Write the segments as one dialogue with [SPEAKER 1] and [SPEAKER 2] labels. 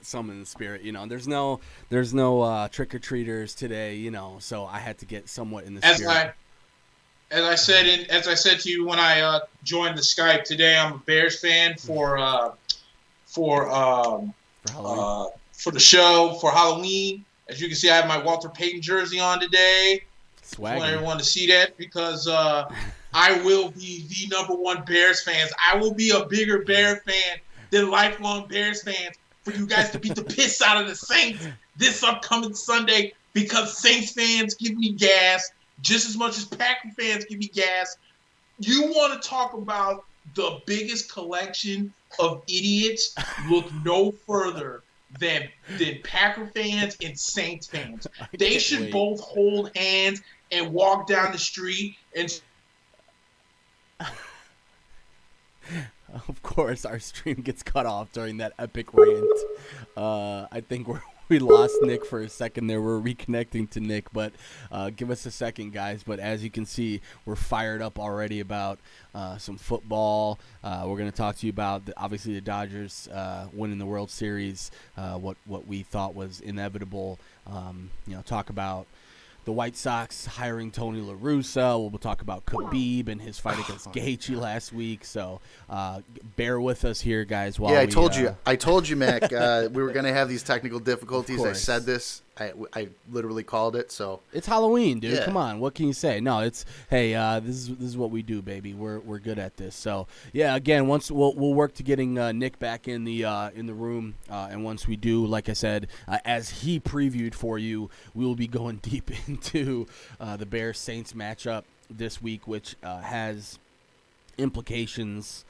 [SPEAKER 1] some in the spirit. There's no trick or treaters today. So I had to get somewhat in the spirit.
[SPEAKER 2] As I said to you when I joined the Skype today, I'm a Bears fan for the show for Halloween. As you can see, I have my Walter Payton jersey on today.
[SPEAKER 1] Swag.
[SPEAKER 2] I want everyone to see that because I will be the number one Bears fans. I will be a bigger Bear fan than lifelong Bears fans for you guys to beat the piss out of the Saints this upcoming Sunday because Saints fans give me gas just as much as Packer fans give me gas. You want to talk about the biggest collection of idiots? Look no further than Packer fans and Saints fans. They should both hold hands and walk down the street and.
[SPEAKER 1] Of course, our stream gets cut off during that epic rant. I think we lost Nick for a second there. We're reconnecting to Nick, but give us a second, guys. But as you can see, we're fired up already about some football. We're going to talk to you about, obviously, the Dodgers winning the World Series, what we thought was inevitable. Talk about the White Sox hiring Tony La Russa. We'll talk about Khabib and his fight against Gaichi last week. So bear with us here, guys.
[SPEAKER 3] I told you, Mack, we were going to have these technical difficulties. I said this. I literally called it. So
[SPEAKER 1] it's Halloween, dude.
[SPEAKER 3] Yeah. Come
[SPEAKER 1] on, what can you say? No, it's this is what we do, baby. We're good at this. So yeah, again, once we'll work to getting Nick back in the room, and once we do, like I said, as he previewed for you, we will be going deep into the Bears Saints matchup this week, which has implications.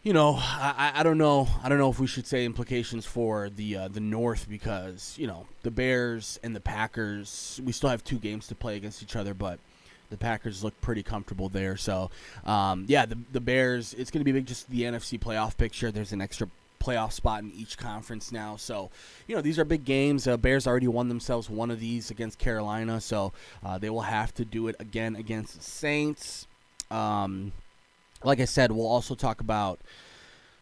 [SPEAKER 1] I don't know if we should say implications for the North because the Bears and the Packers, we still have 2 games to play against each other, but the Packers look pretty comfortable there. So the Bears, it's going to be big, just the NFC playoff picture. There's an extra playoff spot in each conference now, so these are big games. Bears already won themselves one of these against Carolina, so they will have to do it again against the Saints. Like I said, we'll also talk about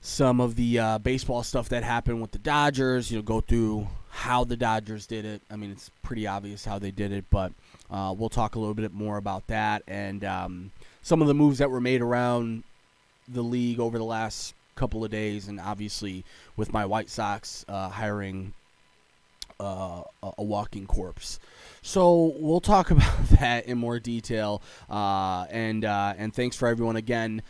[SPEAKER 1] some of the baseball stuff that happened with the Dodgers, go through how the Dodgers did it. I mean, it's pretty obvious how they did it, but we'll talk a little bit more about that and some of the moves that were made around the league over the last couple of days, and obviously with my White Sox hiring a walking corpse. So we'll talk about that in more detail, and thanks for everyone again,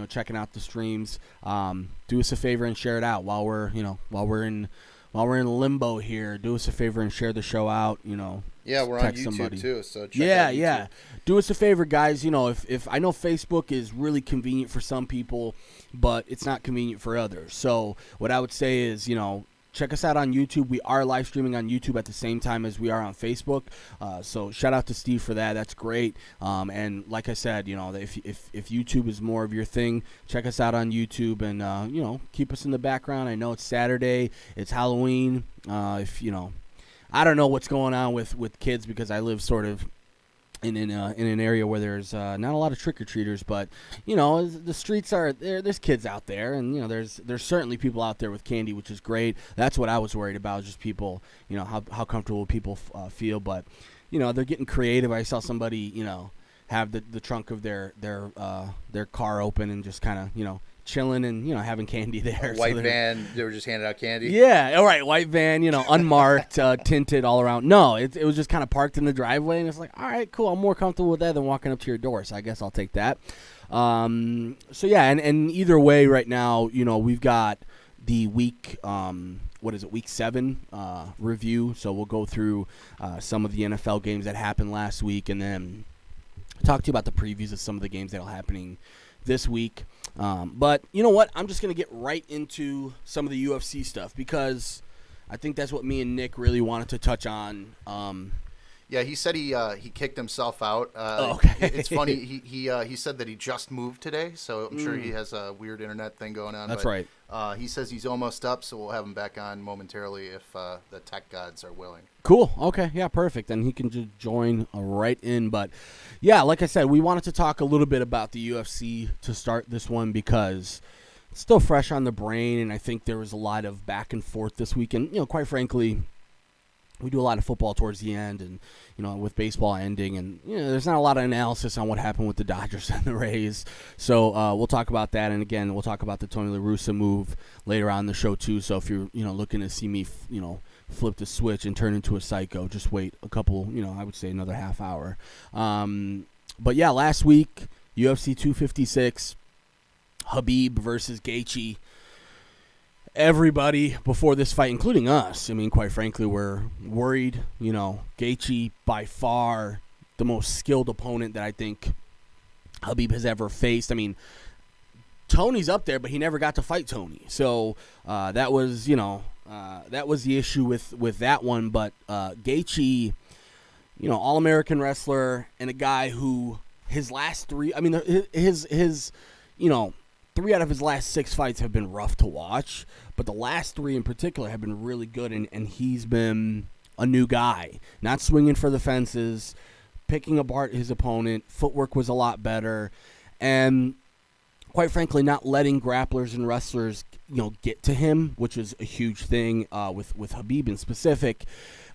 [SPEAKER 1] checking out the streams. Do us a favor and share it out while we're in limbo here. Do us a favor and share the show out.
[SPEAKER 3] Yeah, we're on YouTube too, so check out YouTube.
[SPEAKER 1] Yeah. Do us a favor, guys. If I know Facebook is really convenient for some people, but it's not convenient for others. So what I would say is, check us out on YouTube. We are live streaming on YouTube at the same time as we are on Facebook. So shout out to Steve for that. That's great. And like I said, if YouTube is more of your thing, check us out on YouTube and keep us in the background. I know it's Saturday. It's Halloween. I don't know what's going on with kids because I live sort of in an area where there's not a lot of trick-or-treaters, but the streets are there's kids out there, and there's certainly people out there with candy, which is great. That's what I was worried about, just people, how comfortable people feel, but they're getting creative. I saw somebody have the trunk of their car open and just kind of chilling and having candy there.
[SPEAKER 3] White van, they were just handing out candy.
[SPEAKER 1] Yeah, all right, white van, unmarked, tinted all around. No, it was just kind of parked in the driveway, and it's like, all right, cool. I'm more comfortable with that than walking up to your door, so I guess I'll take that. So yeah, and either way, right now, we've got the week, week 7 review. So we'll go through some of the NFL games that happened last week, and then talk to you about the previews of some of the games that are happening this week. But you know what? I'm just going to get right into some of the UFC stuff because I think that's what me and Nick really wanted to touch on.
[SPEAKER 3] Yeah, he said he kicked himself out.
[SPEAKER 1] Okay.
[SPEAKER 3] It's funny. He said that he just moved today, so I'm sure he has a weird internet thing going on.
[SPEAKER 1] That's right.
[SPEAKER 3] He says he's almost up, so we'll have him back on momentarily if the tech gods are willing.
[SPEAKER 1] Cool. Okay. Yeah, perfect. Then he can just join right in. But, yeah, like I said, we wanted to talk a little bit about the UFC to start this one because still fresh on the brain, and I think there was a lot of back and forth this weekend. Quite frankly, we do a lot of football towards the end, and with baseball ending, and there's not a lot of analysis on what happened with the Dodgers and the Rays. So we'll talk about that, and again, we'll talk about the Tony La Russa move later on in the show too. So if you're looking to see me flip the switch and turn into a psycho, just wait a couple. I would say another half hour. But yeah, last week UFC 256, Habib versus Gaichi. Everybody before this fight, including us, quite frankly, we're worried. Gaichi, by far the most skilled opponent that I think Habib has ever faced. Tony's up there, but he never got to fight Tony. So that was the issue with that one. But Gaichi, All-American wrestler, and a guy who his last three, his 3 out of his last 6 fights have been rough to watch, but the last 3 in particular have been really good, and he's been a new guy, not swinging for the fences, picking apart his opponent. Footwork was a lot better, and quite frankly, not letting grapplers and wrestlers get to him, which is a huge thing with Habib in specific.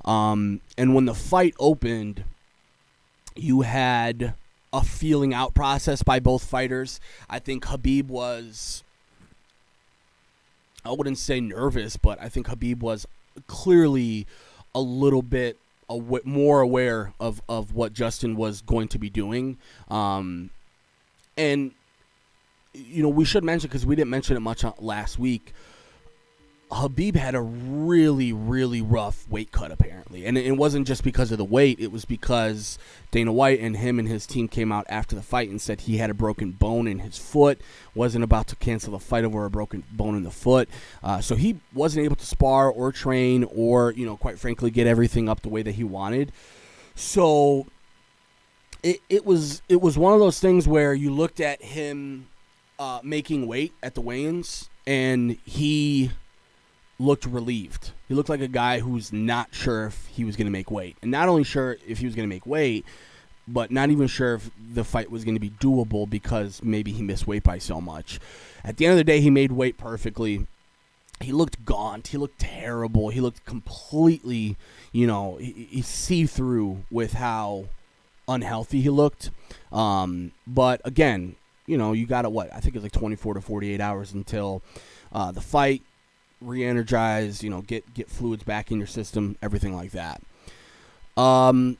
[SPEAKER 1] And when the fight opened, you had a feeling out process by both fighters. I think Habib was, I wouldn't say nervous, but I think Habib was clearly a little bit more aware of what Justin was going to be doing. And, we should mention, because we didn't mention it much last week, Habib had a really, really rough weight cut, apparently. And it wasn't just because of the weight. It was because Dana White and him and his team came out after the fight and said he had a broken bone in his foot, wasn't about to cancel the fight over a broken bone in the foot. So he wasn't able to spar or train or, quite frankly, get everything up the way that he wanted. So it was one of those things where you looked at him making weight at the weigh-ins, and he looked relieved. He looked like a guy who's not sure if he was going to make weight. And not only sure if he was going to make weight, but not even sure if the fight was going to be doable because maybe he missed weight by so much. At the end of the day, he made weight perfectly. He looked gaunt. He looked terrible. He looked completely, he see-through with how unhealthy he looked. But again, you got to I think it's like 24 to 48 hours until the fight. Re-energize, get fluids back in your system, everything like that. So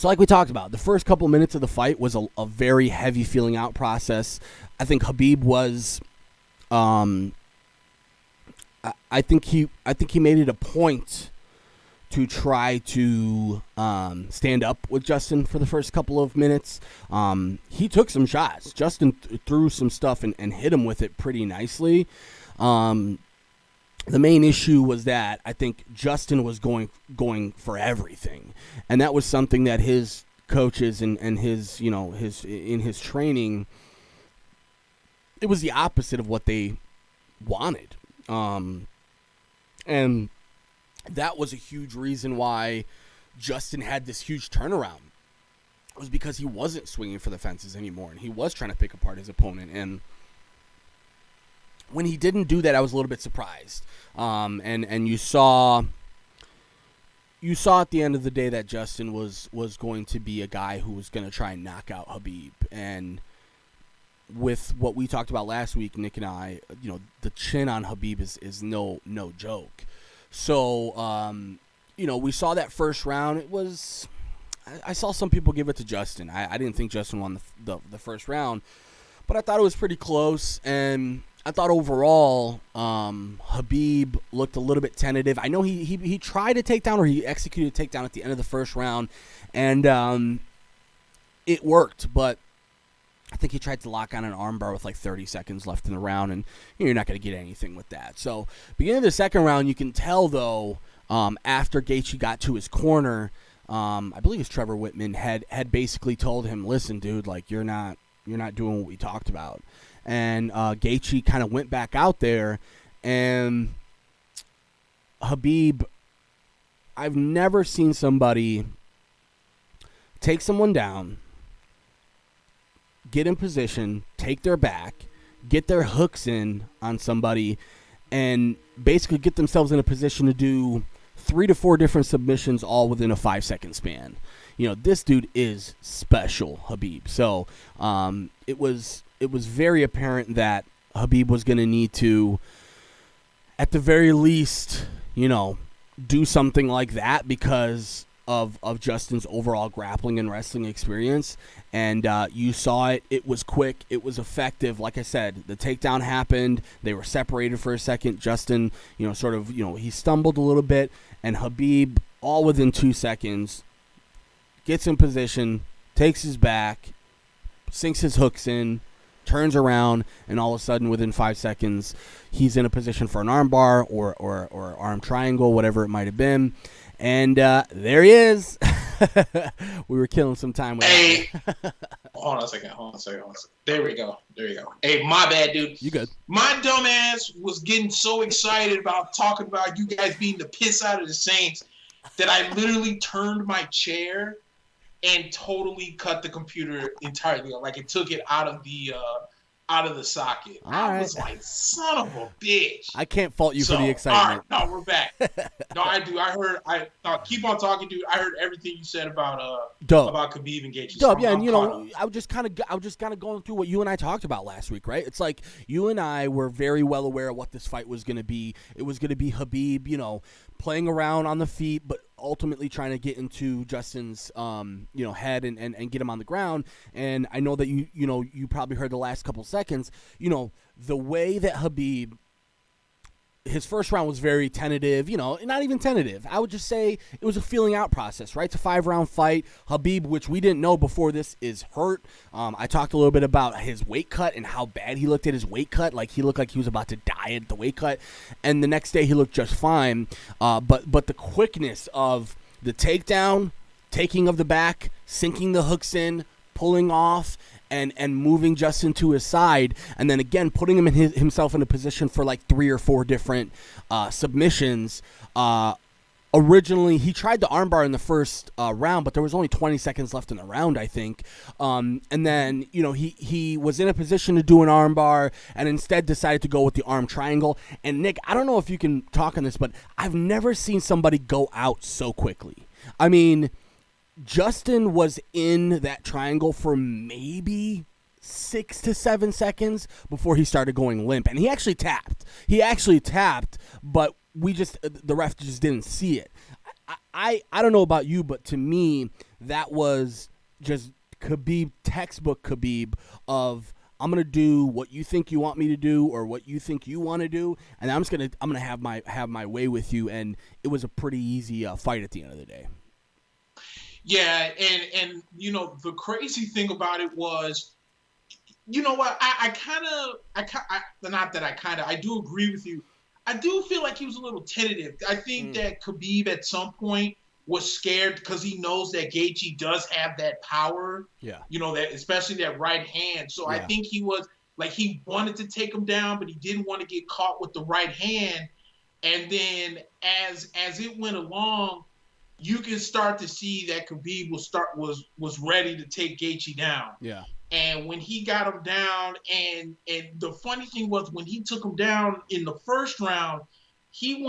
[SPEAKER 1] like we talked about, the first couple minutes of the fight was a very heavy feeling out process. I think Habib was, I think he made it a point to try to stand up with Justin for the first couple of minutes. He took some shots. Justin threw some stuff and hit him with it pretty nicely. The main issue was that I think Justin was going for everything, and that was something that his coaches and his in his training, it was the opposite of what they wanted, and that was a huge reason why Justin had this huge turnaround. It was because he wasn't swinging for the fences anymore, and he was trying to pick apart his opponent. And when he didn't do that, I was a little bit surprised. And you saw at the end of the day that Justin was going to be a guy who was going to try and knock out Habib. And with what we talked about last week, Nick and I, the chin on Habib is no joke. So, we saw that first round. It was, I saw some people give it to Justin. I didn't think Justin won the first round, but I thought it was pretty close. And I thought overall, Habib looked a little bit tentative. I know he tried a takedown, or he executed a takedown at the end of the first round, and it worked. But I think he tried to lock on an armbar with like 30 seconds left in the round, and you're not going to get anything with that. So beginning of the second round, you can tell, though, after Gaethje got to his corner, I believe it's Trevor Whitman, had basically told him, listen, dude, like, you're not doing what we talked about. And Gaethje kind of went back out there, and Habib, I've never seen somebody take someone down, get in position, take their back, get their hooks in on somebody, and basically get themselves in a position to do 3 to 4 different submissions all within a 5-second span. This dude is special, Habib. So it was very apparent that Habib was going to need to, at the very least, do something like that because of Justin's overall grappling and wrestling experience. And you saw it. It was quick. It was effective. Like I said, the takedown happened. They were separated for a second. Justin, he stumbled a little bit. And Habib, all within 2 seconds, gets in position, takes his back, sinks his hooks in, turns around, and all of a sudden, within 5 seconds, he's in a position for an armbar or arm triangle, whatever it might have been. And there he is. We were killing some time with
[SPEAKER 2] that. Hold on a second. There we go. Hey, my bad, dude.
[SPEAKER 1] You good.
[SPEAKER 2] My dumb ass was getting so excited about talking about you guys being the piss out of the Saints that I literally turned my chair and totally cut the computer entirely. Like, it took it out of the socket. I was like, son of a bitch.
[SPEAKER 1] I can't fault you for the excitement.
[SPEAKER 2] All right, no, we're back. No, I do. Keep on talking, dude. I heard everything you said about Khabib and Gaichi.
[SPEAKER 1] Dope, yeah, and I was just kind of going through what you and I talked about last week, right? It's like you and I were very well aware of what this fight was going to be. It was going to be Habib, playing around on the feet, but ultimately trying to get into Justin's head and get him on the ground. And I know that you probably heard the last couple seconds, the way that Habib, his first round was very tentative, not even tentative. I would just say it was a feeling out process, right? It's a 5-round fight. Habib, which we didn't know before this, is hurt. I talked a little bit about his weight cut and how bad he looked at his weight cut. Like, he looked like he was about to die at the weight cut. And the next day he looked just fine. But the quickness of the takedown, taking of the back, sinking the hooks in, pulling off, and moving Justin to his side, and then again putting him in himself in a position for like 3 or 4 different submissions. Originally, he tried the armbar in the first round, but there was only 20 seconds left in the round, I think. And then, he was in a position to do an armbar and instead decided to go with the arm triangle. And Nick, I don't know if you can talk on this, but I've never seen somebody go out so quickly. I mean, Justin was in that triangle for maybe 6 to 7 seconds before he started going limp, and he actually tapped, but the ref just didn't see it. I don't know about you, but to me, that was just Khabib, textbook Khabib of, I'm gonna do what you think you want me to do or what you think you want to do, and I'm gonna have my way with you. And it was a pretty easy fight at the end of the day.
[SPEAKER 2] Yeah, and the crazy thing about it was, what, I do agree with you. I do feel like he was a little tentative. I think that Khabib at some point was scared because he knows that Gaichi does have that power. Yeah. That, especially that right hand. So yeah. I think he was like, he wanted to take him down, but he didn't want to get caught with the right hand. And then as it went along, you can start to see that Khabib was ready to take Gaichi down. Yeah. And when he got him down, and the funny thing was, when he took him down in the first round, he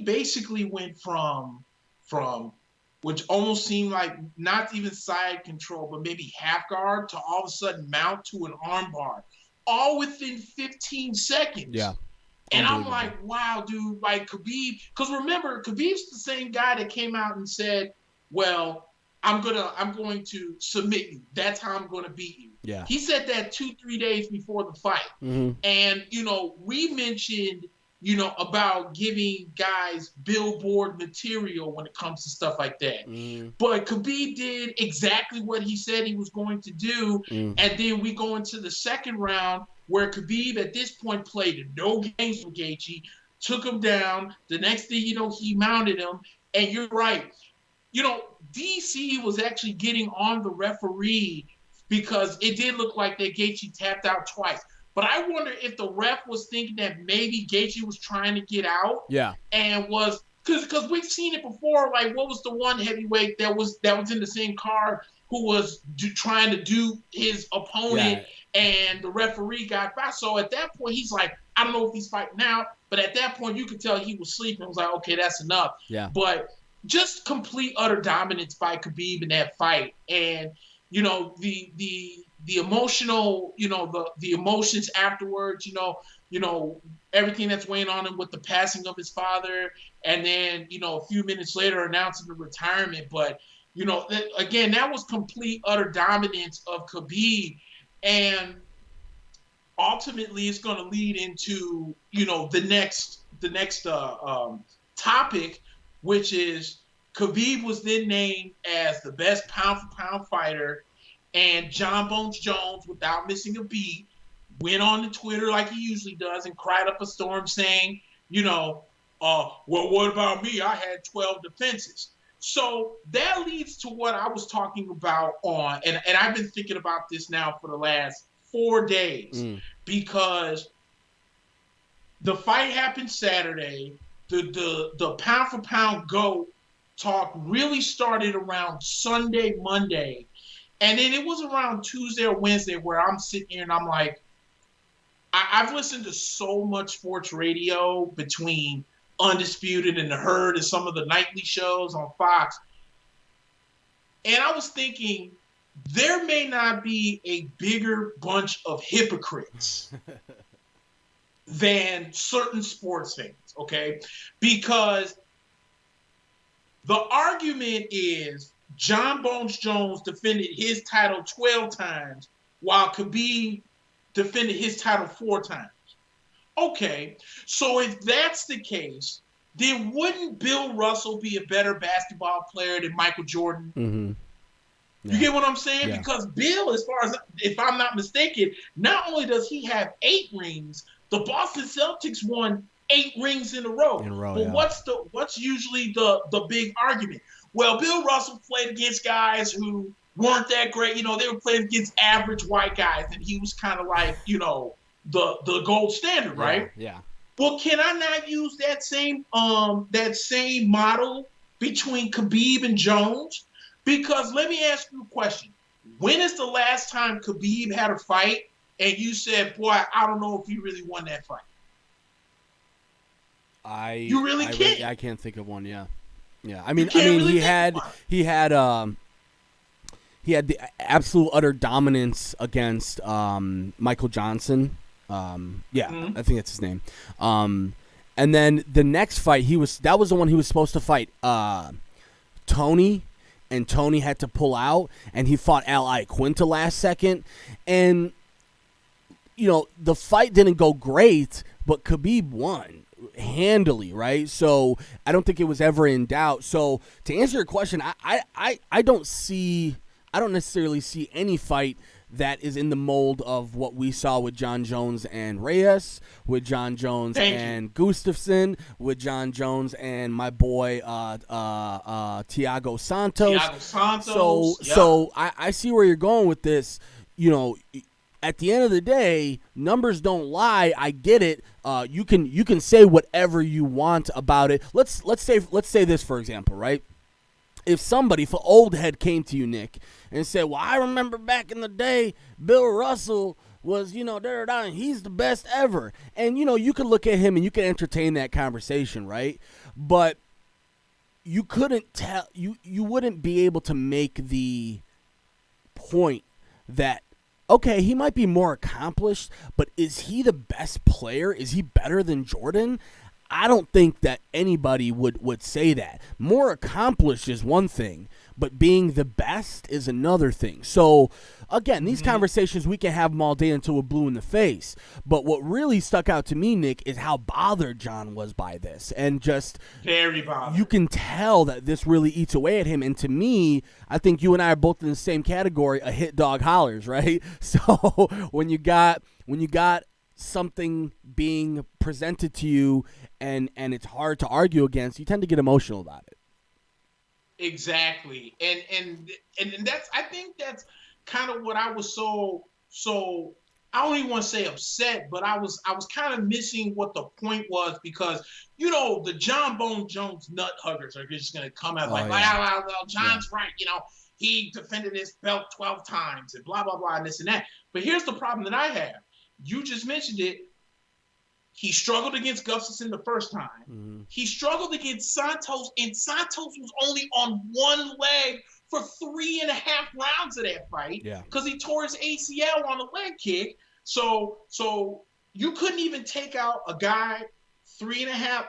[SPEAKER 2] basically went from which almost seemed like not even side control, but maybe half guard, to all of a sudden mount to an armbar, all within 15 seconds. Yeah. And I'm like, wow, dude, like Khabib, because remember, Khabib's the same guy that came out and said, well, I'm going to submit you. That's how I'm going to beat you. Yeah. He said that 2-3 days before the fight. Mm-hmm. And, we mentioned, about giving guys billboard material when it comes to stuff like that. Mm-hmm. But Khabib did exactly what he said he was going to do. Mm-hmm. And then we go into the second round where Khabib at this point played no games with Gaichi, took him down. The next thing you know, he mounted him. And you're right. DC was actually getting on the referee because it did look like that Gaichi tapped out twice. But I wonder if the ref was thinking that maybe Gaichi was trying to get out, and was because we've seen it before. Like, what was the one heavyweight that was in the same card who was trying to do his opponent, and the referee got by. So at that point, he's like, I don't know if he's fighting now, but at that point, you could tell he was sleeping. I was like, okay, that's enough.
[SPEAKER 1] Yeah.
[SPEAKER 2] But just complete utter dominance by Khabib in that fight, and you know the emotional, you know, the emotions afterwards, you know everything that's weighing on him with the passing of his father, and then you know a few minutes later announcing the retirement. But you know, again, that was complete utter dominance of Khabib, and ultimately it's going to lead into, you know, the next topic, which is Khabib was then named as the best pound for pound fighter, and John Bones Jones, without missing a beat, went on to Twitter like he usually does and cried up a storm saying, you know, well, what about me? I had 12 defenses. So that leads to what I was talking about and I've been thinking about this now for the last 4 days, because the fight happened Saturday. The pound for pound GOAT talk really started around Sunday, Monday. And then it was around Tuesday or Wednesday where I'm sitting here and I'm like, I've listened to so much sports radio between Undisputed and The Herd and some of the nightly shows on Fox. And I was thinking, there may not be a bigger bunch of hypocrites than certain sports fans, okay? Because the argument is John Bones Jones defended his title 12 times while Khabib defended his title 4 times. Okay, so if that's the case, then wouldn't Bill Russell be a better basketball player than Michael Jordan?
[SPEAKER 1] Mm-hmm. Yeah.
[SPEAKER 2] You get what I'm saying?
[SPEAKER 1] Yeah.
[SPEAKER 2] Because Bill, as far as, if I'm not mistaken, not only does he have 8 rings, the Boston Celtics won 8 rings in a row. But
[SPEAKER 1] yeah.
[SPEAKER 2] what's usually the big argument? Well, Bill Russell played against guys who weren't that great. You know, they were playing against average white guys, and he was kind of like, you know, the gold standard, right?
[SPEAKER 1] Yeah.
[SPEAKER 2] Well, can I not use that same model between Khabib and Jones? Because let me ask you a question. When is the last time Khabib had a fight and you said, boy, I don't know if he really won that fight? I
[SPEAKER 1] can't think of one. Yeah. I mean, he had the absolute utter dominance against Michael Johnson. I think that's his name. And then the next fight, that was the one he was supposed to fight Tony, and Tony had to pull out, and he fought Al Iaquinta last second, and you know the fight didn't go great, but Khabib won handily, right? So I don't think it was ever in doubt. So to answer your question, I don't necessarily see any fight that is in the mold of what we saw with John Jones and Reyes, with John Jones and Gustafsson, with John Jones and my boy Thiago Santos. So I see where you're going with this. You know, at the end of the day, numbers don't lie. I get it. You can say whatever you want about it. Let's say this, for example, right? If old head came to you, Nick, and said, well, I remember back in the day, Bill Russell was, you know, and he's the best ever. And, you know, you could look at him and you could entertain that conversation, right? But you wouldn't be able to make the point that, okay, he might be more accomplished, but is he the best player? Is he better than Jordan? I don't think that anybody would say that. More accomplished is one thing, but being the best is another thing. So, again, these conversations, we can have them all day until we're blue in the face. But what really stuck out to me, Nick, is how bothered John was by this. And just
[SPEAKER 2] very bothered. You
[SPEAKER 1] can tell that this really eats away at him. And to me, I think you and I are both in the same category, a hit dog hollers, right? So when you got something being presented to you and it's hard to argue against, you tend to get emotional about it.
[SPEAKER 2] Exactly. And that's, I think that's kind of what I was so I don't even want to say upset, but I was kind of missing what the point was because, you know, the John Bone Jones nut huggers are just going to come out well, John's right. You know, he defended his belt 12 times and blah, blah, blah, and this and that. But here's the problem that I have. You just mentioned it. He struggled against Gustafsson the first time. Mm-hmm. He struggled against Santos, and Santos was only on one leg for 3.5 rounds of that fight because he tore his ACL on the leg kick. So you couldn't even take out a guy 3.5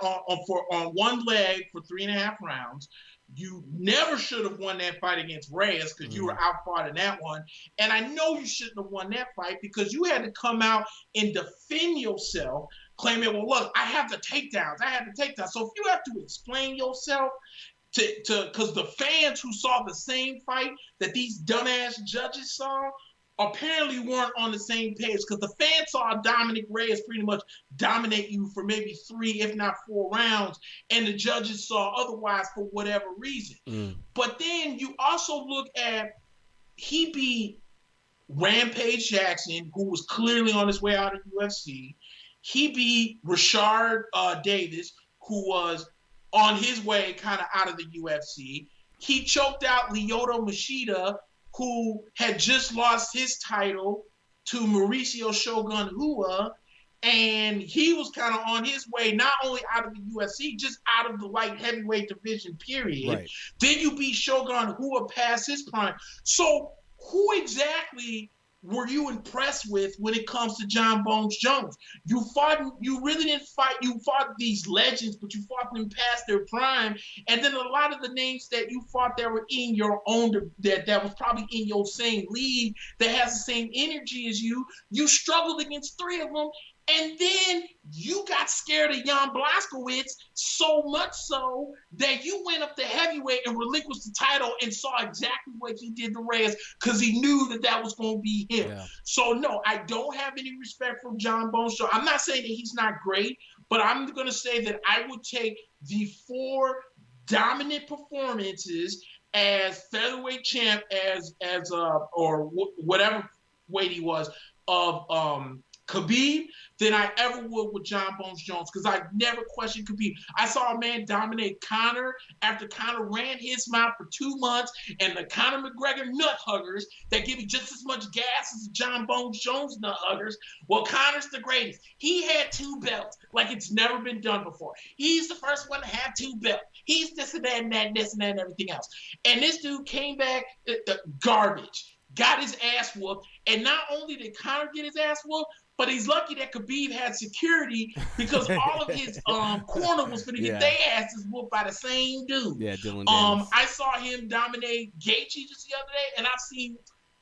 [SPEAKER 2] on one leg for 3.5 rounds. You never should have won that fight against Reyes because you were outfought in that one. And I know you shouldn't have won that fight because you had to come out and defend yourself, claiming, well, look, I have the takedowns. So if you have to explain yourself because the fans who saw the same fight that these dumbass judges saw apparently weren't on the same page because the fans saw Dominic Reyes pretty much dominate you for maybe 3, if not 4 rounds, and the judges saw otherwise for whatever reason. But then you also look at he beat Rampage Jackson, who was clearly on his way out of UFC. He beat Rashard Davis, who was on his way kind of out of the UFC. He choked out Lyoto Machida, who had just lost his title to Mauricio Shogun Rua, and he was kind of on his way not only out of the UFC, just out of the light heavyweight division, period. Right. Then you beat Shogun Rua past his prime. So who exactly were you impressed with when it comes to John Bones Jones? You really didn't fight. You fought these legends, but you fought them past their prime. And then a lot of the names that you fought that were in your own, that was probably in your same league, that has the same energy as you struggled against 3 of them. And then you got scared of Jan Blachowicz so much so that you went up to heavyweight and relinquished the title and saw exactly what he did to Reyes because he knew that was going to be him. Yeah. So, no, I don't have any respect for John Bones Jones. I'm not saying that he's not great, but I'm going to say that I would take the 4 dominant performances as featherweight champ, or whatever weight he was, of Khabib than I ever would with John Bones Jones because I never questioned Khabib. I saw a man dominate Conor after Conor ran his mouth for 2 months, and the Conor McGregor nut huggers that give you just as much gas as the John Bones Jones nut huggers. Well, Conor's the greatest. He had 2 belts like it's never been done before. He's the first one to have 2 belts. He's this and that and that and this and that and everything else. And this dude came back garbage, got his ass whooped, and not only did Conor get his ass whooped, but he's lucky that Khabib had security because all of his corner was going to get their asses whooped by the same dude. Yeah, Dylan Davis. I saw him dominate Gaichi just the other day, and I've seen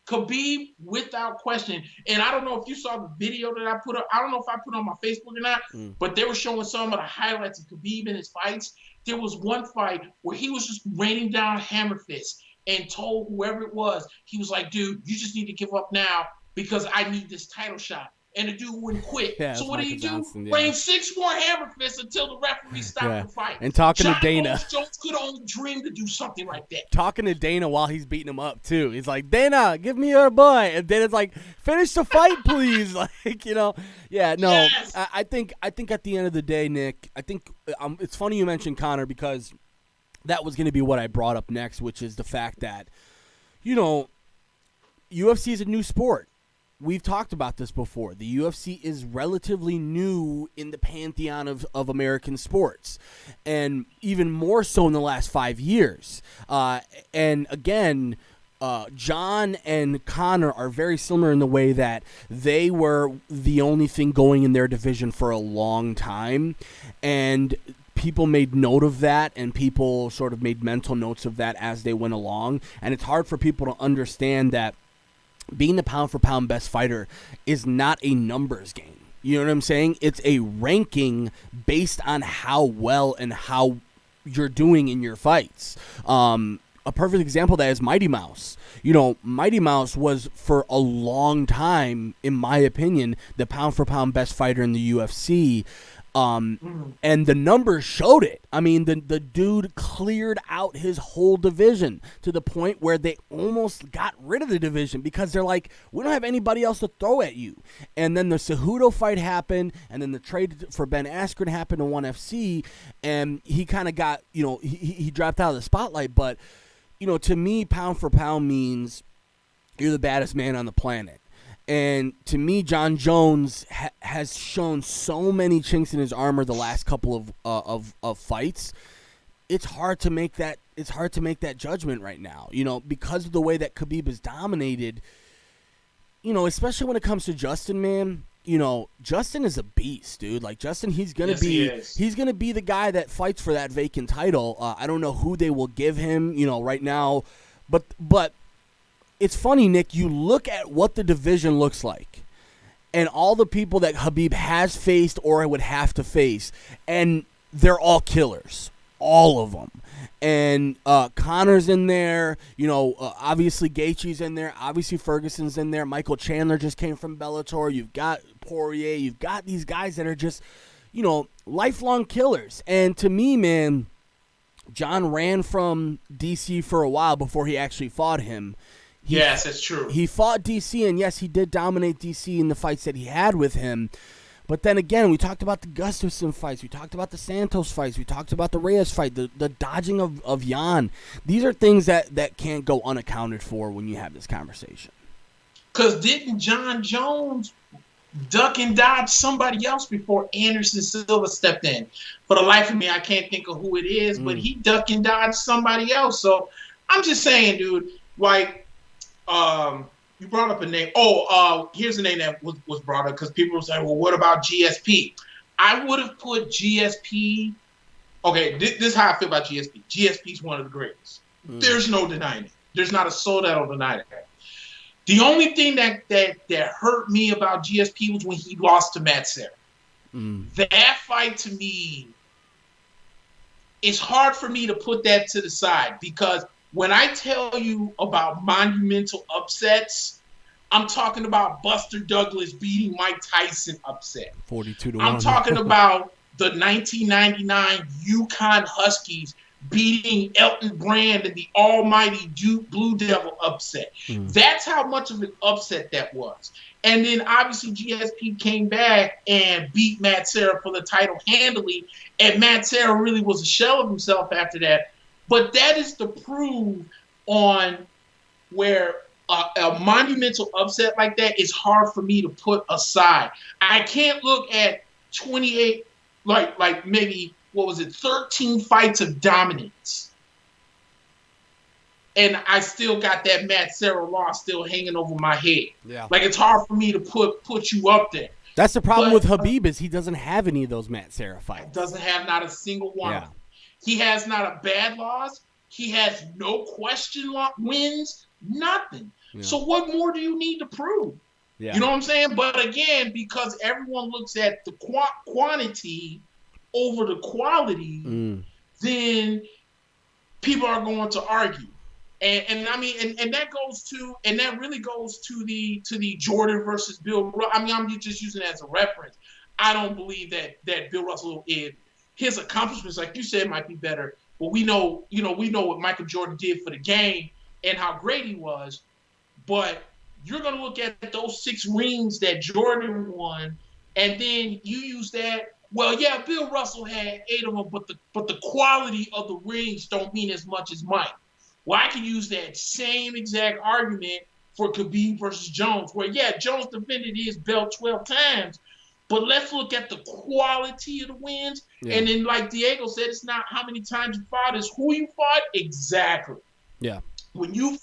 [SPEAKER 2] Khabib without question. And I don't know if you saw the video that I put up. I don't know if I put on my Facebook or not, but they were showing some of the highlights of Khabib in his fights. There was one fight where he was just raining down hammer fists and told whoever it was, he was like, dude, you just need to give up now because I need this title shot. And the dude wouldn't quit. Yeah, so what did he do? Johnson, rain 6 more hammer fists until the referee stopped the fight.
[SPEAKER 1] And talking to Dana.
[SPEAKER 2] Jones could only dream to do something like that.
[SPEAKER 1] Talking to Dana while he's beating him up, too. He's like, Dana, give me your boy. And Dana's like, finish the fight, please. Like, you know. Yeah, no. Yes. I think at the end of the day, Nick, I think it's funny you mentioned Conor because that was going to be what I brought up next, which is the fact that, you know, UFC is a new sport. We've talked about this before. The UFC is relatively new in the pantheon of American sports, and even more so in the last 5 years. And again, John and Conor are very similar in the way that they were the only thing going in their division for a long time, and people made note of that, and people sort of made mental notes of that as they went along. And it's hard for people to understand that being the pound-for-pound best fighter is not a numbers game. You know what I'm saying? It's a ranking based on how well and how you're doing in your fights. A perfect example of that is Mighty Mouse. You know, Mighty Mouse was, for a long time, in my opinion, the pound-for-pound best fighter in the UFC. And the numbers showed it. I mean, the dude cleared out his whole division to the point where they almost got rid of the division because they're like, we don't have anybody else to throw at you. And then the Cejudo fight happened, and then the trade for Ben Askren happened in ONE FC, and he kind of got, he dropped out of the spotlight. But, to me, pound for pound means you're the baddest man on the planet. And to me, John Jones has shown so many chinks in his armor the last couple of fights. It's hard to make that. It's hard to make that judgment right now. Because of the way that Khabib is dominated. Especially when it comes to Justin, man. Justin is a beast, dude. Like Justin, he's gonna be the guy that fights for that vacant title. I don't know who they will give him. Right now, but. It's funny, Nick, you look at what the division looks like and all the people that Habib has faced or would have to face, and they're all killers, all of them. And Connor's in there, obviously Gaethje's in there, obviously Ferguson's in there, Michael Chandler just came from Bellator, you've got Poirier, you've got these guys that are just, lifelong killers. And to me, man, John ran from DC for a while before he actually fought him.
[SPEAKER 2] Yes, it's true.
[SPEAKER 1] He fought DC, and yes, he did dominate DC in the fights that he had with him. But then again, we talked about the Gustafsson fights. We talked about the Santos fights. We talked about the Reyes fight, the dodging of Jan. These are things that can't go unaccounted for when you have this conversation.
[SPEAKER 2] Because didn't John Jones duck and dodge somebody else before Anderson Silva stepped in? For the life of me, I can't think of who it is, but he duck and dodged somebody else. So I'm just saying, dude, like, you brought up a name. Here's a name that was brought up because people were saying, well, what about GSP? I would have put GSP. Okay, this is how I feel about GSP. GSP is one of the greatest. There's no denying it. There's not a soul that'll deny that. The only thing that hurt me about GSP was when he lost to Matt Serra. That fight, to me, it's hard for me to put that to the side because when I tell you about monumental upsets, I'm talking about Buster Douglas beating Mike Tyson upset.
[SPEAKER 1] 42-1.
[SPEAKER 2] I'm talking about the 1999 Yukon Huskies beating Elton Brand and the almighty Blue Devil upset. That's how much of an upset that was. And then obviously GSP came back and beat Matt Serra for the title handily, and Matt Serra really was a shell of himself after that. But that is to prove on where a monumental upset like that is hard for me to put aside. I can't look at 28, like maybe, 13 fights of dominance. And I still got that Matt Serra loss still hanging over my head. Yeah. Like, it's hard for me to put you up there.
[SPEAKER 1] That's the problem with Habib is he doesn't have any of those Matt Serra fights.
[SPEAKER 2] Doesn't have not a single one of them. He has not a bad loss. He has no question wins, nothing. Yeah. So what more do you need to prove? Yeah. You know what I'm saying? But again, because everyone looks at the quantity over the quality, then people are going to argue. And I mean, and that goes to, and that really goes to the Jordan versus Bill. I mean, I'm just using it as a reference. I don't believe that Bill Russell his accomplishments, like you said, might be better, but we know what Michael Jordan did for the game and how great he was. But you're going to look at those 6 rings that Jordan won, and then you use that. Well, yeah, Bill Russell had 8 of them, but the quality of the rings don't mean as much as Mike. Well, I can use that same exact argument for Khabib versus Jones, where, yeah, Jones defended his belt 12 times, but let's look at the quality of the wins. Yeah. And then, like Diego said, it's not how many times you fought, it's who you fought exactly.
[SPEAKER 1] Yeah.
[SPEAKER 2] When your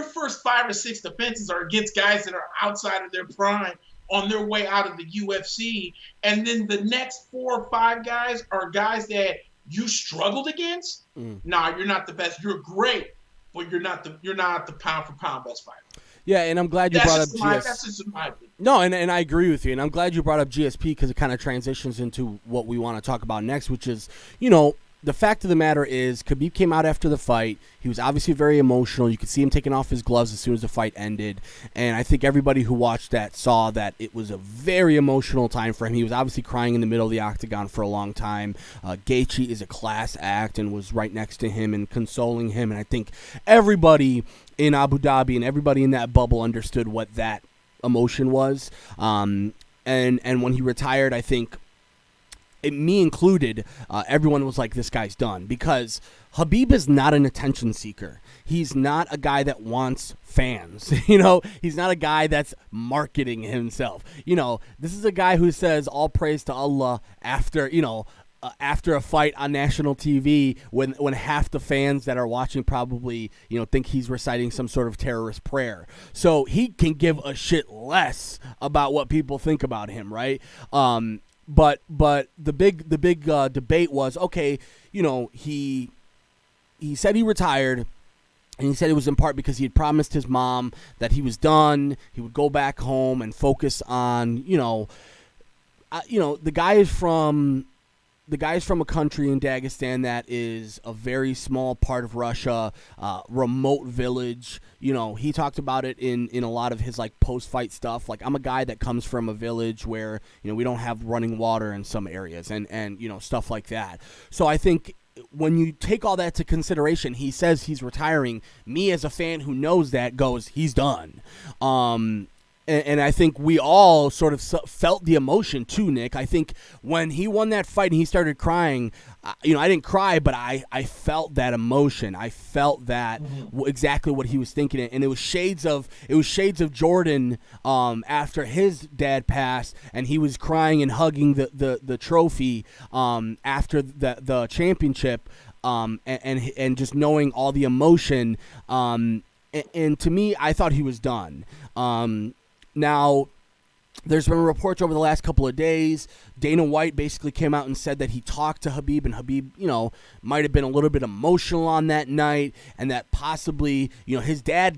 [SPEAKER 2] first 5 or 6 defenses are against guys that are outside of their prime, on their way out of the UFC, and then the next 4 or 5 guys are guys that you struggled against. Nah, you're not the best. You're great, but you're not the pound for pound best fighter.
[SPEAKER 1] Yeah, and I'm glad you brought up GSP.
[SPEAKER 2] That's just my opinion.
[SPEAKER 1] No, and I agree with you, and I'm glad you brought up GSP because it kind of transitions into what we want to talk about next, which is, the fact of the matter is, Khabib came out after the fight. He was obviously very emotional. You could see him taking off his gloves as soon as the fight ended. And I think everybody who watched that saw that it was a very emotional time for him. He was obviously crying in the middle of the octagon for a long time. Gaichi is a class act and was right next to him and consoling him. And I think everybody in Abu Dhabi and everybody in that bubble understood what that emotion was. And when he retired, I think, me included, everyone was like, this guy's done. Because Habib is not an attention seeker. He's not a guy that wants fans. He's not a guy that's marketing himself. This is a guy who says all praise to Allah after a fight on national TV when half the fans that are watching probably, think he's reciting some sort of terrorist prayer. So he can give a shit less about what people think about him, right? But the big debate was, okay, he said he retired, and he said it was in part because he had promised his mom that he was done. He would go back home and focus on, the guy is from a country in Dagestan that is a very small part of Russia, remote village. He talked about it in a lot of his post-fight stuff. I'm a guy that comes from a village where, we don't have running water in some areas and stuff like that. So I think when you take all that to consideration, he says he's retiring. Me as a fan who knows that goes, he's done. And I think we all sort of felt the emotion too, Nick. I think when he won that fight and he started crying, I didn't cry, but I felt that emotion. I felt that exactly what he was thinking, and it was shades of Jordan after his dad passed, and he was crying and hugging the trophy after the championship, and just knowing all the emotion. And to me, I thought he was done. Now, there's been reports over the last couple of days. Dana White basically came out and said that he talked to Habib, and Habib, might have been a little bit emotional on that night, and that possibly, his dad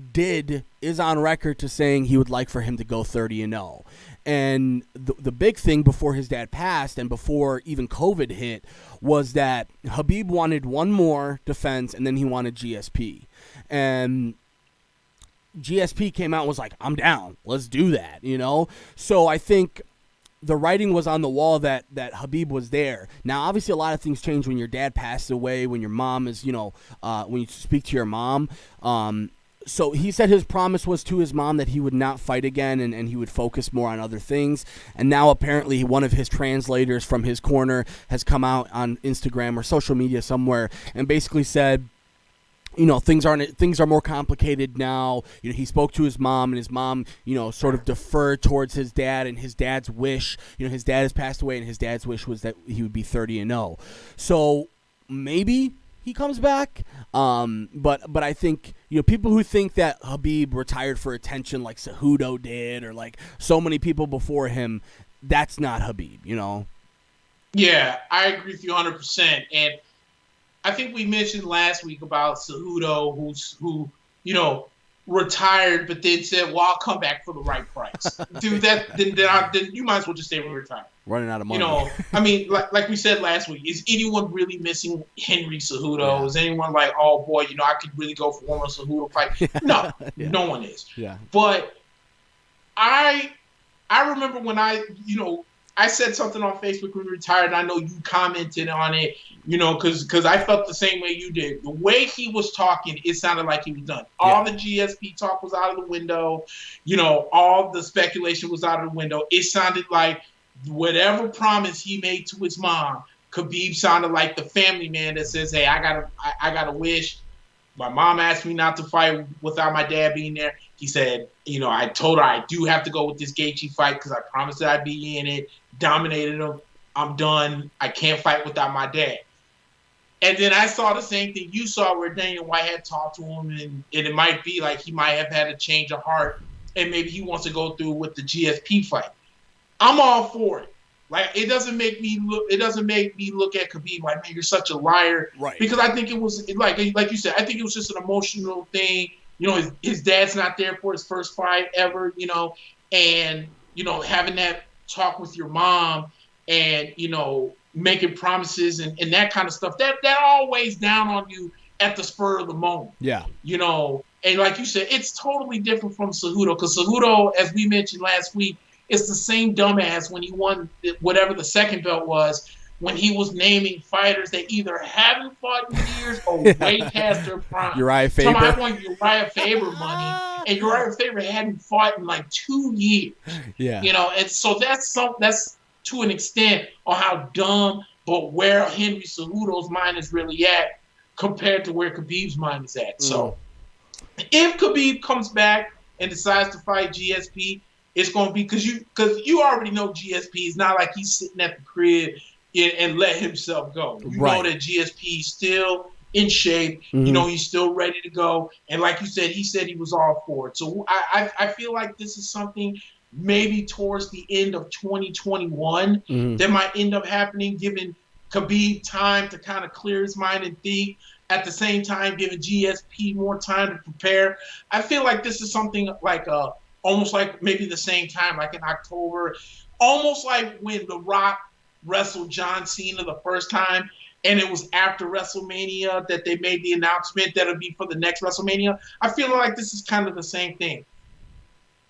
[SPEAKER 1] is on record to saying he would like for him to go 30-0. And the big thing before his dad passed and before even COVID hit was that Habib wanted one more defense, and then he wanted GSP. And GSP came out and was like, I'm down. Let's do that, So I think the writing was on the wall that Habib was there. Now, obviously, a lot of things change when your dad passes away, when your mom is, when you speak to your mom. So he said his promise was to his mom that he would not fight again and he would focus more on other things. And now apparently one of his translators from his corner has come out on Instagram or social media somewhere and basically said, things are more complicated now. He spoke to his mom, and his mom, sort of deferred towards his dad and his dad's wish. His dad has passed away, and his dad's wish was that he would be 30-0. So maybe he comes back. But I think people who think that Habib retired for attention like Cejudo did, or like so many people before him, that's not Habib.
[SPEAKER 2] Yeah, I agree with you 100%. And I think we mentioned last week about Cejudo, who retired, but then said, "Well, I'll come back for the right price." Dude, then you might as well just stay retired.
[SPEAKER 1] Running out of money.
[SPEAKER 2] I mean, like we said last week, is anyone really missing Henry Cejudo? Yeah. Is anyone like, oh boy, I could really go for one more Cejudo fight? No, no one is. Yeah. But I remember when I said something on Facebook when we retired, and I know you commented on it, because I felt the same way you did. The way he was talking, it sounded like he was done. Yeah. All the GSP talk was out of the window. All the speculation was out of the window. It sounded like whatever promise he made to his mom, Khabib sounded like the family man that says, hey, I got a wish. My mom asked me not to fight without my dad being there. He said, I told her I do have to go with this Gaichi fight because I promised that I'd be in it. Dominated him. I'm done. I can't fight without my dad. And then I saw the same thing you saw where Dana White had talked to him, and it might be like he might have had a change of heart, and maybe he wants to go through with the GSP fight. I'm all for it. Like, it doesn't make me look at Khabib like, man, you're such a liar. Right. Because I think it was like you said, I think it was just an emotional thing. His dad's not there for his first fight ever, and having that talk with your mom, and making promises and that kind of stuff. That all weighs down on you at the spur of the moment.
[SPEAKER 1] Yeah.
[SPEAKER 2] You know, and like you said, it's totally different from Cejudo, because Cejudo, as we mentioned last week, is the same dumbass when he won whatever the second belt was, when he was naming fighters that either haven't fought in years or way past their prime.
[SPEAKER 1] Uriah Faber.
[SPEAKER 2] I want Uriah Faber money, and Uriah Faber hadn't fought in like 2 years.
[SPEAKER 1] Yeah.
[SPEAKER 2] You know, and so that's to an extent on how dumb, but where Henry Cejudo's mind is really at compared to where Khabib's mind is at. So if Khabib comes back and decides to fight GSP, it's going to be because you already know GSP is not like he's sitting at the crib and let himself go. You know that GSP is still in shape. You know, he's still ready to go. And like you said, he said he was all for it. So I feel like this is something maybe towards the end of 2021 that might end up happening, giving Khabib time to kind of clear his mind and think, at the same time giving GSP more time to prepare. I feel like this is something like almost like maybe the same time, like in October, almost like when The Rock wrestled John Cena the first time, and it was after WrestleMania that they made the announcement that it'll be for the next WrestleMania. I feel like this is kind of the same thing.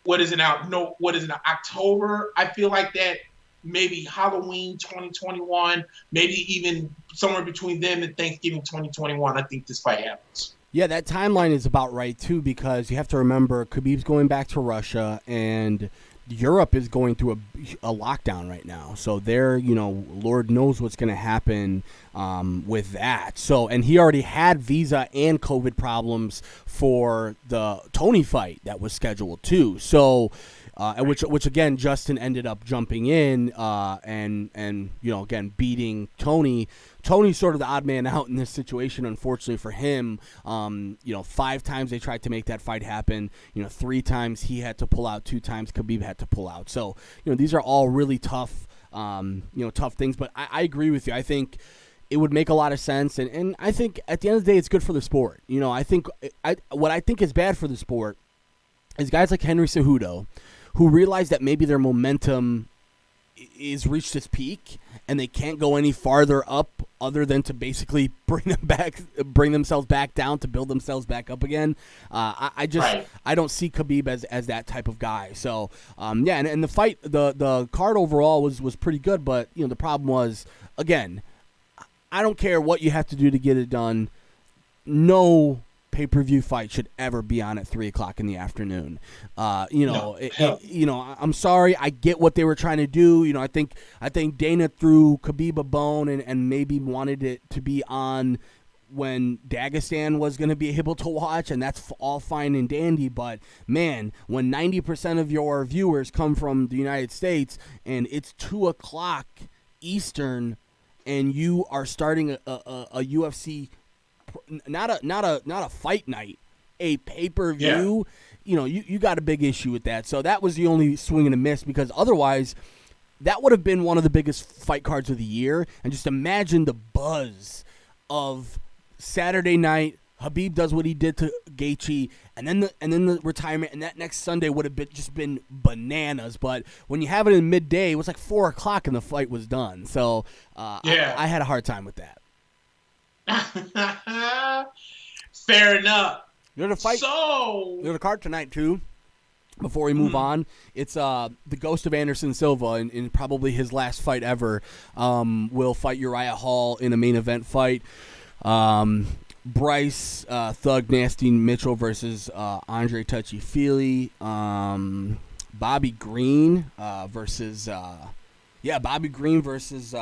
[SPEAKER 2] What is it now? No, what is it now? October? I feel like that maybe Halloween 2021, maybe even somewhere between them and Thanksgiving 2021, I think this fight happens.
[SPEAKER 1] Yeah, that timeline is about right, too, because you have to remember Khabib's going back to Russia, and Europe is going through a lockdown right now. So there, you know, Lord knows what's going to happen with that. So, and he already had visa and COVID problems for the Tony fight that was scheduled, too. So, which again, Justin ended up jumping in and you know, again, beating Tony. Tony's sort of the odd man out in this situation, unfortunately for him. You know, 5 times they tried to make that fight happen. You know, 3 times he had to pull out, 2 times Khabib had to pull out. So, you know, these are all really tough, tough things. But I agree with you. I think it would make a lot of sense, and I think at the end of the day, it's good for the sport. You know, I think what I think is bad for the sport is guys like Henry Cejudo, who realize that maybe their momentum is reached its peak and they can't go any farther up other than to basically bring themselves back down to build themselves back up again. I don't see Khabib as that type of guy. So and the fight, the card overall was pretty good, but you know, the problem was, again, I don't care what you have to do to get it done. No pay-per-view fight should ever be on at 3:00 in the afternoon. I'm sorry. I get what they were trying to do. You know, I think Dana threw Khabib a bone and maybe wanted it to be on when Dagestan was going to be able to watch, and that's all fine and dandy. But man, when 90% of your viewers come from the United States and it's 2:00 Eastern, and you are starting a UFC. Not a fight night, a pay-per-view. Yeah. You know, you got a big issue with that. So that was the only swing and a miss, because otherwise that would have been one of the biggest fight cards of the year. And just imagine the buzz of Saturday night. Habib does what he did to Gaichi, and then the retirement, and that next Sunday would have been bananas. But when you have it in midday, it was like 4:00 and the fight was done. So I had a hard time with that.
[SPEAKER 2] Fair enough.
[SPEAKER 1] There's a fight. There's a card tonight too. Before we move on, it's the ghost of Anderson Silva in probably his last fight ever. Will fight Uriah Hall in a main event fight. Bryce Thug Nasty Mitchell versus Andre Touchy-Feely. Bobby Green versus. Bobby Green versus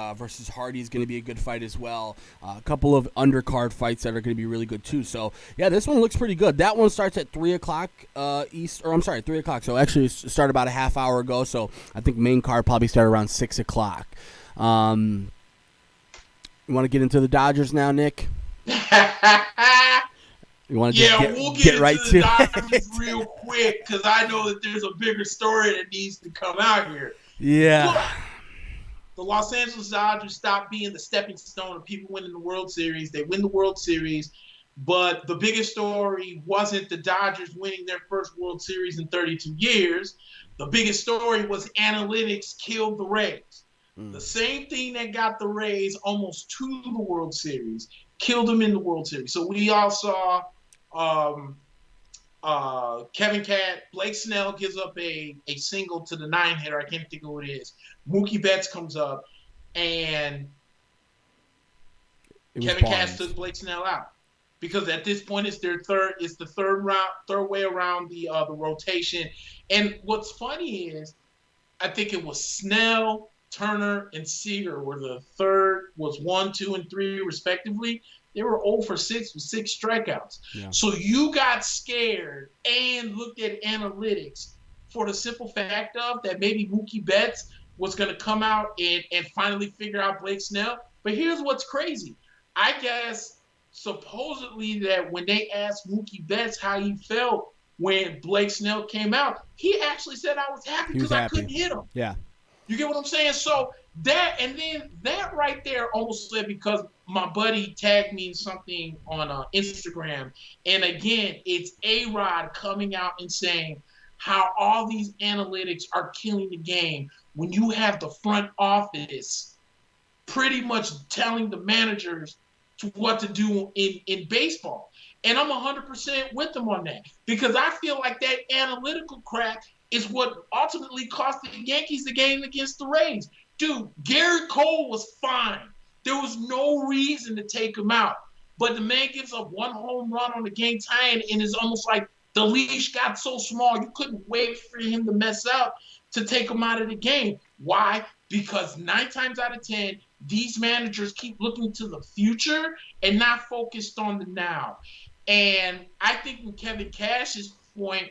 [SPEAKER 1] Hardy is going to be a good fight as well. A couple of undercard fights that are going to be really good too. So yeah, this one looks pretty good. That one starts at 3:00 3:00. So actually, it started about a half hour ago. So I think main card probably started around 6:00. You want to get into the Dodgers now, Nick? You want to
[SPEAKER 2] we'll
[SPEAKER 1] get right
[SPEAKER 2] into
[SPEAKER 1] to
[SPEAKER 2] the Dodgers real quick, because I know that there's a bigger story that needs to come out here.
[SPEAKER 1] Yeah.
[SPEAKER 2] Look, the Los Angeles Dodgers stopped being the stepping stone of people winning the World Series. They win the World Series, but the biggest story wasn't the Dodgers winning their first World Series in 32 years. The biggest story was analytics killed the Rays. The same thing that got the Rays almost to the World Series, killed them in the World Series. So we all saw Blake Snell gives up a single to the 9-hitter. I can't think of who it is. Mookie Betts comes up, and Kevin Cash took Blake Snell out. Because at this point it's the third way around the rotation. And what's funny is I think it was Snell, Turner, and Seager were the third, was 1, 2, and 3 respectively. They were 0 for 6 with 6 strikeouts. Yeah. So you got scared and looked at analytics for the simple fact of that maybe Mookie Betts was going to come out and finally figure out Blake Snell. But here's what's crazy. I guess supposedly that when they asked Mookie Betts how he felt when Blake Snell came out, he actually said, I was happy because I couldn't hit him.
[SPEAKER 1] Yeah.
[SPEAKER 2] You get what I'm saying? So that right there almost said, because my buddy tagged me in something on Instagram. And again, it's A-Rod coming out and saying how all these analytics are killing the game when you have the front office pretty much telling the managers to what to do in baseball. And I'm 100% with them on that, because I feel like that analytical crap is what ultimately cost the Yankees the game against the Rays. Dude, Garrett Cole was fine. There was no reason to take him out. But the man gives up 1 home run on the game tying, and it's almost like the leash got so small you couldn't wait for him to mess up to take him out of the game. Why? Because 9 times out of 10, these managers keep looking to the future and not focused on the now. And I think in Kevin Cash's point,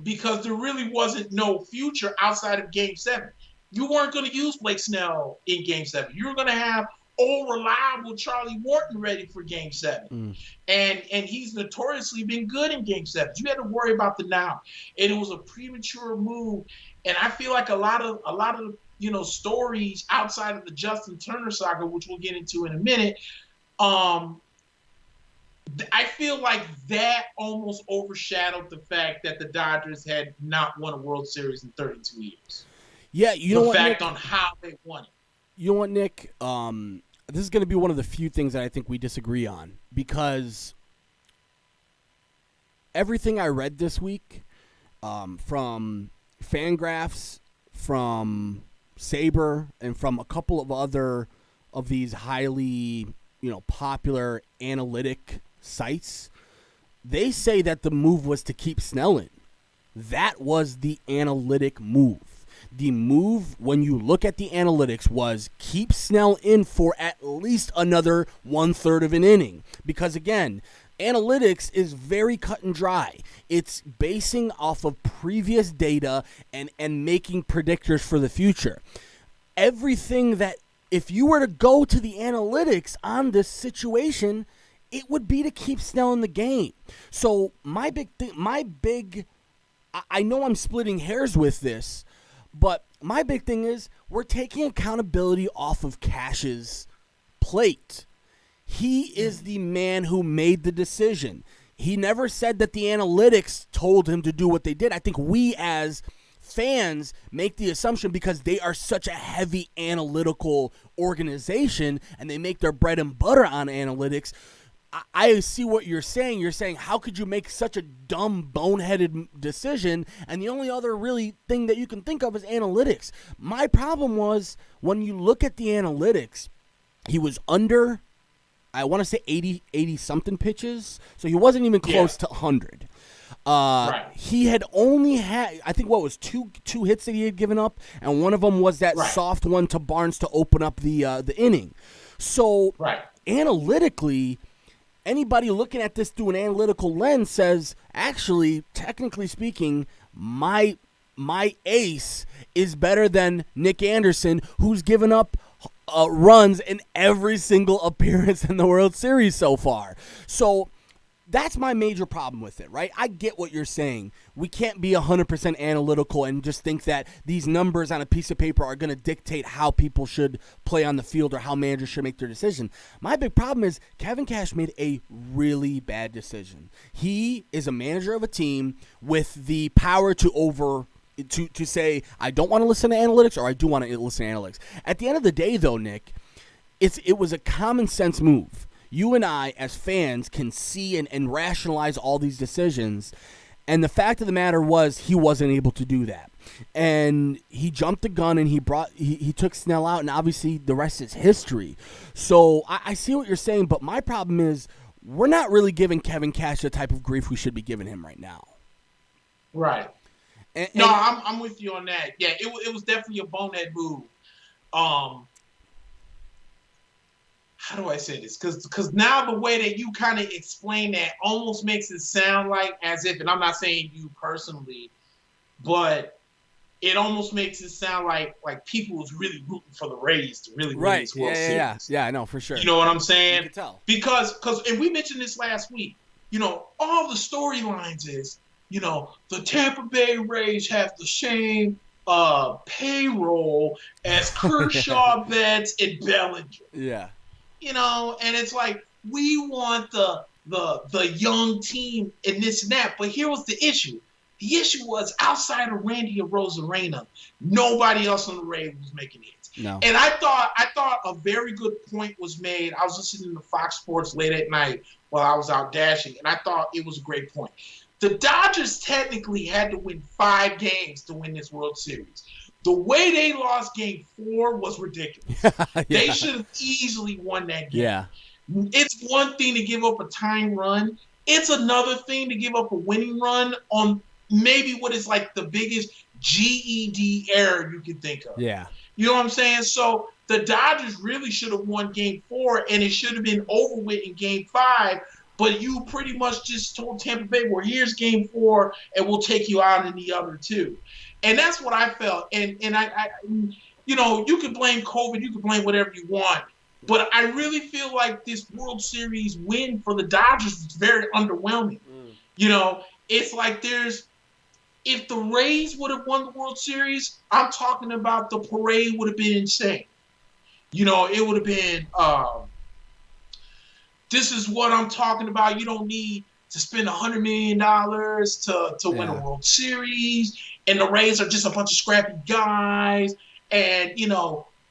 [SPEAKER 2] because there really wasn't no future outside of Game 7. You weren't going to use Blake Snell in Game 7. You were going to have old, reliable Charlie Morton ready for Game 7. And he's notoriously been good in Game 7. You had to worry about the now. And it was a premature move. And I feel like a lot of stories outside of the Justin Turner saga, which we'll get into in a minute, I feel like that almost overshadowed the fact that the Dodgers had not won a World Series in 32 years.
[SPEAKER 1] Yeah, you know what, Nick?
[SPEAKER 2] The fact on how they won it.
[SPEAKER 1] You know what, Nick? This is going to be one of the few things that I think we disagree on, because everything I read this week, from Fangraphs, from Sabre, and from a couple of other of these highly, popular analytic sites, they say that the move was to keep Snell in. That was the analytic move. The move, when you look at the analytics, was keep Snell in for at least another 1/3 of an inning. Because, again, analytics is very cut and dry. It's basing off of previous data and making predictors for the future. Everything that, if you were to go to the analytics on this situation, it would be to keep Snell in the game. So my big thing, I know I'm splitting hairs with this, but my big thing is we're taking accountability off of Cash's plate. He is the man who made the decision. He never said that the analytics told him to do what they did. I think we as fans make the assumption, because they are such a heavy analytical organization and they make their bread and butter on analytics. I see what you're saying. You're saying, how could you make such a dumb, boneheaded decision? And the only other really thing that you can think of is analytics. My problem was, when you look at the analytics, he was under, I want to say 80-something pitches. So he wasn't even close to 100. Right. He had only had, I think, two hits that he had given up, and one of them was that soft one to Barnes to open up the inning. So analytically, anybody looking at this through an analytical lens says, actually, technically speaking, my ace is better than Nick Anderson, who's given up runs in every single appearance in the World Series so far. So that's my major problem with it, right? I get what you're saying. We can't be 100% analytical and just think that these numbers on a piece of paper are going to dictate how people should play on the field or how managers should make their decision. My big problem is Kevin Cash made a really bad decision. He is a manager of a team with the power to to say I don't want to listen to analytics or I do want to listen to analytics. At the end of the day, though, Nick, it was a common sense move. You and I, as fans, can see and rationalize all these decisions. And the fact of the matter was he wasn't able to do that. And he jumped the gun and he took Snell out, and obviously the rest is history. So I see what you're saying, but my problem is we're not really giving Kevin Cash the type of grief we should be giving him right now.
[SPEAKER 2] Right. No, I'm with you on that. Yeah, it was definitely a bonehead move. How do I say this? Because now the way that you kind of explain that almost makes it sound like as if, and I'm not saying you personally, but it almost makes it sound like people was really rooting for the Rays to really win this World Series.
[SPEAKER 1] Yeah, I know for sure.
[SPEAKER 2] You know what I'm saying?
[SPEAKER 1] You can tell.
[SPEAKER 2] Because and we mentioned this last week. All the storylines is, the Tampa Bay Rays have the same payroll as Kershaw, Betts, and Bellinger.
[SPEAKER 1] Yeah.
[SPEAKER 2] And it's like we want the young team and this and that. But here was the issue. The issue was outside of Randy Arozarena, nobody else on the Rays was making hits.
[SPEAKER 1] No.
[SPEAKER 2] And I thought a very good point was made. I was listening to Fox Sports late at night while I was out dashing, and I thought it was a great point. The Dodgers technically had to win 5 games to win this World Series. The way they lost Game 4 was ridiculous.
[SPEAKER 1] Yeah.
[SPEAKER 2] They should have easily won that game.
[SPEAKER 1] Yeah.
[SPEAKER 2] It's one thing to give up a tying run. It's another thing to give up a winning run on maybe what is like the biggest GED error you can think of.
[SPEAKER 1] Yeah.
[SPEAKER 2] You know what I'm saying? So the Dodgers really should have won Game 4, and it should have been over with in Game 5. But you pretty much just told Tampa Bay, well, here's Game 4, and we'll take you out in the other 2. And that's what I felt. And I you can blame COVID, you can blame whatever you want. But I really feel like this World Series win for the Dodgers was very underwhelming. It's like if the Rays would have won the World Series, I'm talking about the parade would have been insane. It would have been, this is what I'm talking about. You don't need to spend $100 million to win a World Series. And the Rays are just a bunch of scrappy guys. And,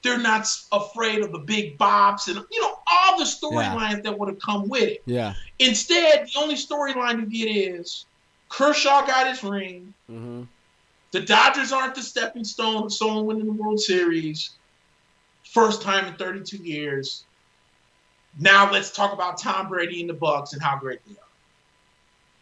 [SPEAKER 2] they're not afraid of the big bops and, all the storylines that would have come with it.
[SPEAKER 1] Yeah.
[SPEAKER 2] Instead, the only storyline you get is Kershaw got his ring.
[SPEAKER 1] Mm-hmm.
[SPEAKER 2] The Dodgers aren't the stepping stone of someone winning the World Series. First time in 32 years. Now let's talk about Tom Brady and the Bucs and how great they are.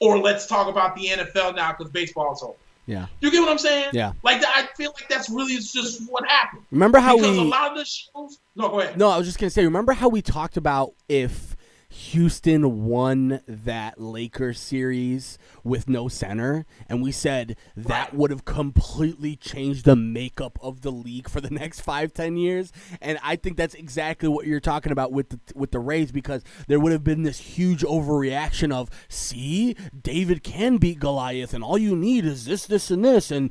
[SPEAKER 2] Or let's talk about the NFL now because baseball's over.
[SPEAKER 1] Yeah.
[SPEAKER 2] You get what I'm saying?
[SPEAKER 1] Yeah.
[SPEAKER 2] I feel like that's really just what happened.
[SPEAKER 1] Remember how
[SPEAKER 2] because a lot of the shows. No, go ahead.
[SPEAKER 1] No, I was just gonna say. Remember how we talked about if Houston won that Lakers series with no center, and we said that would have completely changed the makeup of the league for the next 5-10 years. And I think that's exactly what you're talking about with the Rays, because there would have been this huge overreaction of, see, David can beat Goliath, and all you need is this, and this. And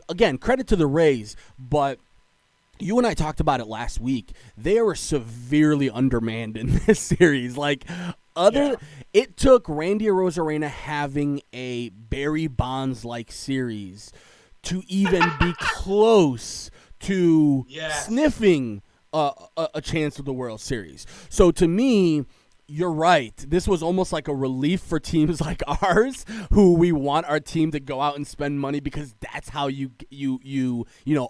[SPEAKER 1] again, credit to the Rays, but you and I talked about it last week. They were severely undermanned in this series. It took Randy Arozarena having a Barry Bonds-like series to even be close to sniffing a chance of the World Series. So to me, you're right. This was almost like a relief for teams like ours, who we want our team to go out and spend money because that's how you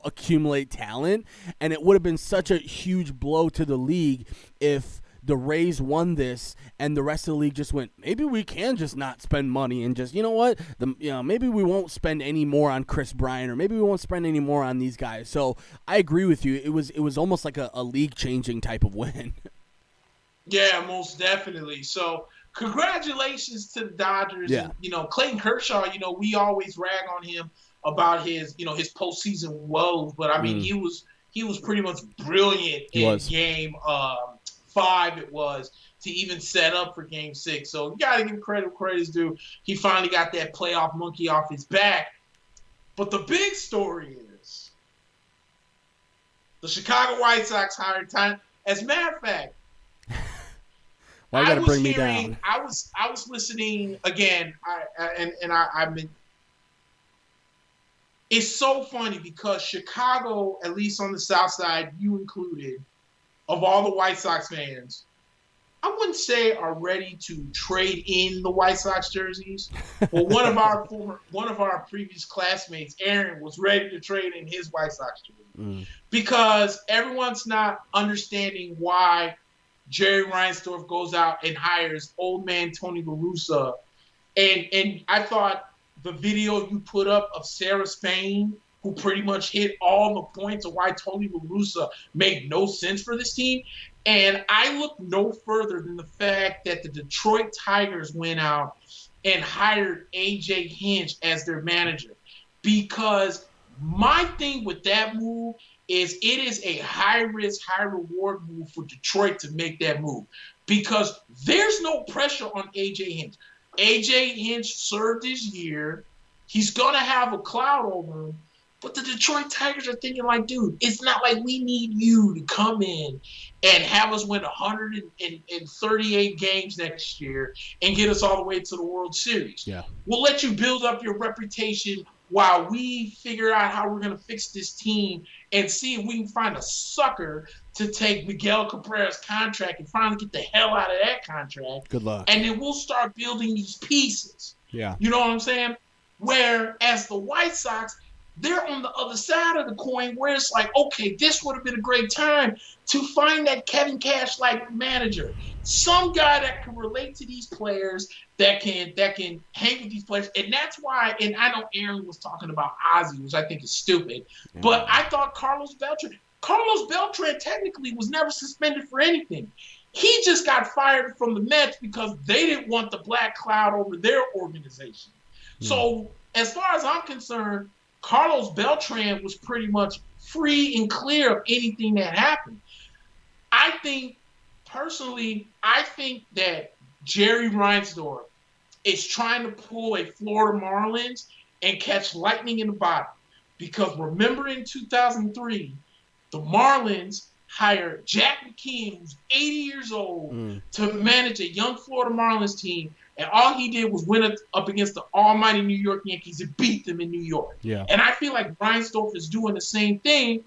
[SPEAKER 1] accumulate talent. And it would have been such a huge blow to the league if the Rays won this and the rest of the league just went, maybe we can just not spend money and just, maybe we won't spend any more on Chris Bryant, or maybe we won't spend any more on these guys. So I agree with you. It was almost like a league changing type of win.
[SPEAKER 2] Yeah, most definitely. So congratulations to the Dodgers.
[SPEAKER 1] Yeah.
[SPEAKER 2] And, Clayton Kershaw, we always rag on him about his postseason woes, but I mean, he was pretty much brilliant in game 5 it was to even set up for game 6. So you got to give credit where credit's due. He finally got that playoff monkey off his back. But the big story is the Chicago White Sox hired time. As a matter of fact,
[SPEAKER 1] why you gotta bring me down?
[SPEAKER 2] I was listening again. I've been. it's so funny because Chicago, at least on the South Side, you included, of all the White Sox fans, I wouldn't say are ready to trade in the White Sox jerseys. But one of our previous classmates, Aaron, was ready to trade in his White Sox jersey because everyone's not understanding why Jerry Reinsdorf goes out and hires old man Tony La Russa. And I thought the video you put up of Sarah Spain, who pretty much hit all the points of why Tony La Russa made no sense for this team. And I look no further than the fact that the Detroit Tigers went out and hired A.J. Hinch as their manager. Because my thing with that move is it is a high-risk, high-reward move for Detroit to make that move. Because there's no pressure on A.J. Hinch. A.J. Hinch served his year. He's going to have a cloud over him. But the Detroit Tigers are thinking like, dude, it's not like we need you to come in and have us win 138 games next year and get us all the way to the World Series.
[SPEAKER 1] Yeah.
[SPEAKER 2] We'll let you build up your reputation while we figure out how we're going to fix this team and see if we can find a sucker to take Miguel Cabrera's contract and finally get the hell out of that contract.
[SPEAKER 1] Good luck.
[SPEAKER 2] And then we'll start building these pieces.
[SPEAKER 1] Yeah.
[SPEAKER 2] You know what I'm saying? Whereas the White Sox, they're on the other side of the coin where it's like, okay, this would have been a great time to find that Kevin Cash-like manager. Some guy that can relate to these players, that can hang with these players. And that's why, and I know Aaron was talking about Ozzy, which I think is stupid, but I thought Carlos Beltran technically was never suspended for anything. He just got fired from the Mets because they didn't want the black cloud over their organization. So as far as I'm concerned, Carlos Beltran was pretty much free and clear of anything that happened. I think that Jerry Reinsdorf is trying to pull a Florida Marlins and catch lightning in the bottom. Because remember in 2003, the Marlins hired Jack McKeon, who's 80 years old, to manage a young Florida Marlins team. And all he did was win up against the almighty New York Yankees and beat them in New York.
[SPEAKER 1] Yeah.
[SPEAKER 2] And I feel like Reinsdorf is doing the same thing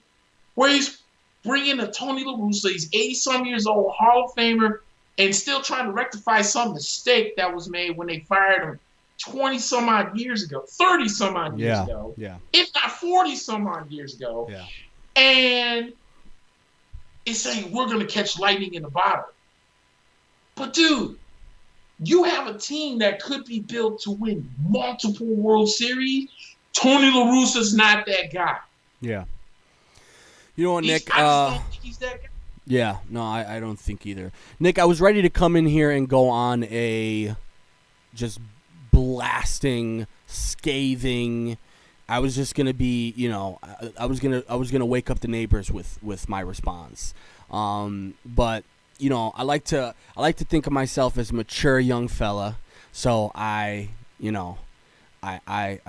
[SPEAKER 2] where he's bringing a Tony La Russa. He's 80-some years old, Hall of Famer, and still trying to rectify some mistake that was made when they fired him 20-some-odd years ago, 30-some-odd years ago, if not 40-some-odd years ago.
[SPEAKER 1] Yeah.
[SPEAKER 2] And it's saying we're going to catch lightning in the bottle. But, dude, you have a team that could be built to win multiple World Series. Tony La Russa's not that guy.
[SPEAKER 1] Yeah. You know what, Nick?
[SPEAKER 2] I just don't think he's that guy.
[SPEAKER 1] Yeah, no, I don't think either. Nick, I was ready to come in here and go on a just blasting, scathing. I was just gonna be, I was gonna wake up the neighbors with my response. But I like to think of myself as a mature young fella. So I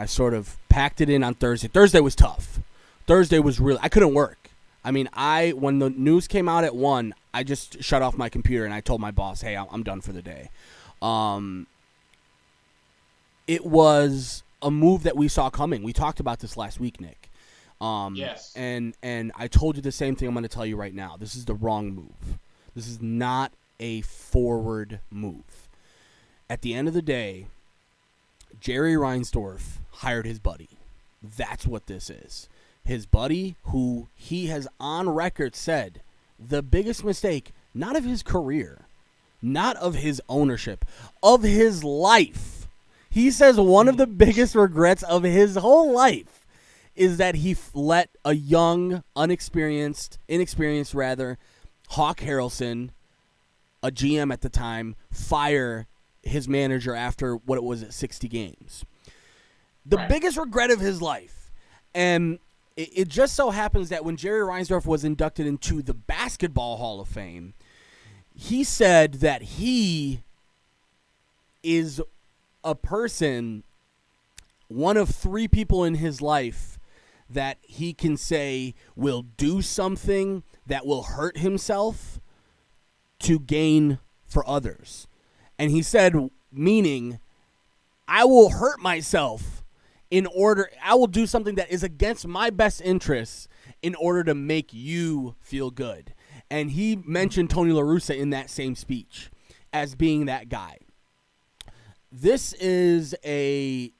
[SPEAKER 1] sort of packed it in on Thursday. Thursday was tough. Thursday was really, I couldn't work. I mean, when the news came out at 1, I just shut off my computer and I told my boss, hey, I'm done for the day. It was a move that we saw coming. We talked about this last week, Nick.
[SPEAKER 2] Yes.
[SPEAKER 1] And I told you the same thing I'm going to tell you right now. This is the wrong move. This is not a forward move. At the end of the day, Jerry Reinsdorf hired his buddy. That's what this is. His buddy, who he has on record said the biggest mistake, not of his career, not of his ownership, of his life. He says one of the biggest regrets of his whole life is that he let a young, inexperienced Hawk Harrelson, a GM at the time, fire his manager after what it was at 60 games. The biggest regret of his life. And it just so happens that when Jerry Reinsdorf was inducted into the Basketball Hall of Fame, he said that he is a person, one of 3 people in his life that he can say will do something that will hurt himself to gain for others. And he said, meaning, I will hurt myself I will do something that is against my best interests in order to make you feel good. And he mentioned Tony La Russa in that same speech as being that guy. This is I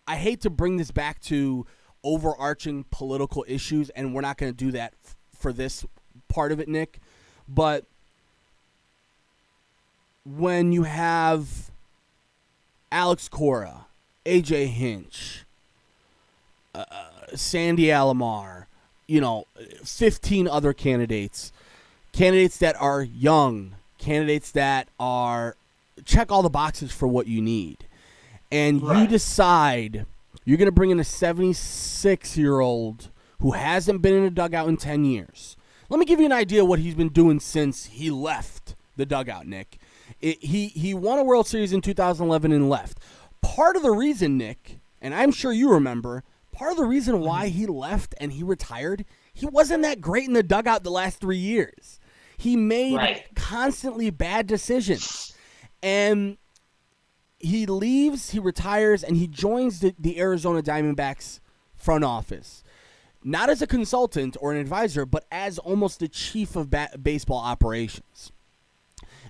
[SPEAKER 1] hate to bring this back to overarching political issues, and we're not going to do that for this part of it, Nick. But when you have Alex Cora, AJ Hinch, Sandy Alomar, 15 other candidates that are young, candidates that are check all the boxes for what you need. And you decide you're going to bring in a 76-year-old who hasn't been in a dugout in 10 years. Let me give you an idea of what he's been doing since he left the dugout, Nick. He won a World Series in 2011 and left. Part of the reason, Nick, and I'm sure you remember, part of the reason why he left and he retired, he wasn't that great in the dugout the last 3 years. He made constantly bad decisions. And he leaves, he retires, and he joins the Arizona Diamondbacks front office. Not as a consultant or an advisor, but as almost the chief of baseball operations.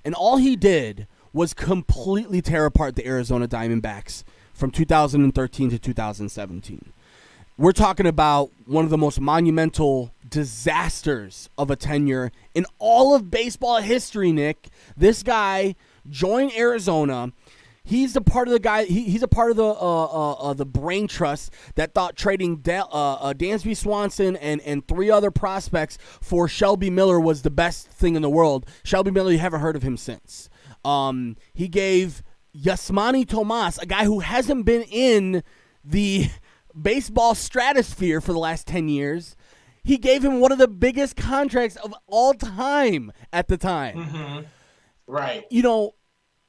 [SPEAKER 1] And all he did was completely tear apart the Arizona Diamondbacks from 2013 to 2017. We're talking about one of the most monumental disasters of a tenure in all of baseball history, Nick. This guy joined Arizona. He's a part of the guy. He's a part of the brain trust that thought trading Dansby Swanson and 3 other prospects for Shelby Miller was the best thing in the world. Shelby Miller, you haven't heard of him since. He gave Yasmani Tomas, a guy who hasn't been in the baseball stratosphere for the last 10 years. He gave him one of the biggest contracts of all time at the time.
[SPEAKER 2] Mm-hmm. Right.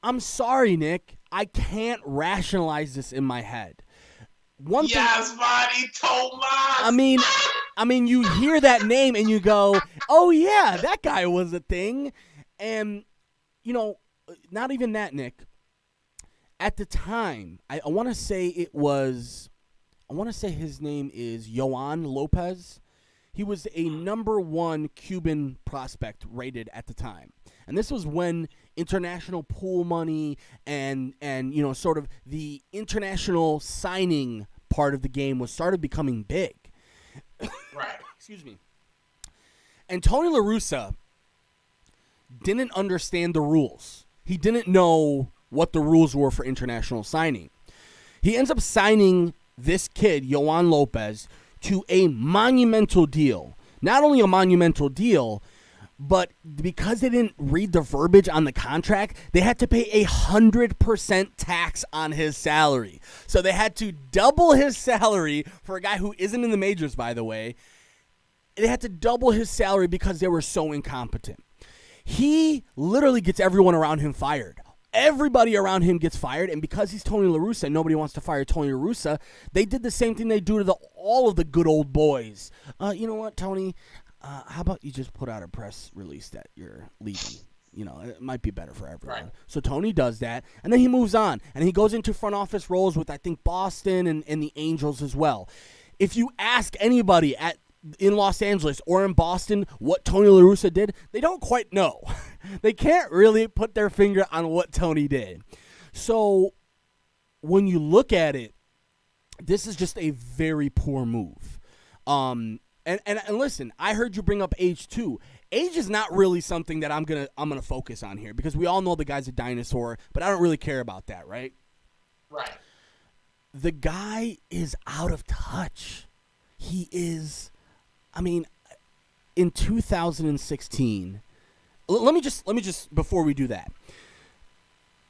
[SPEAKER 1] I'm sorry, Nick. I can't rationalize this in my head.
[SPEAKER 2] Yasmani Tomas.
[SPEAKER 1] I mean, you hear that name and you go, "Oh yeah, that guy was a thing," and not even that, Nick. At the time, I want to say his name is Yoan Lopez. He was a number 1 Cuban prospect rated at the time. And this was when international pool money and sort of the international signing part of the game started becoming big.
[SPEAKER 2] Right.
[SPEAKER 1] Excuse me. And Tony La Russa didn't understand the rules. He didn't know what the rules were for international signing. He ends up signing this kid, Yoan Lopez, to a monumental deal. Not only a monumental deal, but because they didn't read the verbiage on the contract, they had to pay 100% tax on his salary. So they had to double his salary for a guy who isn't in the majors, by the way. They had to double his salary because they were so incompetent. He literally gets everyone around him fired. Everybody around him gets fired, and because he's Tony La Russa and nobody wants to fire Tony La Russa, they did the same thing they do to all of the good old boys. You know what, Tony? How about you just put out a press release that you're leaving? It might be better for everyone. Right. So Tony does that, and then he moves on, and he goes into front office roles with, I think, Boston and the Angels as well. If you ask anybody in Los Angeles or in Boston what Tony La Russa did, they don't quite know. They can't really put their finger on what Tony did. So when you look at it, this is just a very poor move. And listen, I heard you bring up age too. Age is not really something that I'm gonna focus on here because we all know the guy's a dinosaur, but I don't really care about that, right?
[SPEAKER 2] Right.
[SPEAKER 1] The guy is out of touch. He is. In 2016, let me just before we do that,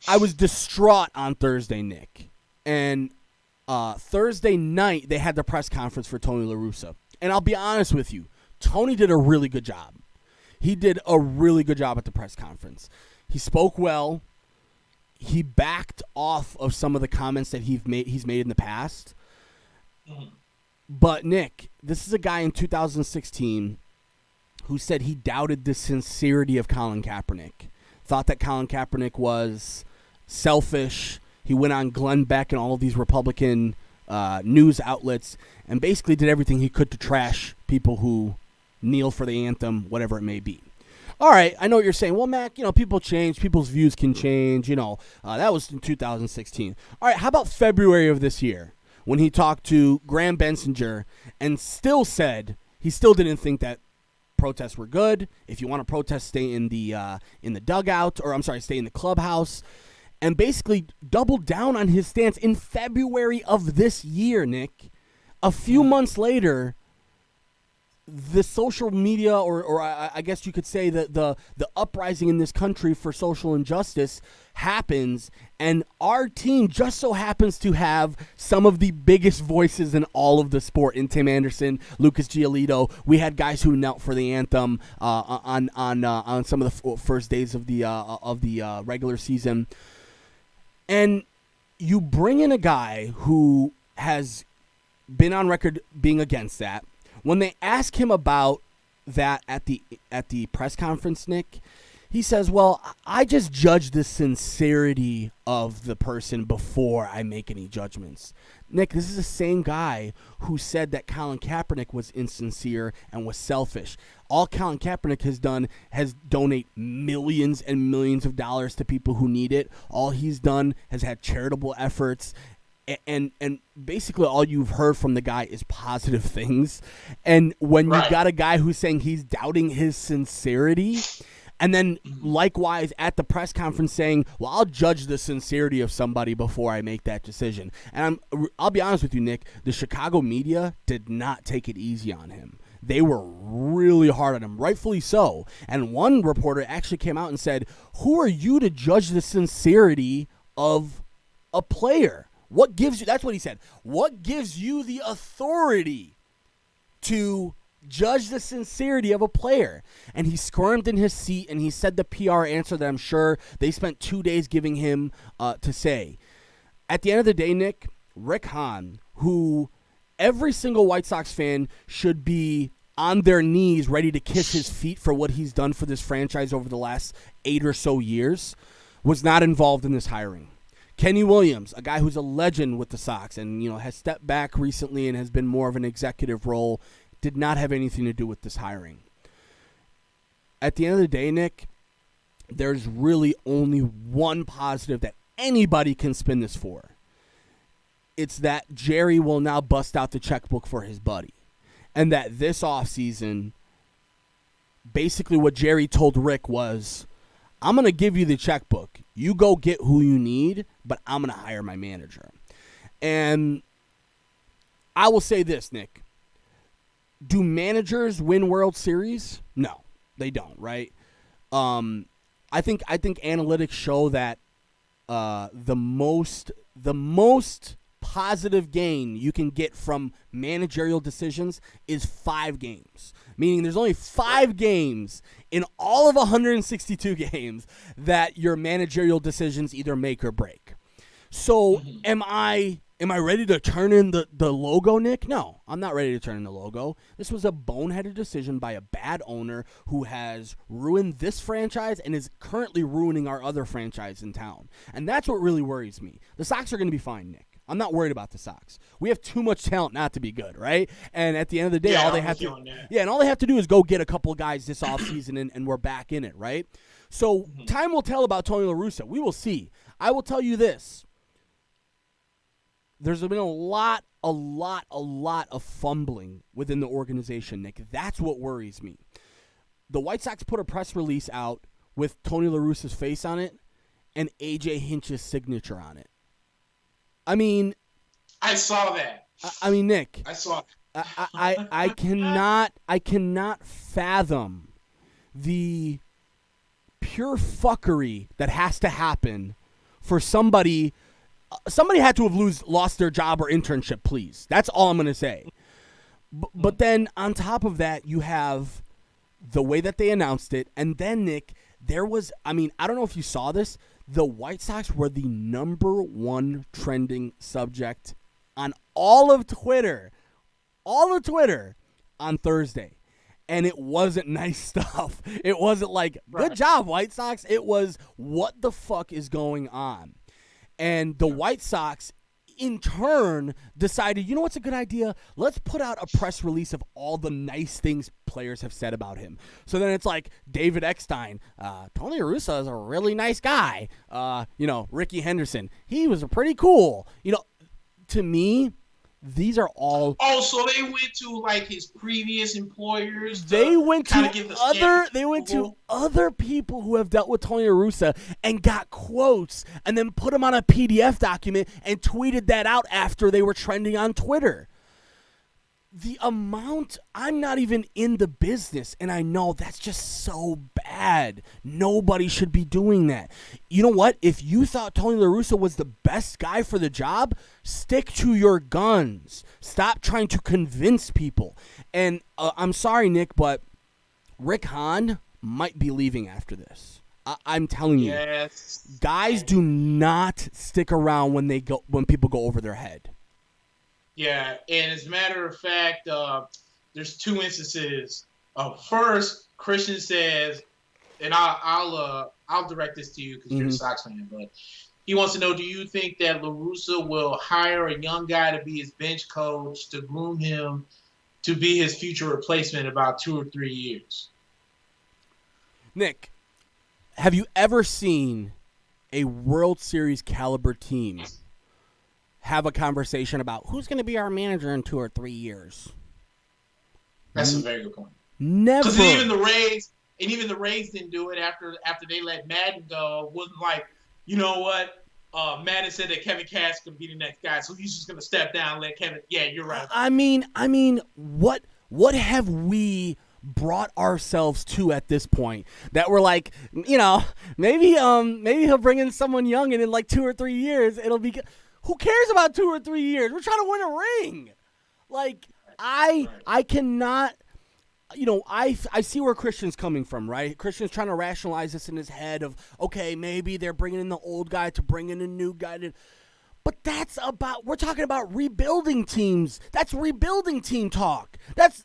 [SPEAKER 1] I was distraught on Thursday, Nick, and Thursday night they had the press conference for Tony La Russa, and I'll be honest with you, Tony did a really good job. He did a really good job at the press conference. He spoke well. He backed off of some of the comments that he's made in the past. Mm-hmm. But, Nick, this is a guy in 2016 who said he doubted the sincerity of Colin Kaepernick, thought that Colin Kaepernick was selfish. He went on Glenn Beck and all of these Republican news outlets, and basically did everything he could to trash people who kneel for the anthem, whatever it may be. All right, I know what you're saying. Well, Mac, people change. People's views can change. That was in 2016. All right, how about February of this year when he talked to Graham Bensinger and still said he still didn't think that protests were good. If you want to protest, stay in the dugout, or stay in the clubhouse, and basically doubled down on his stance in February of this year, Nick. A few months later, the social media, or I guess you could say that the uprising in this country for social injustice happens, and our team just so happens to have some of the biggest voices in all of the sport in Tim Anderson, Lucas Giolito. We had guys who knelt for the anthem on some of the first days of the regular season, and you bring in a guy who has been on record being against that. When they ask him about that at the press conference, Nick, he says, well, I just judge the sincerity of the person before I make any judgments. Nick, this is the same guy who said that Colin Kaepernick was insincere and was selfish. All Colin Kaepernick has done has donate millions and millions of dollars to people who need it. All he's done has had charitable efforts. And basically all you've heard from the guy is positive things. And when you got a guy who's saying he's doubting his sincerity, and then likewise at the press conference saying, well, I'll judge the sincerity of somebody before I make that decision. And I'll be honest with you, Nick, the Chicago media did not take it easy on him. They were really hard on him, rightfully so. And one reporter actually came out and said, who are you to judge the sincerity of a player? What gives you, that's what he said, what gives you the authority to judge the sincerity of a player? And he squirmed in his seat, and he said the PR answer that I'm sure they spent 2 days giving him to say. At the end of the day, Nick, Rick Hahn, who every single White Sox fan should be on their knees ready to kiss his feet for what he's done for this franchise over the last 8 or so years, was not involved in this hiring. Kenny Williams, a guy who's a legend with the Sox and has stepped back recently and has been more of an executive role, did not have anything to do with this hiring. At the end of the day, Nick, there's really only one positive that anybody can spin this for. It's that Jerry will now bust out the checkbook for his buddy. And that this offseason, basically what Jerry told Rick was, I'm going to give you the checkbook. You go get who you need, but I'm going to hire my manager. And I will say this, Nick. Do managers win World Series? No, they don't, right? I think analytics show that the most positive gain you can get from managerial decisions is 5 games. Meaning there's only 5 games in all of 162 games that your managerial decisions either make or break. So am I ready to turn in the logo, Nick? No, I'm not ready to turn in the logo. This was a boneheaded decision by a bad owner who has ruined this franchise and is currently ruining our other franchise in town. And that's what really worries me. The Sox are going to be fine, Nick. I'm not worried about the Sox. We have too much talent not to be good, right? And at the end of the day, all they have to do is go get a couple of guys this offseason and we're back in it, right? So time will tell about Tony La Russa. We will see. I will tell you this. There's been a lot of fumbling within the organization, Nick. That's what worries me. The White Sox put a press release out with Tony La Russa's face on it and A.J. Hinch's signature on it. I mean,
[SPEAKER 2] I saw that.
[SPEAKER 1] I mean, Nick,
[SPEAKER 2] I saw it.
[SPEAKER 1] I cannot fathom the pure fuckery that has to happen for somebody. Somebody had to have lost their job or internship, please. That's all I'm going to say. But then on top of that, you have the way that they announced it. And then, Nick, there was, I don't know if you saw this. The White Sox were the #1 trending subject on all of Twitter on Thursday. And it wasn't nice stuff. It wasn't like, good job, White Sox. It was, what the fuck is going on? And the White Sox, in turn decided, you know what's a good idea? Let's put out a press release of all the nice things players have said about him. So then it's like David Eckstein, Tony La Russa is a really nice guy. Ricky Henderson, he was pretty cool. To me, these are all.
[SPEAKER 2] Oh, so they went to like his previous employers.
[SPEAKER 1] They went to other people who have dealt with Tony La Russa and got quotes, and then put them on a PDF document and tweeted that out after they were trending on Twitter. The amount, I'm not even in the business, and I know that's just so bad. Nobody should be doing that. You know what? If you thought Tony La Russa was the best guy for the job, stick to your guns. Stop trying to convince people. And I'm sorry, Nick, but Rick Hahn might be leaving after this. I'm telling you.
[SPEAKER 2] Yes.
[SPEAKER 1] Guys do not stick around when people go over their head.
[SPEAKER 2] Yeah, and as a matter of fact, there's two instances. First, Christian says, and I'll direct this to you because you're a Sox fan, but he wants to know: do you think that La Russa will hire a young guy to be his bench coach to groom him to be his future replacement in about 2 or 3 years?
[SPEAKER 1] Nick, have you ever seen a World Series caliber team have a conversation about who's going to be our manager in 2 or 3 years?
[SPEAKER 2] That's a very good point.
[SPEAKER 1] Never.
[SPEAKER 2] Because even the Rays didn't do it after they let Madden go. It wasn't like, you know what? Madden said that Kevin Cash could be the next guy, so he's just going to step down and let Kevin. Yeah, you're right.
[SPEAKER 1] I mean, what have we brought ourselves to at this point that we're like, maybe he'll bring in someone young and in like 2 or 3 years it'll be good. Who cares about 2 or 3 years? We're trying to win a ring. Like, I cannot, I see where Christian's coming from, right? Christian's trying to rationalize this in his head of, okay, maybe they're bringing in the old guy to bring in a new guy. But we're talking about rebuilding teams. That's rebuilding team talk. That's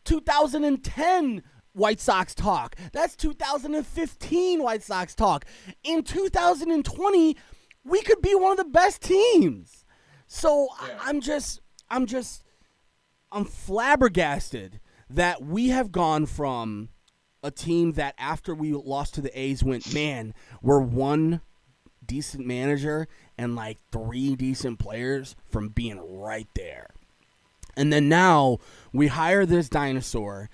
[SPEAKER 1] 2010 White Sox talk. That's 2015 White Sox talk. In 2020, we could be one of the best teams. So yeah. I'm flabbergasted that we have gone from a team that after we lost to the A's went, man, we're one decent manager and like 3 decent players from being right there. And then now we hire this dinosaur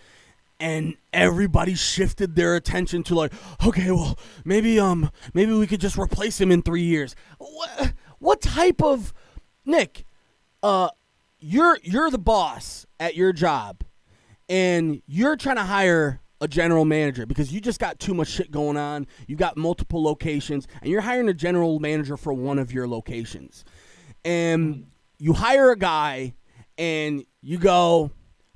[SPEAKER 1] and everybody shifted their attention to like, okay, well, maybe we could just replace him in 3 years. What type of Nick? You're the boss at your job, and you're trying to hire a general manager because you just got too much shit going on. You've got multiple locations, and you're hiring a general manager for one of your locations. And you hire a guy, and you go,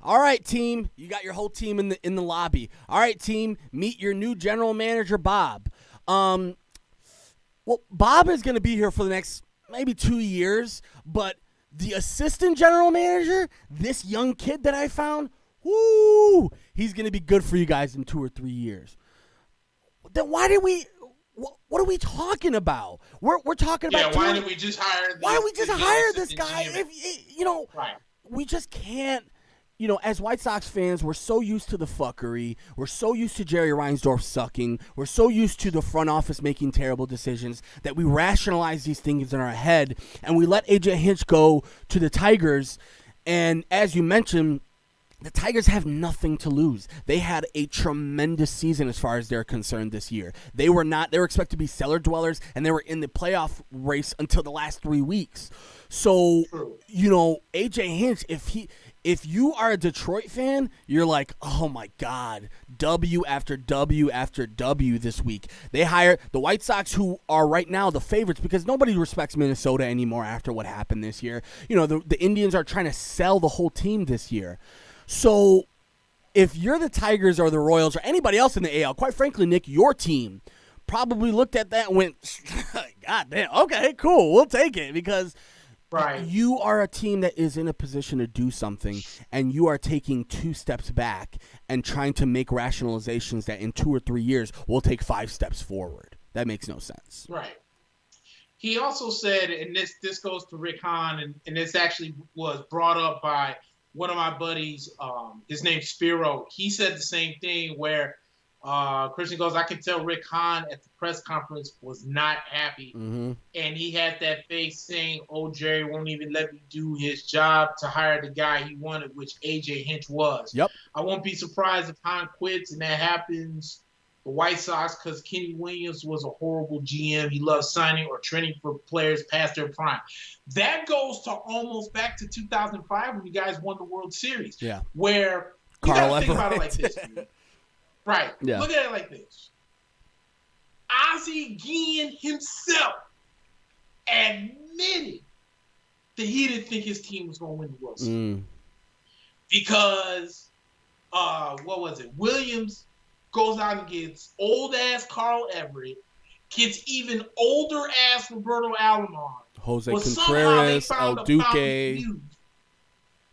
[SPEAKER 1] all right, team, you got your whole team in the lobby. All right, team, meet your new general manager, Bob. Well, Bob is going to be here for the next maybe 2 years, but the assistant general manager, this young kid that I found, woo, he's going to be good for you guys in 2 or 3 years. Then why did we? What are we talking about? We're talking about.
[SPEAKER 2] Yeah, why did we just hire?
[SPEAKER 1] Why don't we just hire this guy?
[SPEAKER 2] Right.
[SPEAKER 1] We just can't. As White Sox fans, we're so used to the fuckery. We're so used to Jerry Reinsdorf sucking. We're so used to the front office making terrible decisions that we rationalize these things in our head, and we let AJ Hinch go to the Tigers. And as you mentioned, the Tigers have nothing to lose. They had a tremendous season as far as they're concerned this year. They were expected to be cellar dwellers, and they were in the playoff race until the last 3 weeks. So, AJ Hinch, if you are a Detroit fan, you're like, oh my God, W after W after W this week. They hire the White Sox, who are right now the favorites because nobody respects Minnesota anymore after what happened this year. The Indians are trying to sell the whole team this year. So if you're the Tigers or the Royals or anybody else in the AL, quite frankly, Nick, your team probably looked at that and went, God damn, okay, cool, we'll take it because
[SPEAKER 2] right.
[SPEAKER 1] You are a team that is in a position to do something, and you are taking 2 steps back and trying to make rationalizations that in 2 or 3 years will take 5 steps forward. That makes no sense.
[SPEAKER 2] Right. he also said, and this goes to Rick Hahn, and this actually was brought up by one of my buddies. His name's Spiro. He said the same thing where Christian goes, I can tell Rick Hahn at the press conference was not happy.
[SPEAKER 1] Mm-hmm.
[SPEAKER 2] And he had that face saying, oh, Jerry won't even let me do his job to hire the guy he wanted, which A.J. Hinch was.
[SPEAKER 1] Yep.
[SPEAKER 2] I won't be surprised if Hahn quits and that happens. The White Sox, because Kenny Williams was a horrible GM. He loved signing or trading for players past their prime. That goes to almost back to 2005 when you guys won the World Series.
[SPEAKER 1] Yeah.
[SPEAKER 2] Where you got to think about it like this, dude. Right.
[SPEAKER 1] Yeah.
[SPEAKER 2] Look at it like this. Ozzie Guillen himself admitted that he didn't think his team was going to win the World Series. Because, what was it? Williams goes out and gets old-ass Carl Everett, gets even older-ass Roberto Alomar.
[SPEAKER 1] Jose Contreras, El Duque.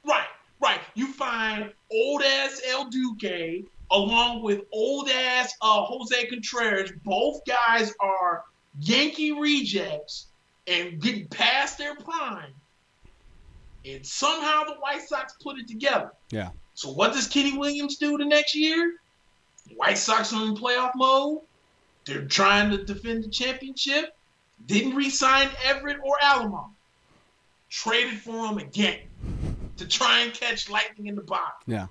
[SPEAKER 2] Right. You find old-ass El Duque along with old-ass Jose Contreras. Both guys are Yankee rejects and getting past their prime. And somehow the White Sox put it together.
[SPEAKER 1] Yeah.
[SPEAKER 2] So what does Kenny Williams do the next year? The White Sox are in playoff mode. They're trying to defend the championship. Didn't re-sign Everett or Alomar. Traded for him again to try and catch lightning in the box.
[SPEAKER 1] Yeah.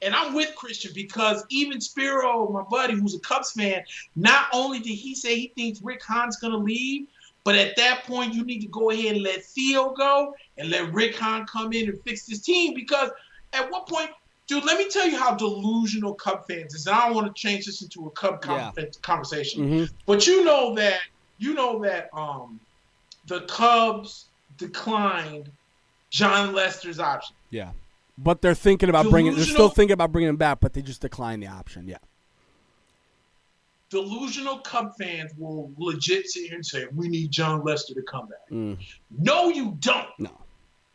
[SPEAKER 2] And I'm with Christian because even Spiro, my buddy, who's a Cubs fan, not only did he say he thinks Rick Hahn's going to leave, but at that point, you need to go ahead and let Theo go and let Rick Hahn come in and fix this team because at what point, dude, let me tell you how delusional Cub fans is. And I don't want to change this into a Cub conversation.
[SPEAKER 1] Mm-hmm.
[SPEAKER 2] But you know that the Cubs declined John Lester's option.
[SPEAKER 1] Yeah. But they're still thinking about bringing him back, but they just declined the option. Yeah.
[SPEAKER 2] Delusional Cub fans will legit sit here and say, we need John Lester to come back. No, you don't.
[SPEAKER 1] No.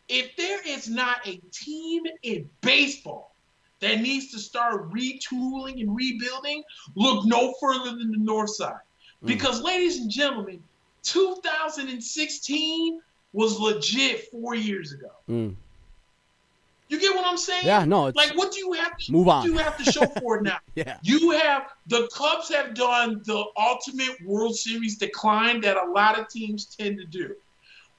[SPEAKER 2] If there is not a team in baseball that needs to start retooling and rebuilding, look no further than the North Side. Because, ladies and gentlemen, 2016 was legit 4 years ago. You get what I'm saying?
[SPEAKER 1] Yeah, no. It's,
[SPEAKER 2] like, what do you have to
[SPEAKER 1] move on.
[SPEAKER 2] What do you have to show for it now?
[SPEAKER 1] Yeah.
[SPEAKER 2] The Cubs have done the ultimate World Series decline that a lot of teams tend to do,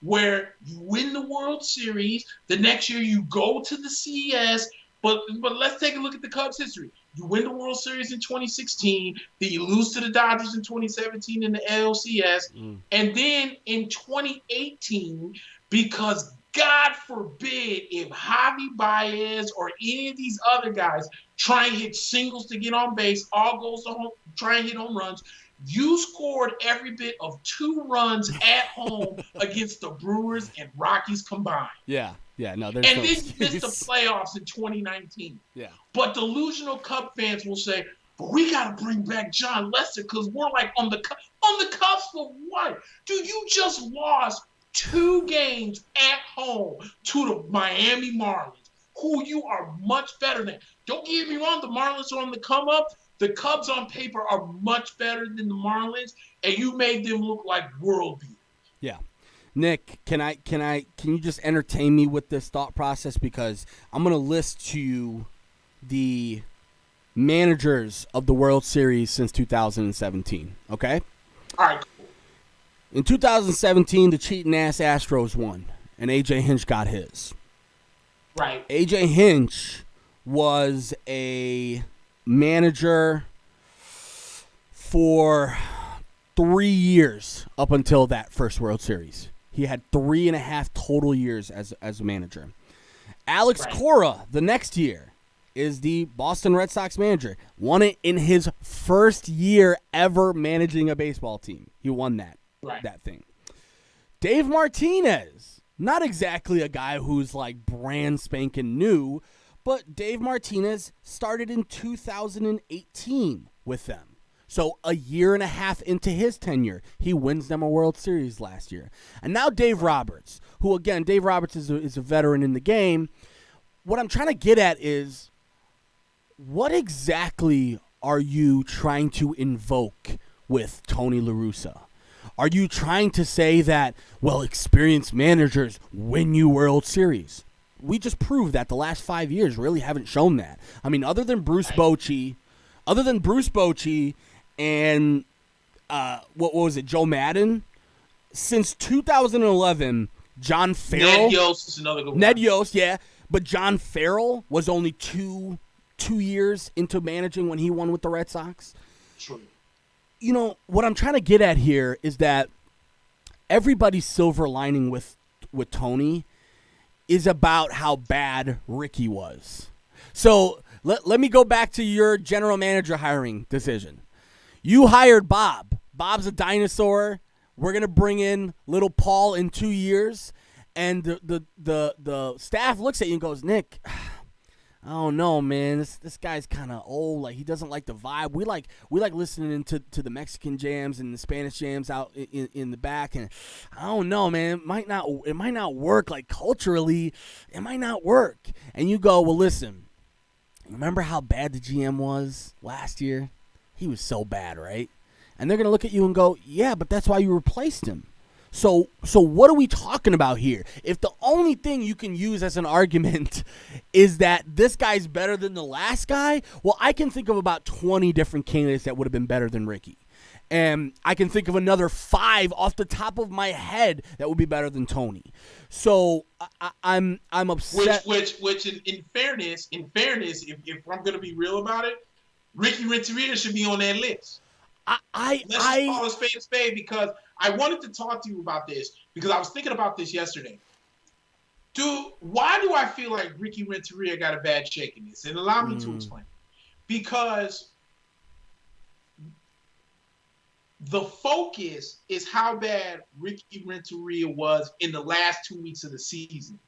[SPEAKER 2] where you win the World Series, the next year you go to the CES, but let's take a look at the Cubs' history. You win the World Series in 2016, then you lose to the Dodgers in 2017 in the ALCS, and then in 2018, because God forbid if Javi Baez or any of these other guys try and hit singles to get on base, all goes to home, try and hit home runs. You scored every bit of 2 runs at home against the Brewers and Rockies combined.
[SPEAKER 1] Yeah. No, there's
[SPEAKER 2] and
[SPEAKER 1] no
[SPEAKER 2] then
[SPEAKER 1] excuse.
[SPEAKER 2] you missed the playoffs in 2019.
[SPEAKER 1] Yeah.
[SPEAKER 2] But delusional Cub fans will say, but we got to bring back John Lester because we're like on the cusp of what? Dude, you just lost 2 games at home to the Miami Marlins, who you are much better than. Don't get me wrong, the Marlins are on the come up. The Cubs on paper are much better than the Marlins, and you made them look like world beaters.
[SPEAKER 1] Yeah. Nick, can you just entertain me with this thought process? Because I'm going to list to you the managers of the World Series since 2017, okay?
[SPEAKER 2] All right, cool.
[SPEAKER 1] In 2017, the cheating-ass Astros won, and A.J. Hinch got his.
[SPEAKER 2] Right.
[SPEAKER 1] A.J. Hinch was a manager for 3 years up until that first World Series. He had 3.5 total years as a manager. Alex Cora, the next year, is the Boston Red Sox manager. Won it in his first year ever managing a baseball team. He won that thing. Dave Martinez, not exactly a guy who's like brand spanking new, but Dave Martinez started in 2018 with them. So a year and a half into his tenure, he wins them a World Series last year. And now Dave Roberts, who, again, Dave Roberts is a veteran in the game. What I'm trying to get at is, what exactly are you trying to invoke with Tony La Russa? Are you trying to say that, well, experienced managers win you World Series? We just proved that the last 5 years really haven't shown that. I mean, other than Bruce Bochy and what was it, Joe Madden? Since 2011, John Farrell.
[SPEAKER 2] Ned Yost is another good one.
[SPEAKER 1] Ned Yost, yeah. But John Farrell was only two years into managing when he won with the Red Sox.
[SPEAKER 2] True.
[SPEAKER 1] You know, what I'm trying to get at here is that everybody's silver lining with Tony is about how bad Ricky was. So let me go back to your general manager hiring decision. You hired Bob. Bob's a dinosaur. We're going to bring in little Paul in 2 years. And the staff looks at you and goes, Nick, I don't know, man. This guy's kind of old. Like, he doesn't like the vibe. We like listening to the Mexican jams and the Spanish jams out in the back. And I don't know, man. It might not work. Like, culturally, it might not work. And you go, well, listen. Remember how bad the GM was last year? He was so bad, right? And they're gonna look at you and go, yeah, but that's why you replaced him. So what are we talking about here? If the only thing you can use as an argument is that this guy's better than the last guy, well, I can think of about 20 different candidates that would have been better than Ricky. And I can think of another 5 off the top of my head that would be better than Tony. So I'm upset.
[SPEAKER 2] Which in fairness, if I'm gonna be real about it, Ricky Renteria should be on that list. Let's just call a spade because I wanted to talk to you about this because I was thinking about this yesterday. Why do I feel like Ricky Renteria got a bad shake in this? And allow me to explain. Because the focus is how bad Ricky Renteria was in the last 2 weeks of the season.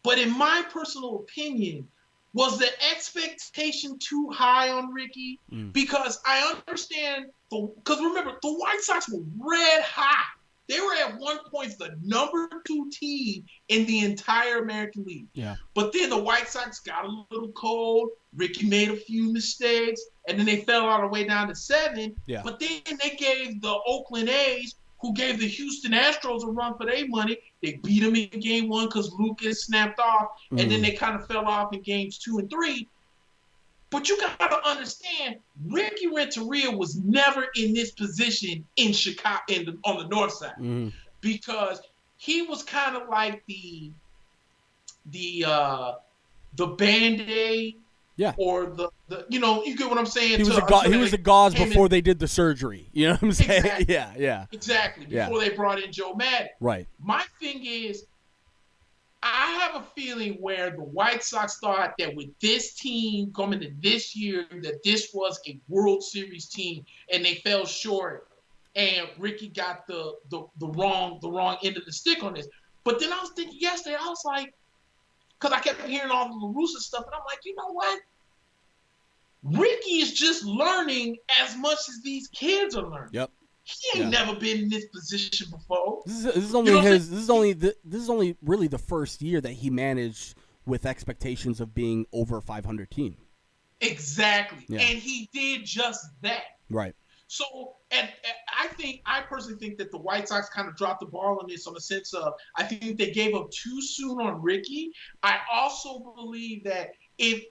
[SPEAKER 2] But in my personal opinion, was the expectation too high on Ricky? Because I understand, because remember, the White Sox were red hot. They were at one point the number 2 team in the entire American League.
[SPEAKER 1] Yeah.
[SPEAKER 2] But then the White Sox got a little cold. Ricky made a few mistakes, and then they fell all the way down to 7.
[SPEAKER 1] Yeah.
[SPEAKER 2] But then they gave the Oakland A's, who gave the Houston Astros a run for their money. They beat them in game 1 because Lucas snapped off, and then they kind of fell off in games 2 and 3. But you got to understand, Ricky Renteria was never in this position in Chicago on the north side because he was kind of like the Band-Aid.
[SPEAKER 1] Yeah.
[SPEAKER 2] Or the you get what I'm saying?
[SPEAKER 1] He was a gauze before they did the surgery. You know what I'm saying?
[SPEAKER 2] Exactly.
[SPEAKER 1] Yeah.
[SPEAKER 2] Exactly. Before they brought in Joe Madden.
[SPEAKER 1] Right.
[SPEAKER 2] My thing is, I have a feeling where the White Sox thought that with this team coming to this year, that this was a World Series team, and they fell short. And Ricky got the wrong end of the stick on this. But then I was thinking yesterday, I was like, because I kept hearing all the La Russa stuff, and I'm like, you know what? Ricky is just learning as much as these kids are learning.
[SPEAKER 1] Yep.
[SPEAKER 2] He ain't never been in this position before.
[SPEAKER 1] This is only really the first year that he managed with expectations of being over a 500 team.
[SPEAKER 2] Exactly.
[SPEAKER 1] Yeah.
[SPEAKER 2] And he did just that.
[SPEAKER 1] Right.
[SPEAKER 2] So, and I personally think that the White Sox kind of dropped the ball on this, on the sense of, I think they gave up too soon on Ricky. I also believe that if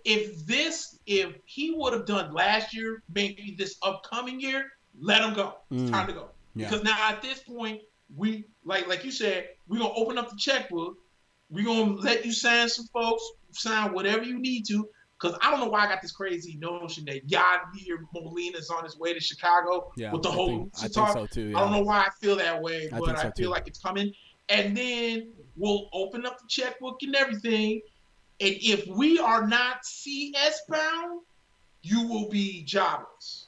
[SPEAKER 2] he would have done last year, maybe this upcoming year, let him go. It's time to go.
[SPEAKER 1] Yeah.
[SPEAKER 2] Because now at this point, we like you said, we're gonna open up the checkbook. We're gonna let you sign some folks, sign whatever you need to. Because I don't know why I got this crazy notion that Yadier Molina's on his way to Chicago with the whole
[SPEAKER 1] I think
[SPEAKER 2] talk.
[SPEAKER 1] so too. Yeah.
[SPEAKER 2] I don't know why I feel that way, but I
[SPEAKER 1] so
[SPEAKER 2] feel
[SPEAKER 1] too.
[SPEAKER 2] like it's coming. And then we'll open up the checkbook and everything. And if we are not CS bound, you will be jobless.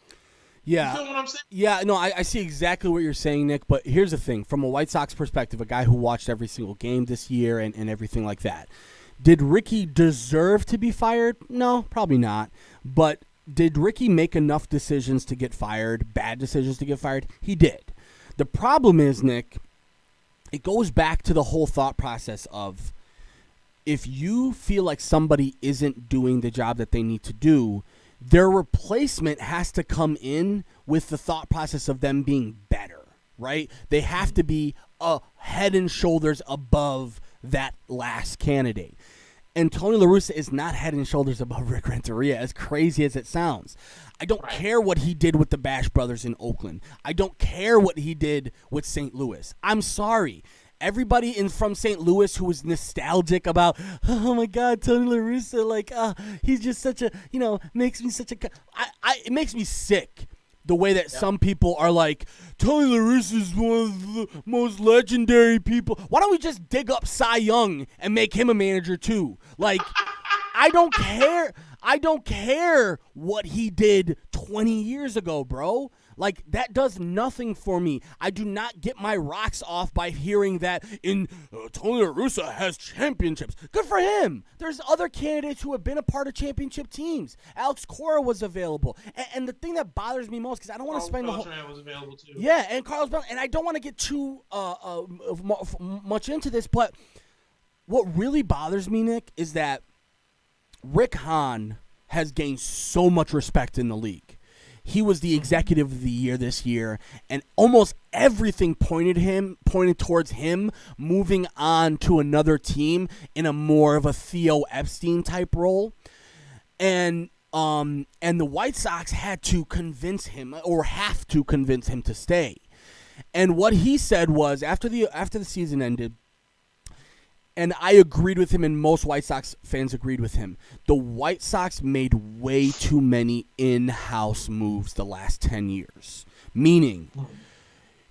[SPEAKER 1] Yeah.
[SPEAKER 2] You feel what I'm saying?
[SPEAKER 1] Yeah, no, I see exactly what you're saying, Nick. But here's the thing. From a White Sox perspective, a guy who watched every single game this year and everything like that, did Ricky deserve to be fired? No, probably not. But did Ricky make enough decisions to get fired, bad decisions to get fired? He did. The problem is, Nick, it goes back to the whole thought process of if you feel like somebody isn't doing the job that they need to do, their replacement has to come in with the thought process of them being better. right? They have to be a head and shoulders above that last candidate. And Tony La Russa is not head and shoulders above Rick Renteria, as crazy as it sounds. I don't care what he did with the Bash Brothers in Oakland. I don't care what he did with St. Louis. I'm sorry. Everybody from St. Louis who was nostalgic about, oh my God, Tony La Russa, like, he's just such a, makes me such a, it makes me sick. The way that some people are like, Tony La Russa is one of the most legendary people. Why don't we just dig up Cy Young and make him a manager too? Like, I don't care. I don't care what he did 20 years ago, bro. Like, that does nothing for me. I do not get my rocks off by hearing that Tony La Russa has championships. Good for him. There's other candidates who have been a part of championship teams. Alex Cora was available. And the thing that bothers me most, because I don't want to spend the whole...
[SPEAKER 2] was available too.
[SPEAKER 1] Yeah, and Carlos Beltran. And I don't want to get too much into this, but what really bothers me, Nick, is that Rick Hahn has gained so much respect in the league. He was the executive of the year this year, and almost everything pointed towards him moving on to another team in a more of a Theo Epstein type role. And the White Sox had to convince him to stay. And what he said was after the season ended, and I agreed with him, and most White Sox fans agreed with him. The White Sox made way too many in-house moves the last 10 years. Meaning,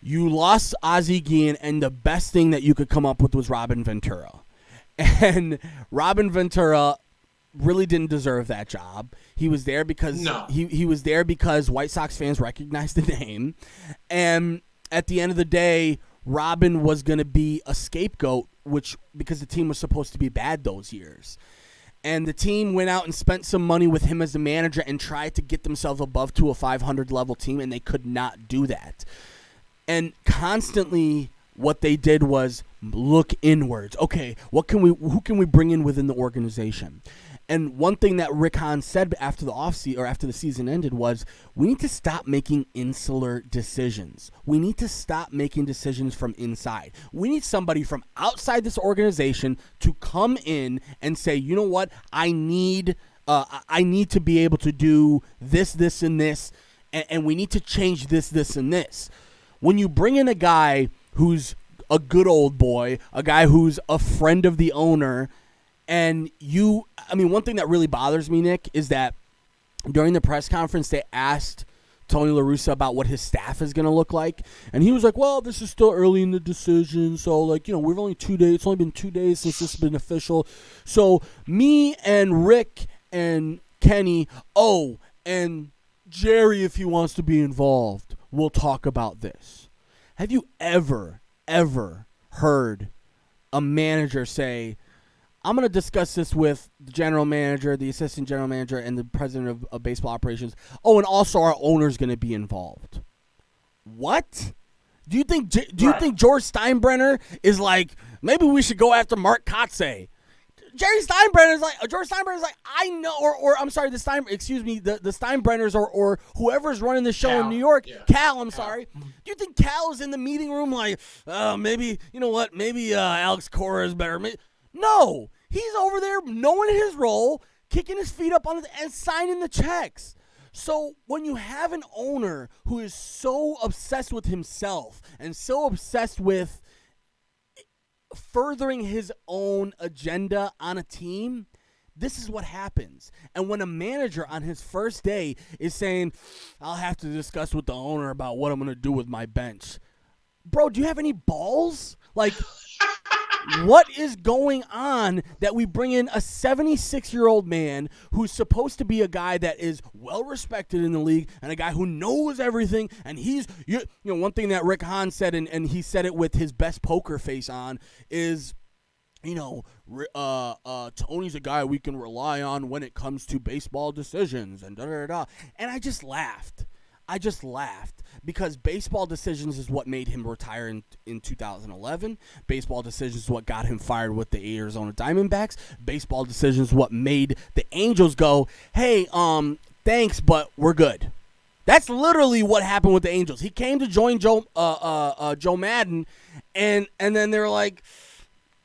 [SPEAKER 1] you lost Ozzie Guillen, and the best thing that you could come up with was Robin Ventura. And Robin Ventura really didn't deserve that job. He was there because he was there because White Sox fans recognized the name. And at the end of the day, Robin was going to be a scapegoat, because the team was supposed to be bad those years. And the team went out and spent some money with him as the manager and tried to get themselves above to a 500 level team, and they could not do that. And constantly what they did was look inwards. Okay, who can we bring in within the organization? And one thing that Rick Hahn said after the season ended was, we need to stop making insular decisions. We need to stop making decisions from inside. We need somebody from outside this organization to come in and say, you know what, I need to be able to do this, and this, and we need to change this, and this. When you bring in a guy who's a good old boy, a guy who's a friend of the owner, and one thing that really bothers me, Nick, is that during the press conference, they asked Tony La Russa about what his staff is going to look like. And he was like, well, this is still early in the decision. So, we've only 2 days. It's only been 2 days since this has been official. So, me and Rick and Kenny, and Jerry, if he wants to be involved, we'll talk about this. Have you ever heard a manager say, I'm going to discuss this with the general manager, the assistant general manager, and the president of baseball operations. Oh, and also our owner's going to be involved. What? Do you think George Steinbrenner is like, maybe we should go after Mark Kotze? George Steinbrenner's like, I know, or I'm sorry, the Steinbrenners or whoever's running the show Cal. In New York, yeah. Cal, sorry. Do you think Cal is in the meeting room like, maybe, you know what, maybe Alex Cora is better? No, he's over there knowing his role, kicking his feet up on it, and signing the checks. So when you have an owner who is so obsessed with himself and so obsessed with furthering his own agenda on a team, this is what happens. And when a manager on his first day is saying, I'll have to discuss with the owner about what I'm going to do with my bench. Bro, do you have any balls? Like, what is going on that we bring in a 76-year-old man who's supposed to be a guy that is well-respected in the league and a guy who knows everything, and he's, one thing that Rick Hahn said, and he said it with his best poker face on, is, Tony's a guy we can rely on when it comes to baseball decisions, and da-da-da-da. And I just laughed. Because baseball decisions is what made him retire in 2011. Baseball decisions is what got him fired with the Arizona Diamondbacks. Baseball decisions is what made the Angels go, hey, thanks, but we're good. That's literally what happened with the Angels. He came to join Joe Madden, and then they were like,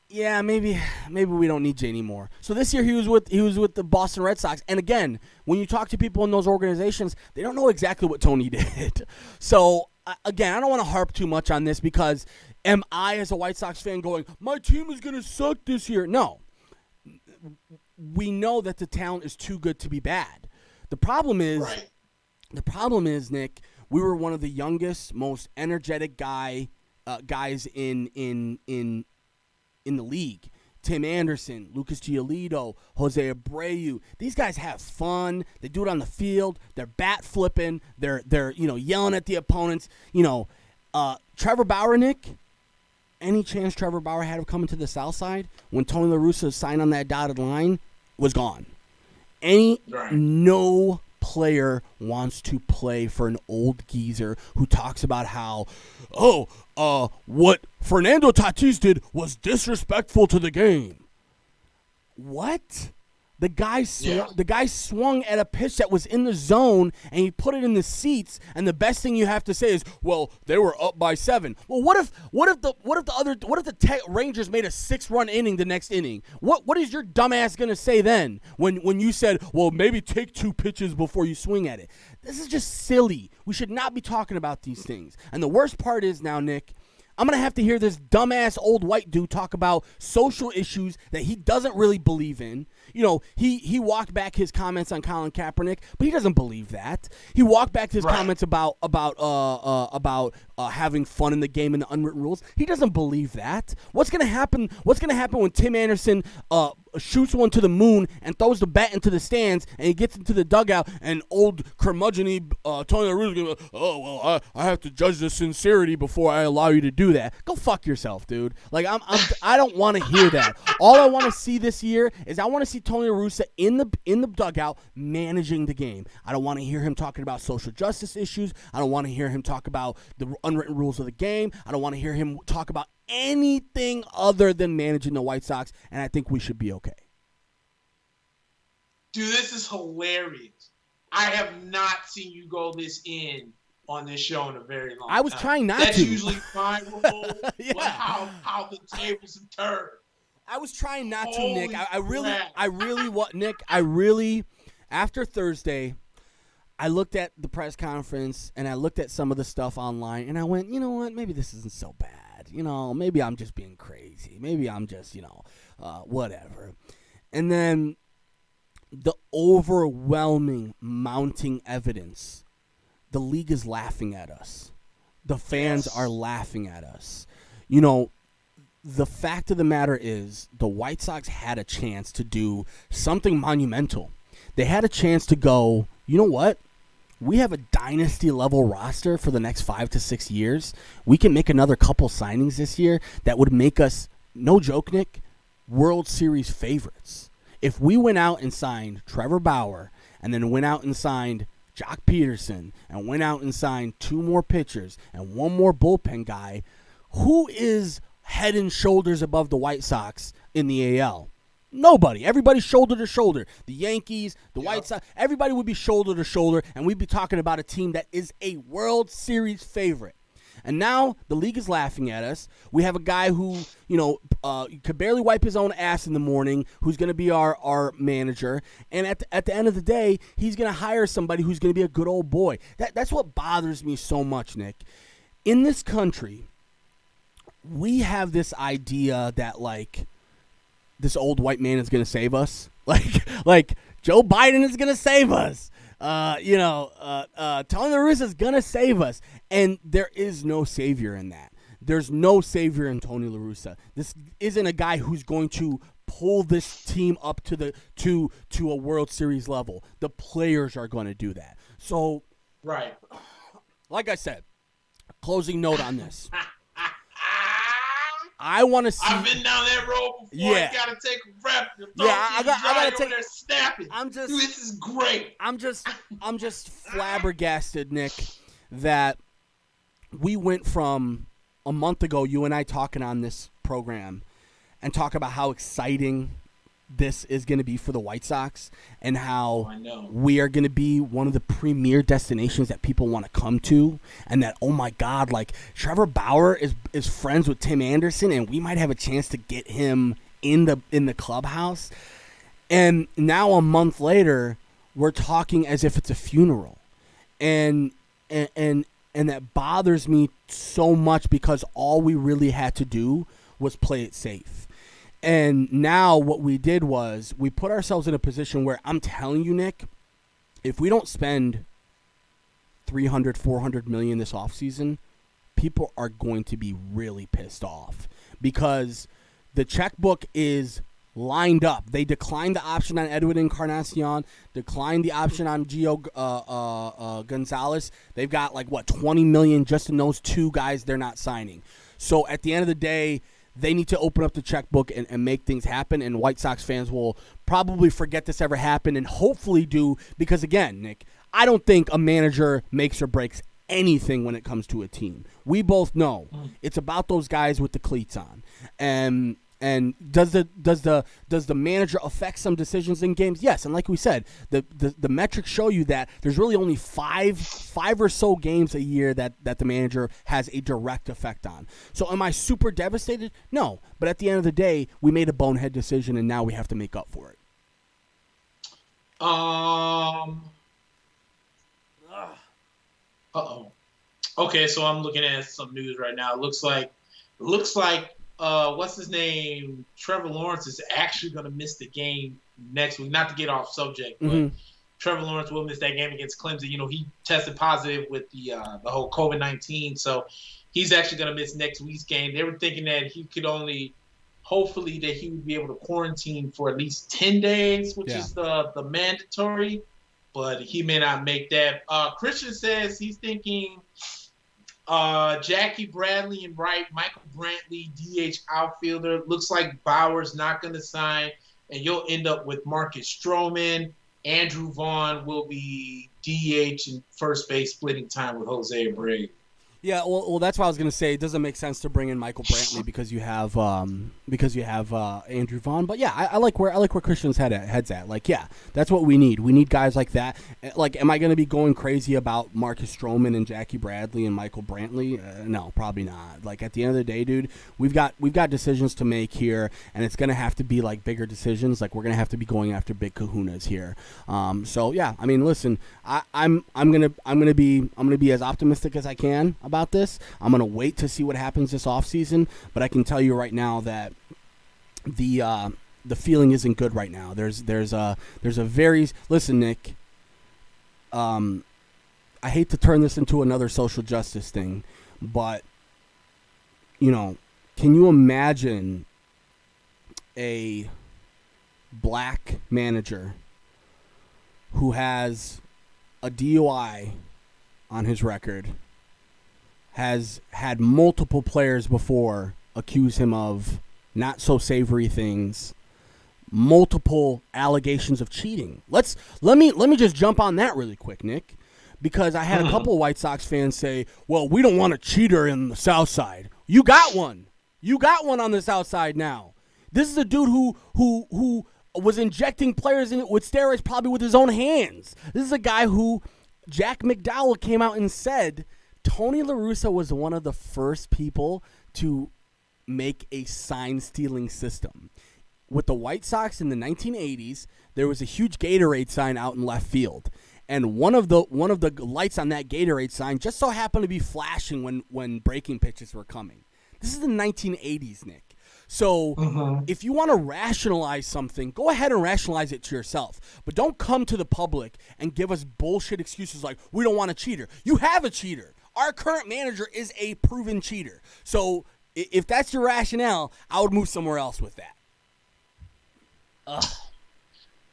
[SPEAKER 1] yeah, maybe we don't need Jay anymore. So this year he was with the Boston Red Sox. And again, when you talk to people in those organizations, they don't know exactly what Tony did. So again, I don't want to harp too much on this because am I as a White Sox fan going, my team is going to suck this year? No. We know that the talent is too good to be bad. The problem is, Nick, we were one of the youngest, most energetic guys in the league. Tim Anderson, Lucas Giolito, Jose Abreu. These guys have fun. They do it on the field. They're bat flipping. They're yelling at the opponents. Trevor Bauer, Nick. Any chance Trevor Bauer had of coming to the South Side when Tony La Russa signed on that dotted line was gone. No player wants to play for an old geezer who talks about how, what Fernando Tatis did was disrespectful to the game. What? The guy swung at a pitch that was in the zone, and he put it in the seats. And the best thing you have to say is, "Well, they were up by 7." Well, what if the Rangers made a 6-run inning the next inning? What is your dumbass gonna say then when you said, "Well, maybe take 2 pitches before you swing at it"? This is just silly. We should not be talking about these things. And the worst part is now, Nick, I'm going to have to hear this dumbass old white dude talk about social issues that he doesn't really believe in. He walked back his comments on Colin Kaepernick, but he doesn't believe that. He walked back his comments about having fun in the game and the unwritten rules. He doesn't believe that. What's going to happen when Tim Anderson shoots one to the moon and throws the bat into the stands and he gets into the dugout and old curmudgeon-y Tony La Russa goes, "Oh, well, I have to judge the sincerity before I allow you to do that." Go fuck yourself, dude. Like, I don't want to hear that. All I want to see this year is I want to see Tony La Russa in the dugout managing the game. I don't want to hear him talking about social justice issues. I don't want to hear him talk about the unwritten rules of the game. I don't want to hear him talk about anything other than managing the White Sox, and I think we should be okay.
[SPEAKER 2] Dude, this is hilarious. I have not seen you go this in on this show in a very long time.
[SPEAKER 1] I was trying not
[SPEAKER 2] That's
[SPEAKER 1] to.
[SPEAKER 2] That's usually my role.
[SPEAKER 1] Yeah.
[SPEAKER 2] How the tables have turned.
[SPEAKER 1] I was trying not to, Nick. I really, after Thursday, I looked at the press conference and I looked at some of the stuff online and I went, you know what? Maybe this isn't so bad. Maybe I'm just being crazy. Maybe I'm just, whatever. And then the overwhelming mounting evidence, the league is laughing at us. The fans are laughing at us. The fact of the matter is the White Sox had a chance to do something monumental. They had a chance to go, you know what? We have a dynasty-level roster for the next 5 to 6 years. We can make another couple signings this year that would make us, no joke, Nick, World Series favorites. If we went out and signed Trevor Bauer and then went out and signed Jock Peterson and went out and signed 2 more pitchers and 1 more bullpen guy, who is head and shoulders above the White Sox in the AL? Nobody. Everybody's shoulder to shoulder. The Yankees, the White Sox, everybody would be shoulder to shoulder, and we'd be talking about a team that is a World Series favorite. And now the league is laughing at us. We have a guy who, could barely wipe his own ass in the morning, who's going to be our manager. And at the end of the day, he's going to hire somebody who's going to be a good old boy. That's what bothers me so much, Nick. In this country, we have this idea that, like, this old white man is going to save us. Like Joe Biden is going to save us. Tony La Russa is going to save us. And there is no savior in that. There's no savior in Tony La Russa. This isn't a guy who's going to pull this team up to a World Series level. The players are going to do that. So,
[SPEAKER 2] right.
[SPEAKER 1] Like I said, closing note on this. I want to see.
[SPEAKER 2] I've been down that road before.
[SPEAKER 1] Yeah.
[SPEAKER 2] You gotta take a rep.
[SPEAKER 1] I gotta take.
[SPEAKER 2] There snapping. Dude, this is great.
[SPEAKER 1] I'm just flabbergasted, Nick, that we went from a month ago, you and I talking on this program, and talk about how exciting this is going to be for the White Sox and how
[SPEAKER 2] know.
[SPEAKER 1] we are going to be one of the premier destinations that people want to come to, and that, oh my God, like Trevor Bauer is friends with Tim Anderson, and we might have a chance to get him in the clubhouse. And now a month later, we're talking as if it's a funeral, and that bothers me so much because all we really had to do was play it safe. And now what we did was we put ourselves in a position where I'm telling you, Nick, if we don't spend $300-400 million this offseason, people are going to be really pissed off because the checkbook is lined up. They declined the option on Edwin Encarnacion, declined the option on Gio Gonzalez. They've got like, what, $20 million just in those two guys they're not signing. So at the end of the day, they need to open up the checkbook and make things happen, and White Sox fans will probably forget this ever happened and hopefully do, because, again, Nick, I don't think a manager makes or breaks anything when it comes to a team. We both know it's about those guys with the cleats on. And does the manager affect some decisions in games? Yes, and like we said, the metrics show you that there's really only five or so games a year that the manager has a direct effect on. So am I super devastated? No, but at the end of the day, we made a bonehead decision, and now we have to make up for it.
[SPEAKER 2] Okay, so I'm looking at some news right now. It looks like what's his name? Trevor Lawrence is actually going to miss the game next week. Not to get off subject, but Trevor Lawrence will miss that game against Clemson. You know, he tested positive with the whole COVID-19, so he's actually going to miss next week's game. They were thinking that he could hopefully that he would be able to quarantine for at least 10 days, which is the mandatory, but he may not make that. Christian says he's thinking Jackie Bradley and right, Michael Brantley, DH outfielder. Looks like Bauer's not going to sign, and you'll end up with Marcus Stroman. Andrew Vaughn will be DH and first base, splitting time with Jose Abreu.
[SPEAKER 1] Yeah, well, that's what I was going to say. It doesn't make sense to bring in Michael Brantley because you have Andrew Vaughn. But yeah, I like where Christian's head's at. Like, yeah, that's what we need. We need guys like that. Like, am I going to be going crazy about Marcus Stroman and Jackie Bradley and Michael Brantley? No, probably not. Like, at the end of the day, dude, we've got decisions to make here, and it's going to have to be like bigger decisions. Like, we're going to have to be going after big kahunas here. So yeah, I mean, listen, I'm gonna be as optimistic as I can about this. I'm gonna wait to see what happens this offseason, but I can tell you right now that the feeling isn't good right now. There's a very listen, Nick. I hate to turn this into another social justice thing, but you know, can you imagine a black manager who has a DUI on his record, has had multiple players before accuse him of not so savory things, multiple allegations of cheating? Let me just jump on that really quick, Nick, because I had a couple White Sox fans say, "Well, we don't want a cheater in the South Side." You got one. You got one on the South Side now. This is a dude who was injecting players with steroids probably with his own hands. This is a guy who Jack McDowell came out and said Tony La Russa was one of the first people to make a sign-stealing system. With the White Sox in the 1980s, there was a huge Gatorade sign out in left field. And one of the lights on that Gatorade sign just so happened to be flashing when breaking pitches were coming. This is the 1980s, Nick. So if you want to rationalize something, go ahead and rationalize it to yourself. But don't come to the public and give us bullshit excuses like, we don't want a cheater. You have a cheater. Our current manager is a proven cheater. So if that's your rationale, I would move somewhere else with that.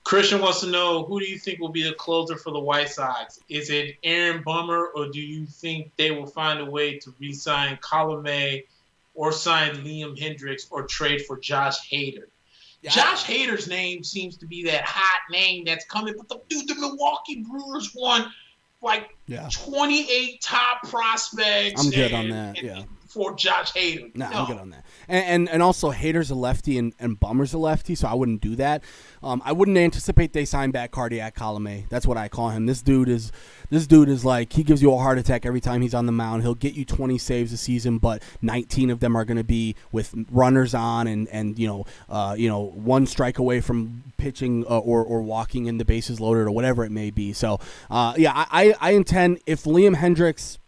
[SPEAKER 2] Christian wants to know, who do you think will be the closer for the White Sox? Is it Aaron Bummer, or do you think they will find a way to re-sign Colomé or sign Liam Hendricks or trade for Josh Hader? Yeah. Josh Hader's name seems to be that hot name that's coming, but the Milwaukee Brewers won like 28 top prospects.
[SPEAKER 1] I'm good on that, yeah.
[SPEAKER 2] for Josh Hader.
[SPEAKER 1] No, I'm good on that. And also, Hader's a lefty and Bummer's a lefty, so I wouldn't do that. I wouldn't anticipate they sign back Cardiac Colomé. That's what I call him. This dude is like, he gives you a heart attack every time he's on the mound. He'll get you 20 saves a season, but 19 of them are going to be with runners on and one strike away from pitching or walking in the bases loaded or whatever it may be. So I intend, if Liam Hendricks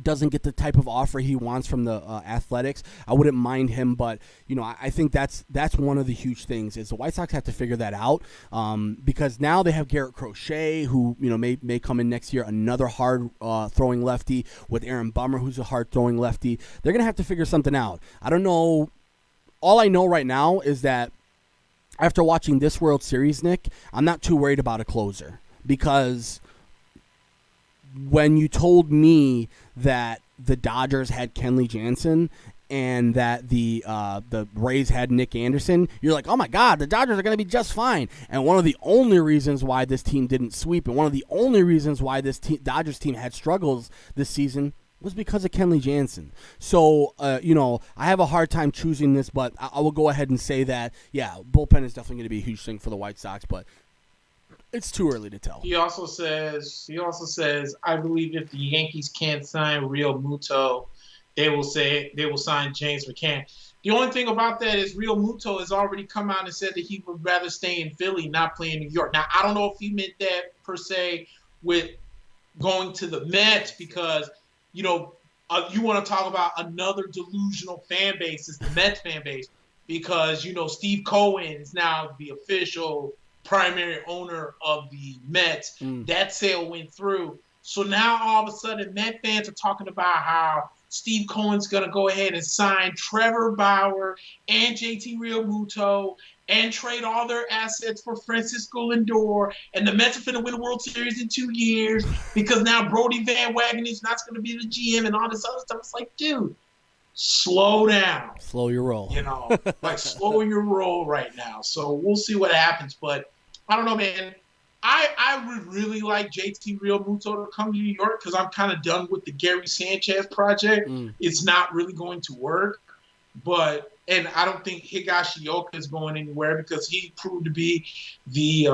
[SPEAKER 1] doesn't get the type of offer he wants from the Athletics, I wouldn't mind him, but I think that's one of the huge things is the White Sox have to figure that out, because now they have Garrett Crochet, who may come in next year, another hard throwing lefty, with Aaron Bummer, who's a hard throwing lefty. They're gonna have to figure something out. I don't know. All I know right now is that after watching this World Series, Nick, I'm not too worried about a closer, because when you told me that the Dodgers had Kenley Jansen and that the Rays had Nick Anderson, you're like, oh my God, the Dodgers are going to be just fine. And one of the only reasons why this team didn't sweep, and one of the only reasons why this Dodgers team had struggles this season, was because of Kenley Jansen. So, I have a hard time choosing this, but I will go ahead and say that, bullpen is definitely going to be a huge thing for the White Sox, but it's too early to tell.
[SPEAKER 2] He also says, I believe if the Yankees can't sign Real Muto, they will sign James McCann. The only thing about that is Real Muto has already come out and said that he would rather stay in Philly, not play in New York. Now, I don't know if he meant that per se with going to the Mets, because, you want to talk about another delusional fan base, is the Mets fan base, because, Steve Cohen is now the official primary owner of the Mets. That sale went through. So now all of a sudden Met fans are talking about how Steve Cohen's going to go ahead and sign Trevor Bauer and JT Realmuto and trade all their assets for Francisco Lindor, and the Mets are going to win the World Series in 2 years because now Brody Van Wagenen is not going to be the GM and all this other stuff. It's like, dude, slow down.
[SPEAKER 1] Slow your roll.
[SPEAKER 2] Slow your roll right now. So we'll see what happens. But I don't know, man. I would really like JT Realmuto to come to New York, because I'm kind of done with the Gary Sanchez project. It's not really going to work. And I don't think Higashioka is going anywhere, because he proved to be the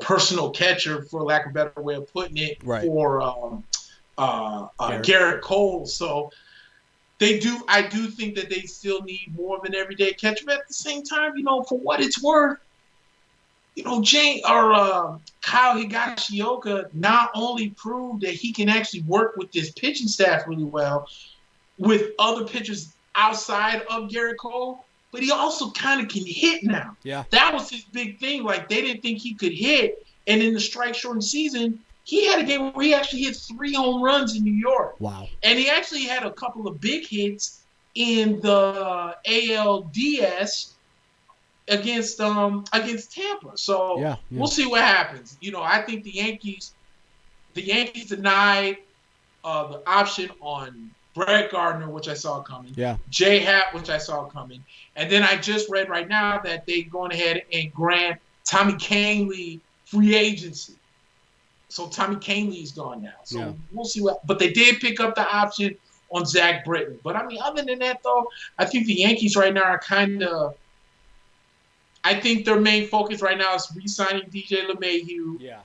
[SPEAKER 2] personal catcher, for lack of a better way of putting it,
[SPEAKER 1] right,
[SPEAKER 2] for Garrett Cole. So I do think that they still need more of an everyday catcher. But at the same time, for what it's worth, Kyle Higashioka not only proved that he can actually work with this pitching staff really well with other pitchers outside of Garrett Cole, but he also kind of can hit now.
[SPEAKER 1] Yeah.
[SPEAKER 2] That was his big thing. Like, they didn't think he could hit. And in the strike-shortened season, he had a game where he actually hit 3 home runs in New York.
[SPEAKER 1] Wow.
[SPEAKER 2] And he actually had a couple of big hits in the ALDS against Tampa. So we'll see what happens. I think the Yankees denied the option on Brett Gardner, which I saw coming.
[SPEAKER 1] Yeah.
[SPEAKER 2] J Happ, which I saw coming. And then I just read right now that they're going ahead and grant Tommy Kahnle free agency. So Tommy Kahnle is gone now. So we'll see what. But they did pick up the option on Zach Britton. But I mean, other than that, though, I think the Yankees right now are kind of. I think their main focus right now is re-signing DJ LeMahieu.
[SPEAKER 1] Yeah.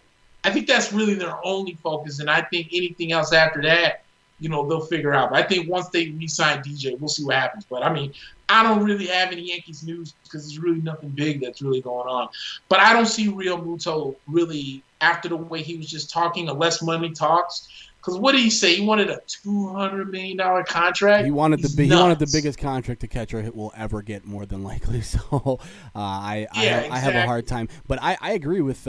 [SPEAKER 2] I think that's really their only focus, and I think anything else after that, they'll figure out. But I think once they re-sign DJ, we'll see what happens. But, I mean, I don't really have any Yankees news because there's really nothing big that's really going on. But I don't see Real Muto really, after the way he was just talking, unless money talks. Because what did he say? He wanted a $200 million contract.
[SPEAKER 1] He wanted the biggest contract a catcher will ever get, more than likely. So I have a hard time. But I agree with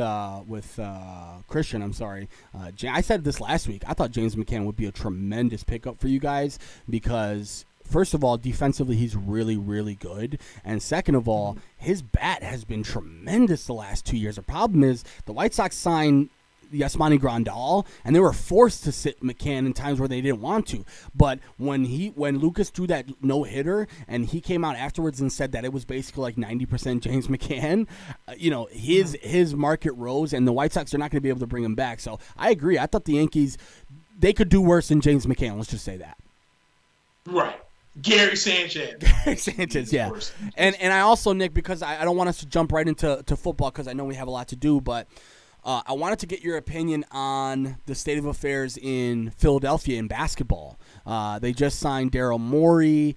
[SPEAKER 1] Christian. I'm sorry. I said this last week. I thought James McCann would be a tremendous pickup for you guys because, first of all, defensively he's really, really good, and second of all, his bat has been tremendous the last 2 years. The problem is the White Sox signed Yasmani Grandal, and they were forced to sit McCann in times where they didn't want to. But when Lucas threw that no-hitter and he came out afterwards and said that it was basically like 90% James McCann, his market rose, and the White Sox are not going to be able to bring him back. So I agree. I thought the Yankees, they could do worse than James McCann. Let's just say that.
[SPEAKER 2] Right. Gary Sanchez.
[SPEAKER 1] Gary Sanchez, yeah. And I also, Nick, because I don't want us to jump right into football because I know we have a lot to do, but I wanted to get your opinion on the state of affairs in Philadelphia in basketball. They just signed Daryl Morey,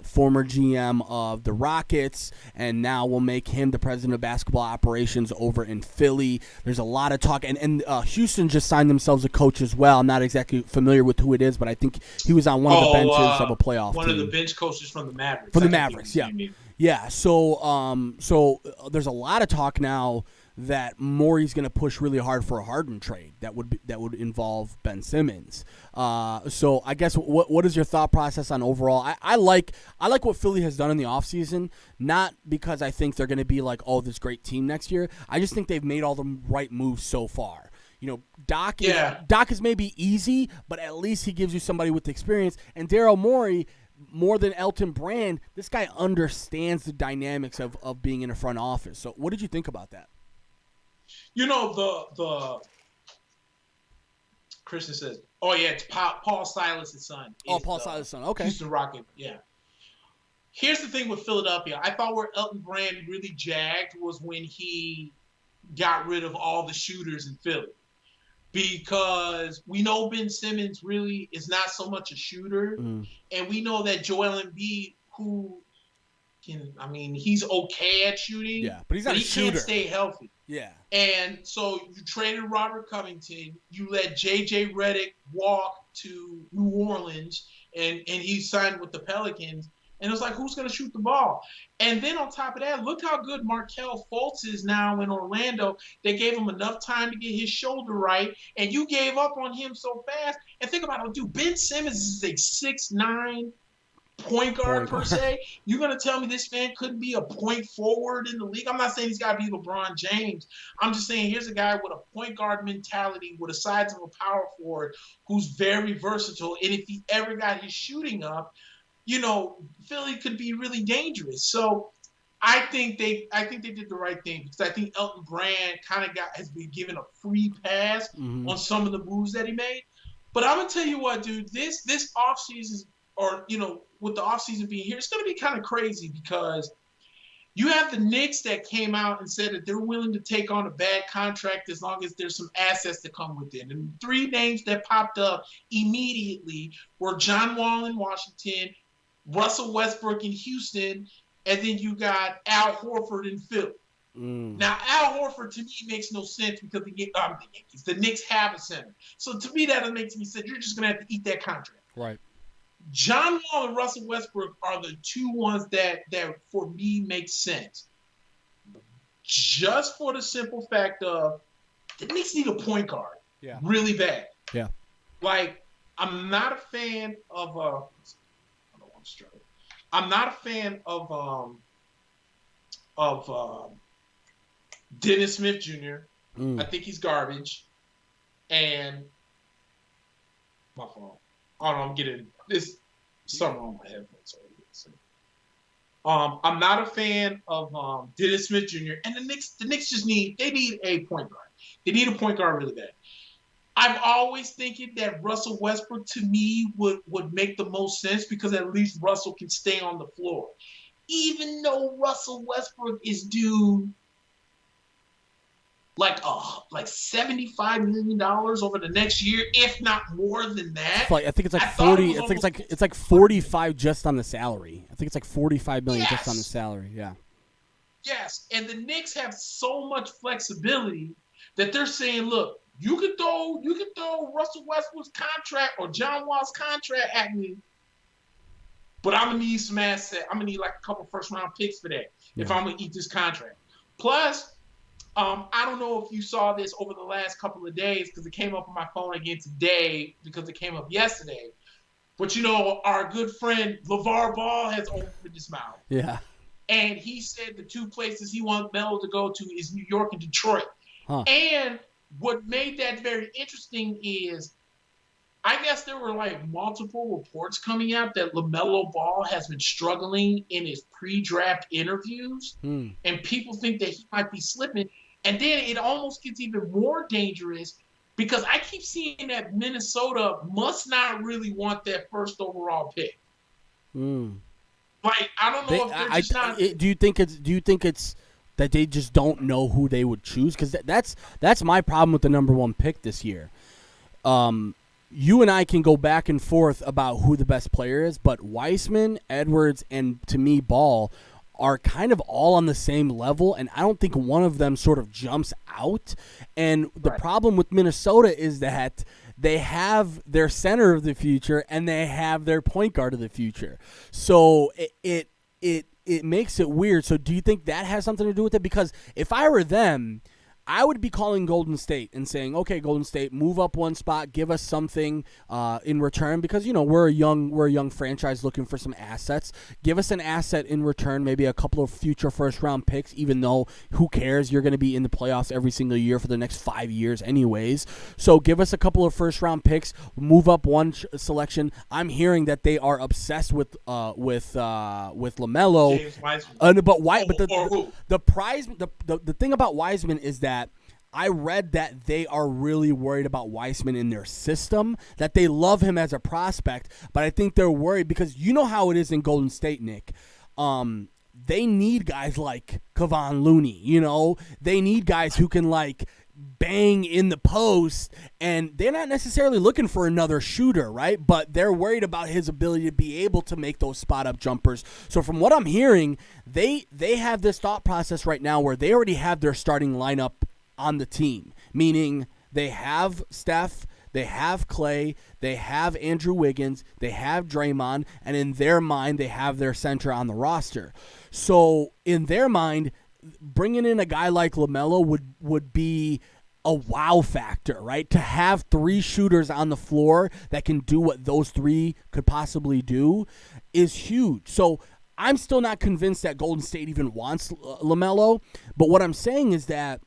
[SPEAKER 1] former GM of the Rockets, and now will make him the president of basketball operations over in Philly. There's a lot of talk, and Houston just signed themselves a coach as well. I'm not exactly familiar with who it is, but I think he was on one of the benches of a playoff
[SPEAKER 2] one
[SPEAKER 1] team.
[SPEAKER 2] Of the bench coaches from the Mavericks.
[SPEAKER 1] From the Mavericks, yeah. Yeah, so there's a lot of talk now that Morey's going to push really hard for a Harden trade that would involve Ben Simmons. So I guess what is your thought process on overall? I like what Philly has done in the offseason, not because I think they're going to be like, oh, this great team next year. I just think they've made all the right moves so far. You know, Doc is maybe easy, but at least he gives you somebody with experience. And Daryl Morey, more than Elton Brand, this guy understands the dynamics of being in a front office. So what did you think about that?
[SPEAKER 2] You know, the Christian says, oh, yeah, it's Paul Silas' son.
[SPEAKER 1] Oh, Paul Silas' son. Okay.
[SPEAKER 2] Houston Rocket, yeah. Here's the thing with Philadelphia. I thought where Elton Brand really jagged was when he got rid of all the shooters in Philly. Because we know Ben Simmons really is not so much a shooter. And we know that Joel Embiid, he's okay at shooting.
[SPEAKER 1] Yeah, but he's not a shooter.
[SPEAKER 2] Can't stay healthy.
[SPEAKER 1] Yeah.
[SPEAKER 2] And so you traded Robert Covington. You let J.J. Redick walk to New Orleans, and he signed with the Pelicans. And it was like, who's going to shoot the ball? And then on top of that, look how good Markelle Fultz is now in Orlando. They gave him enough time to get his shoulder right, and you gave up on him so fast. And think about it, dude. Ben Simmons is a 6'9" point guard per se. You're going to tell me this man couldn't be a point forward in the league? I'm not saying he's got to be LeBron James. I'm just saying here's a guy with a point guard mentality with the size of a power forward who's very versatile. And if he ever got his shooting up, you know, Philly could be really dangerous. So I think they did the right thing because I think Elton Brand has been given a free pass on some of the moves that he made. But I'm going to tell you what, dude, this offseason, or, you know, with the offseason being here, it's going to be kind of crazy because you have the Knicks that came out and said that they're willing to take on a bad contract as long as there's some assets to come with it. And 3 names that popped up immediately were John Wall in Washington, Russell Westbrook in Houston, and then you got Al Horford in Philly. Now, Al Horford, to me, makes no sense because the Knicks have a center. So to me, that makes me say you're just going to have to eat that contract.
[SPEAKER 1] Right.
[SPEAKER 2] John Wall and Russell Westbrook are the 2 ones that for me make sense. Just for the simple fact of the Knicks need a point guard.
[SPEAKER 1] Yeah. Really
[SPEAKER 2] bad.
[SPEAKER 1] Yeah.
[SPEAKER 2] Like, I'm not a fan of I'm not a fan of Dennis Smith Jr. I think he's garbage. And my fault. I don't know, I'm getting this something on my headphones. I'm not a fan of Dennis Smith Jr. And the Knicks just need a point guard. They need a point guard really bad. I'm always thinking that Russell Westbrook to me would make the most sense because at least Russell can stay on the floor. Even though Russell Westbrook is due like $75 million over the next year, if not more than that.
[SPEAKER 1] I think it's like 40. It's like 45 just on the salary. I think it's like 45 million just on the salary. Yeah.
[SPEAKER 2] Yes, and the Knicks have so much flexibility that they're saying, look, you can throw Russell Westbrook's contract or John Wall's contract at me, but I'm gonna need some asset. I'm gonna need like a couple first round picks for that if I'm gonna eat this contract. Plus, I don't know if you saw this over the last couple of days because it came up on my phone again today because it came up yesterday. But you know, our good friend LeVar Ball has opened his mouth.
[SPEAKER 1] Yeah.
[SPEAKER 2] And he said the 2 places he wants Melo to go to is New York and Detroit. Huh. And what made that very interesting is I guess there were like multiple reports coming out that LaMelo Ball has been struggling in his pre-draft interviews. And people think that he might be slipping. And then it almost gets even more dangerous because I keep seeing that Minnesota must not really want that first overall pick. Like, I don't know if they're just not.
[SPEAKER 1] Do you think it's that they just don't know who they would choose? Because that's my problem with the number one pick this year. You and I can go back and forth about who the best player is, but Weissman, Edwards, and to me, Ball are kind of all on the same level, and I don't think one of them sort of jumps out. And the problem with Minnesota is that they have their center of the future and they have their point guard of the future. So it makes it weird. So do you think that has something to do with it? Because if I were them, I would be calling Golden State and saying, okay, Golden State, move up one spot, give us something in return, because we're a young franchise looking for some assets. Give us an asset in return, maybe a couple of future first round picks, even though who cares? You're going to be in the playoffs every single year for the next 5 years anyways. So give us a couple of first round picks, move up one selection. I'm hearing that they are obsessed with LaMelo.
[SPEAKER 2] James Wiseman.
[SPEAKER 1] The thing about Wiseman is that I read that they are really worried about Weissman in their system, that they love him as a prospect, but I think they're worried because you know how it is in Golden State, Nick. They need guys like Kevon Looney, They need guys who can, bang in the post, and they're not necessarily looking for another shooter, right? But they're worried about his ability to be able to make those spot-up jumpers. So from what I'm hearing, they have this thought process right now where they already have their starting lineup on the team, meaning they have Steph, they have Clay, they have Andrew Wiggins, they have Draymond, and in their mind, they have their center on the roster. So in their mind, bringing in a guy like LaMelo would be a wow factor, right? To have three shooters on the floor that can do what those three could possibly do is huge. So I'm still not convinced that Golden State even wants LaMelo, but what I'm saying is that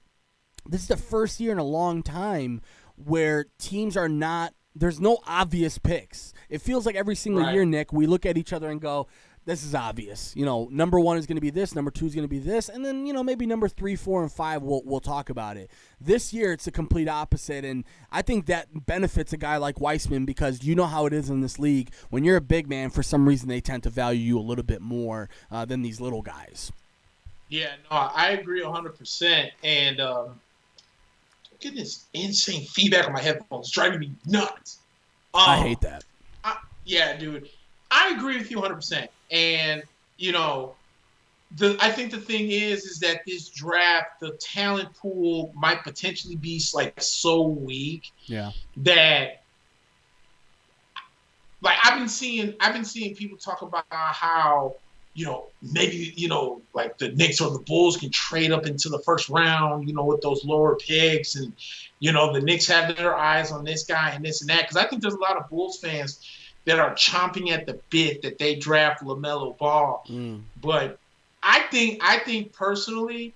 [SPEAKER 1] this is the first year in a long time where teams are not – there's no obvious picks. It feels like every single year, Nick, we look at each other and go, this is obvious. Number one is going to be this, number two is going to be this, and then, maybe number 3, 4, and 5, we'll talk about it. This year, it's the complete opposite, and I think that benefits a guy like Weissman because you know how it is in this league. When you're a big man, for some reason, they tend to value you a little bit more than these little guys.
[SPEAKER 2] Yeah, no, I agree 100%, and getting this insane feedback on my headphones. It's driving me nuts.
[SPEAKER 1] I hate that.
[SPEAKER 2] Yeah, dude. I agree with you 100%. And, I think the thing is that this draft, the talent pool might potentially be so weak that I've been seeing people talk about how, maybe, the Knicks or the Bulls can trade up into the first round, with those lower picks. And, the Knicks have their eyes on this guy and this and that. Because I think there's a lot of Bulls fans that are chomping at the bit that they draft LaMelo Ball. But I think personally,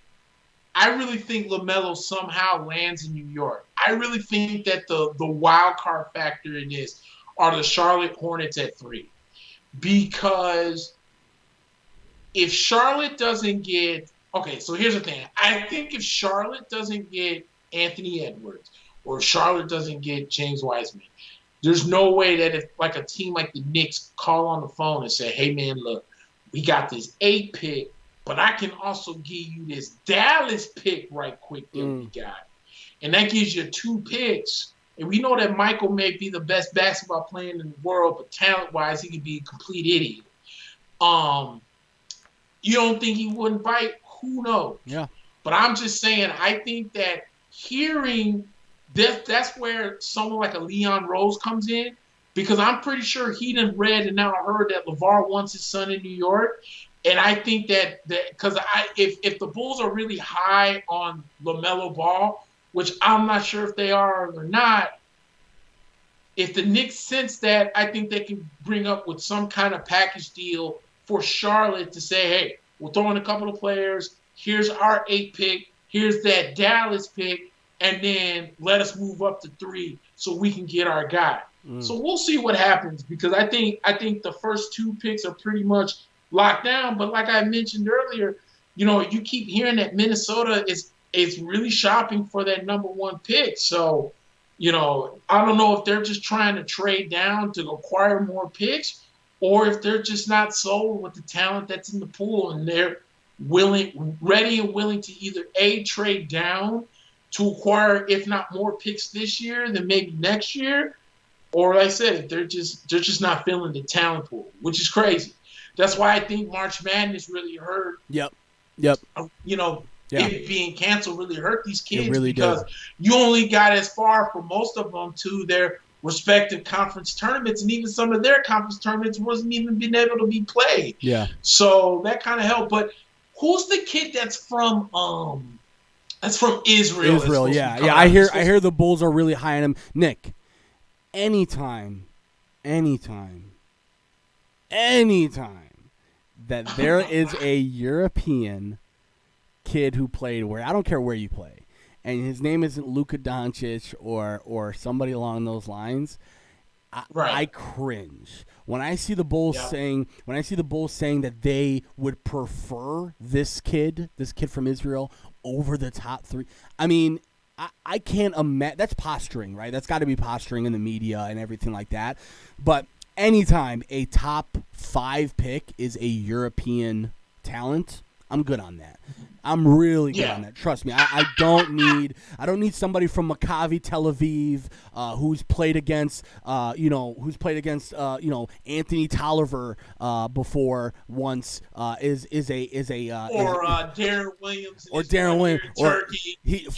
[SPEAKER 2] I really think LaMelo somehow lands in New York. I really think that the wild card factor in this are the Charlotte Hornets at 3. Because if Charlotte doesn't get – okay, so here's the thing. I think if Charlotte doesn't get Anthony Edwards or Charlotte doesn't get James Wiseman, there's no way that if a team like the Knicks call on the phone and say, hey, man, look, we got this 8 pick, but I can also give you this Dallas pick right quick that we got. And that gives you 2 picks. And we know that Michael may be the best basketball player in the world, but talent-wise, he could be a complete idiot. You don't think he wouldn't bite? Who knows?
[SPEAKER 1] Yeah.
[SPEAKER 2] But I'm just saying, I think that hearing that's where someone like a Leon Rose comes in, because I'm pretty sure he done read and now heard that LeVar wants his son in New York. And I think that because if the Bulls are really high on LaMelo Ball, which I'm not sure if they are or not, if the Knicks sense that, I think they can bring up with some kind of package deal for Charlotte to say, hey, we'll throw in a couple of players. Here's our 8 pick. Here's that Dallas pick. And then let us move up to 3 so we can get our guy. So we'll see what happens, because I think the first 2 picks are pretty much locked down. But like I mentioned earlier, you keep hearing that Minnesota is really shopping for that number 1 pick. So, I don't know if they're just trying to trade down to acquire more picks, or if they're just not sold with the talent that's in the pool, and they're ready and willing to either trade down to acquire, if not more picks this year, then maybe next year, or like I said, they're just not feeling the talent pool, which is crazy. That's why I think March Madness really hurt.
[SPEAKER 1] Yep.
[SPEAKER 2] It being canceled really hurt these kids
[SPEAKER 1] really
[SPEAKER 2] because you only got as far for most of them to their respective conference tournaments, and even some of their conference tournaments wasn't even being able to be played.
[SPEAKER 1] Yeah.
[SPEAKER 2] So that kind of helped. But who's the kid that's from Israel?
[SPEAKER 1] Israel, yeah. I hear the Bulls are really high on him. Nick, anytime that there is a European kid who played where, I don't care where you play, and his name isn't Luka Doncic or somebody along those lines, I cringe when I see the Bulls saying that they would prefer this kid from Israel over the top three. I mean, I can't imagine. That's posturing, right? That's got to be posturing in the media and everything like that. But anytime a top 5 pick is a European talent, I'm good on that. I'm really good on that. Trust me. I don't need somebody from Maccabi Tel Aviv who's played against Anthony Tolliver before once is a
[SPEAKER 2] Darren Williams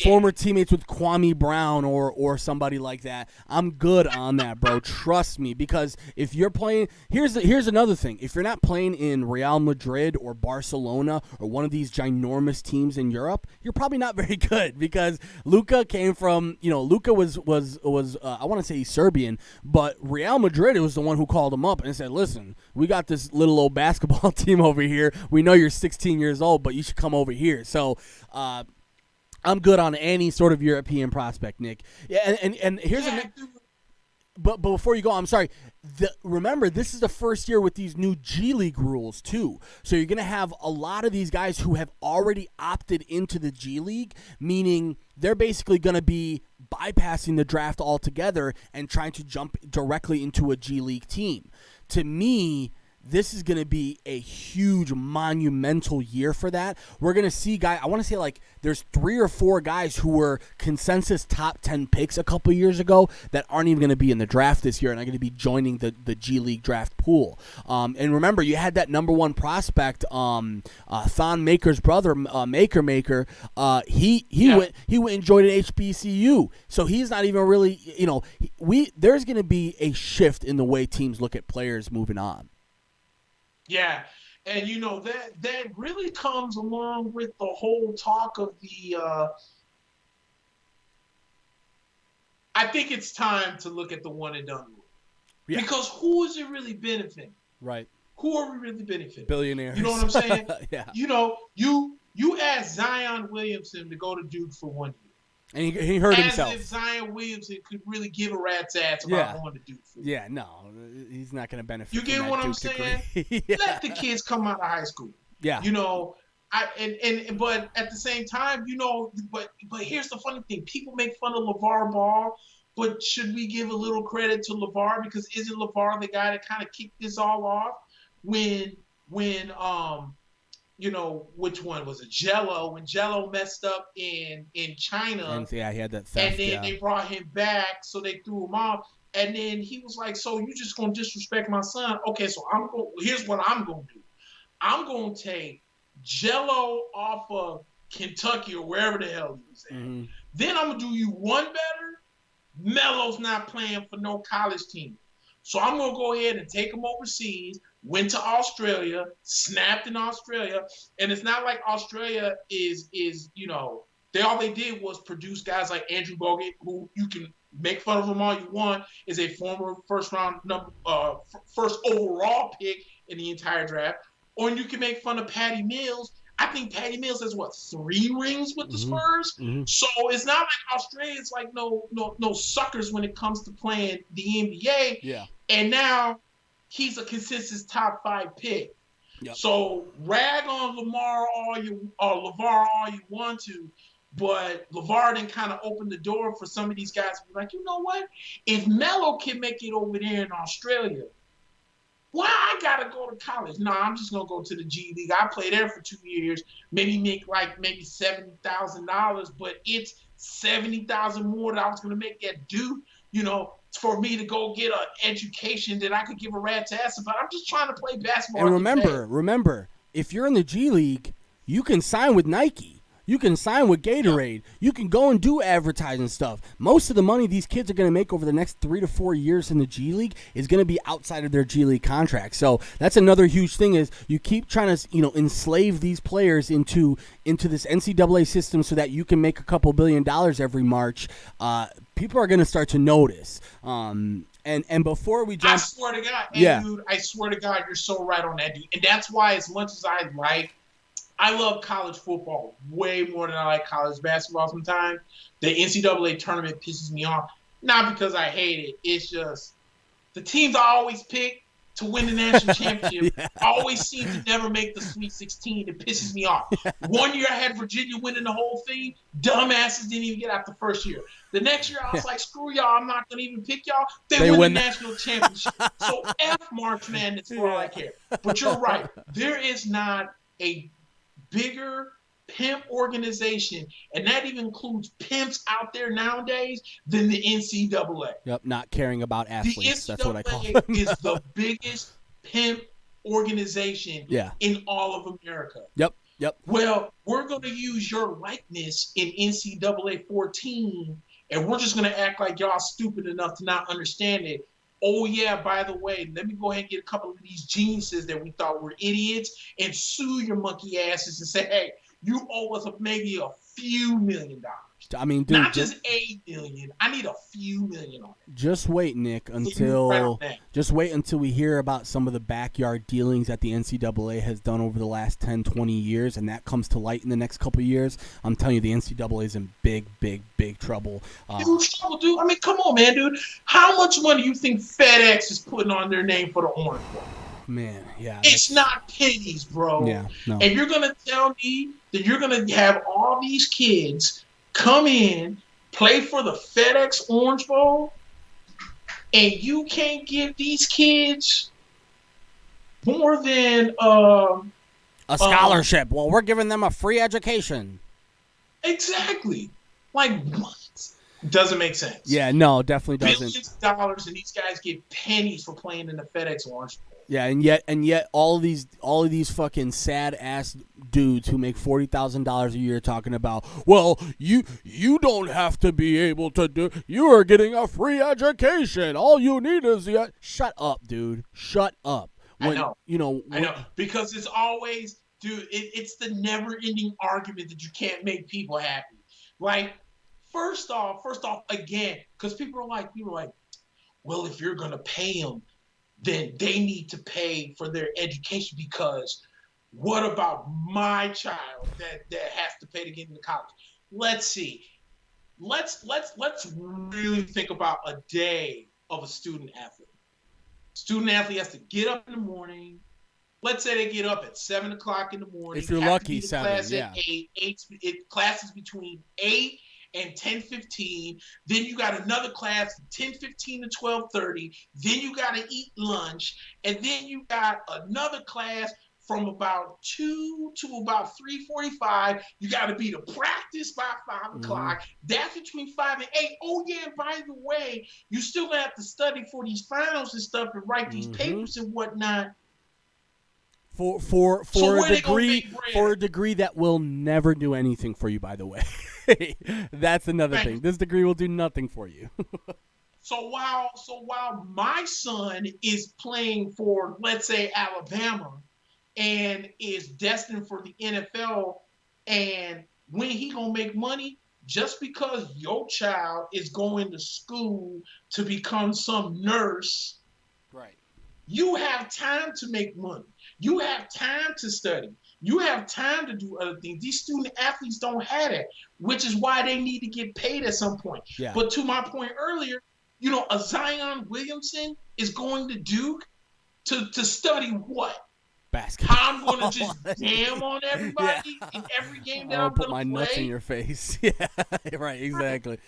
[SPEAKER 1] former teammates with Kwame Brown or somebody like that. I'm good on that, bro. Trust me, because if you're playing, here's another thing. If you're not playing in Real Madrid or Barcelona or one of these ginormous teams in Europe, you're probably not very good, because Luka came from, Luka was I want to say he's Serbian, but Real Madrid was the one who called him up and said, listen, we got this little old basketball team over here. We know you're 16 years old, but you should come over here. So I'm good on any sort of European prospect, Nick. Yeah, and here's But before you go, I'm sorry. Remember, this is the first year with these new G League rules, too. So you're going to have a lot of these guys who have already opted into the G League, meaning they're basically going to be bypassing the draft altogether and trying to jump directly into a G League team. To me, this is going to be a huge, monumental year for that. We're going to see guys, I want to say there's 3 or 4 guys who were consensus top 10 picks a couple years ago that aren't even going to be in the draft this year and are going to be joining the G League draft pool. And remember, you had that number 1 prospect, Thon Maker's brother, Maker. He went and joined an HBCU. So he's not even really, there's going to be a shift in the way teams look at players moving on.
[SPEAKER 2] Yeah, and that really comes along with the whole talk of the I think it's time to look at the one and done rule. Yeah. Because who is it really benefiting?
[SPEAKER 1] Right.
[SPEAKER 2] Who are we really benefiting?
[SPEAKER 1] Billionaires.
[SPEAKER 2] You know what I'm saying?
[SPEAKER 1] Yeah.
[SPEAKER 2] You asked Zion Williamson to go to Duke for 1 year.
[SPEAKER 1] And he hurt himself.
[SPEAKER 2] As if Zion Williamson could really give a rat's ass about going to Duke.
[SPEAKER 1] Yeah, no, he's not going to benefit.
[SPEAKER 2] You get what I'm saying? Let the kids come out of high school.
[SPEAKER 1] Yeah.
[SPEAKER 2] But at the same time, but here's the funny thing: people make fun of LeVar Ball, but should we give a little credit to LeVar, because isn't LeVar the guy that kind of kicked this all off when which one was it? Jello, when Jello messed up in China.
[SPEAKER 1] And he had that theft.
[SPEAKER 2] And then they brought him back, so they threw him off. And then he was like, so you just going to disrespect my son? Okay, so here's what I'm going to do. I'm going to take Jello off of Kentucky or wherever the hell he was at. Mm-hmm. Then I'm going to do you one better. Melo's not playing for no college team. So I'm going to go ahead and take him overseas. Went to Australia, snapped in Australia, and it's not like Australia is all they did was produce guys like Andrew Bogut, who you can make fun of him all you want, is a former first overall pick in the entire draft, or you can make fun of Patty Mills. I think Patty Mills has 3 rings with the Spurs. Mm-hmm. So it's not like Australia's like no suckers when it comes to playing the NBA.
[SPEAKER 1] Yeah.
[SPEAKER 2] And now he's a consensus top 5 pick. Yep. So rag on LeVar all you want to, but LeVar then kind of opened the door for some of these guys to be like, you know what? If Melo can make it over there in Australia, Why I gotta go to college? No, I'm just gonna go to the G League. I play there for 2 years, maybe make like $70,000, but it's $70,000 more that I was gonna make at Duke. For me to go get an education that I could give a rat's ass about. I'm just trying to play basketball.
[SPEAKER 1] And remember, if you're in the G League, you can sign with Nike. You can sign with Gatorade. You can go and do advertising stuff. Most of the money these kids are going to make over the next 3 to 4 years in the G League is going to be outside of their G League contract. So that's another huge thing is you keep trying to enslave these players into this NCAA system so that you can make a couple $1 billion every March. People are going to start to notice. And before we jump,
[SPEAKER 2] I swear to God, dude, I swear to God, you're so right on that, dude. And that's why, as much as I love college football way more than I like college basketball sometimes. The NCAA tournament pisses me off. Not because I hate it. It's just the teams I always pick to win the national championship always seem to never make the Sweet 16. It pisses me off. 1 year I had Virginia winning the whole thing. Dumbasses didn't even get out the first year. The next year I was like, screw y'all. I'm not going to even pick y'all. They win the national championship. So F March Madness for all I care. But you're right. There is not a bigger pimp organization, and that even includes pimps out there nowadays, than the NCAA.
[SPEAKER 1] Yep, not caring about athletes. That's what I call
[SPEAKER 2] them.
[SPEAKER 1] it.
[SPEAKER 2] Is the biggest pimp organization in all of America.
[SPEAKER 1] Yep.
[SPEAKER 2] Well, we're going to use your likeness in NCAA 14, and we're just going to act like y'all stupid enough to not understand it. Oh, yeah, by the way, let me go ahead and get a couple of these geniuses that we thought were idiots and sue your monkey asses and say, hey, you owe us maybe a few $1 million.
[SPEAKER 1] I mean, dude,
[SPEAKER 2] not just $8 million. I need a few million on it.
[SPEAKER 1] Just wait, Nick, until we hear about some of the backyard dealings that the NCAA has done over the last 10, 20 years, and that comes to light in the next couple of years. I'm telling you, the NCAA is in big, big, big trouble.
[SPEAKER 2] Huge trouble, dude. I mean, come on, man, dude. How much money do you think FedEx is putting on their name for the Orange Bowl?
[SPEAKER 1] Man, yeah.
[SPEAKER 2] It's not pennies, bro.
[SPEAKER 1] Yeah, no.
[SPEAKER 2] And you're going to tell me that you're going to have all these kids come in, play for the FedEx Orange Bowl, and you can't give these kids more than
[SPEAKER 1] a scholarship. Well, we're giving them a free education.
[SPEAKER 2] Exactly. Like, what? Doesn't make sense.
[SPEAKER 1] Yeah, no, definitely doesn't.
[SPEAKER 2] Billions of dollars, and these guys get pennies for playing in the FedEx Orange Bowl.
[SPEAKER 1] Yeah, and yet all of these fucking sad ass dudes who make $40,000 a year talking about, well, you don't have to be able to do. You are getting a free education. All you need is shut up, dude. Shut up.
[SPEAKER 2] I know. Because it's always, dude. It's the never-ending argument that you can't make people happy. Like, first off, again, because people are like, well, if you're gonna pay them, then they need to pay for their education, because what about my child that has to pay to get into college? Let's see. Let's really think about a day of a student athlete. Student athlete has to get up in the morning. Let's say they get up at 7 o'clock in the morning.
[SPEAKER 1] If you're lucky, 7,
[SPEAKER 2] class at 8. Classes between 8 and 10:15. Then you got another class from 10:15 to 12:30. Then you got to eat lunch, and then you got another class from about 2 to about 3:45. You got to be to practice by 5 o'clock. That's between 5 and 8. Oh yeah, and by the way, you still gonna have to study for these finals and stuff and write these papers and whatnot.
[SPEAKER 1] For a degree that will never do anything for you, by the way. That's another thing. This degree will do nothing for you.
[SPEAKER 2] So while my son is playing for, let's say, Alabama, and is destined for the NFL, and when he gonna make money, just because your child is going to school to become some nurse,
[SPEAKER 1] right?
[SPEAKER 2] You have time to make money. You have time to study. You have time to do other things. These student athletes don't have it, which is why they need to get paid at some point.
[SPEAKER 1] Yeah.
[SPEAKER 2] But to my point earlier, a Zion Williamson is going to Duke to study what?
[SPEAKER 1] Basketball.
[SPEAKER 2] I'm going to just jam on everybody in every game that I'm going to play.
[SPEAKER 1] I'll put my nuts in your face. Yeah, right, exactly.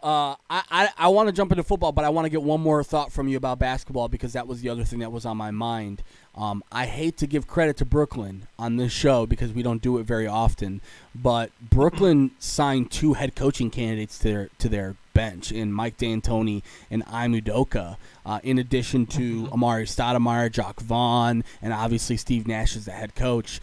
[SPEAKER 1] I want to jump into football, but I want to get one more thought from you about basketball because that was the other thing that was on my mind. I hate to give credit to Brooklyn on this show because we don't do it very often, but Brooklyn signed 2 head coaching candidates to their bench in Mike D'Antoni and Ime Udoka, in addition to Amari Stoudemire, Jock Vaughn, and obviously Steve Nash as the head coach.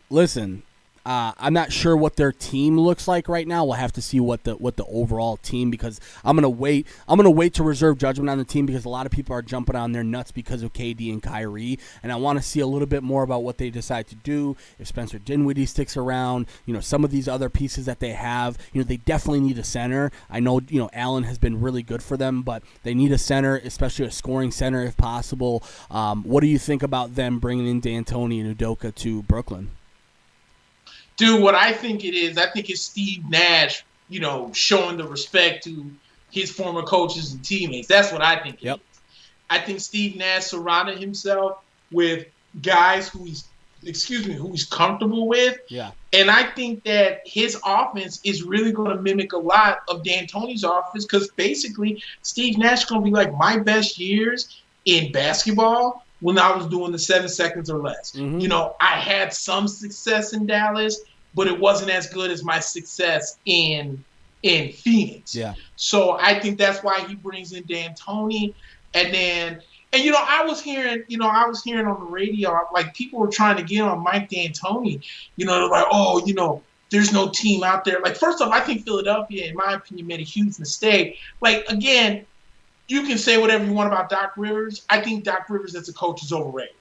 [SPEAKER 1] Listen, I'm not sure what their team looks like right now. We'll have to see what the overall team, because I'm gonna wait to reserve judgment on the team because a lot of people are jumping on their nuts because of KD and Kyrie, and I want to see a little bit more about what they decide to do. If Spencer Dinwiddie sticks around, some of these other pieces that they have, they definitely need a center. I know Allen has been really good for them, but they need a center, especially a scoring center if possible. What do you think about them bringing in D'Antoni and Udoka to Brooklyn?
[SPEAKER 2] Dude, what I think it's Steve Nash, showing the respect to his former coaches and teammates. That's what I think it is. I think Steve Nash surrounded himself with guys who he's comfortable with.
[SPEAKER 1] Yeah.
[SPEAKER 2] And I think that his offense is really going to mimic a lot of D'Antoni's offense because basically Steve Nash is going to be like my best years in basketball when I was doing the 7 seconds or less.
[SPEAKER 1] Mm-hmm.
[SPEAKER 2] I had some success in Dallas, but it wasn't as good as my success in Phoenix.
[SPEAKER 1] Yeah.
[SPEAKER 2] So I think that's why he brings in D'Antoni. And I was hearing on the radio, like people were trying to get on Mike D'Antoni. They're like, there's no team out there. Like, first off, I think Philadelphia, in my opinion, made a huge mistake. Like, again, you can say whatever you want about Doc Rivers. I think Doc Rivers as a coach is overrated.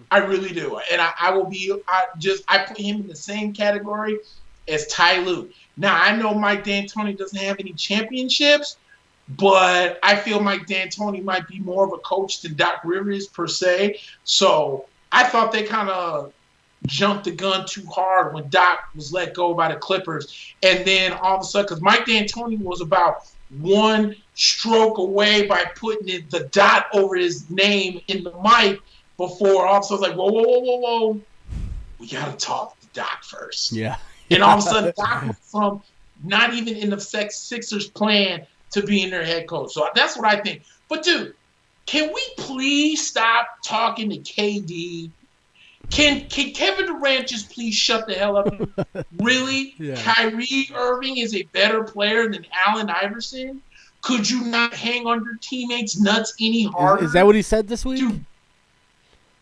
[SPEAKER 2] I really do. And I put him in the same category as Ty Lue. Now, I know Mike D'Antoni doesn't have any championships, but I feel Mike D'Antoni might be more of a coach than Doc Rivers per se. So I thought they kind of jumped the gun too hard when Doc was let go by the Clippers. And then all of a sudden, because Mike D'Antoni was about one stroke away by putting the dot over his name in the mic before all of a sudden like, whoa. We got to talk to Doc first.
[SPEAKER 1] Yeah.
[SPEAKER 2] And all of a sudden, Doc was from not even in the Sixers plan to being their head coach. So that's what I think. But, dude, can we please stop talking to KD? Can Kevin Durant just please shut the hell up? Really?
[SPEAKER 1] Yeah.
[SPEAKER 2] Kyrie Irving is a better player than Allen Iverson? Could you not hang on your teammates' nuts any harder?
[SPEAKER 1] Is that what he said this week?
[SPEAKER 2] Dude,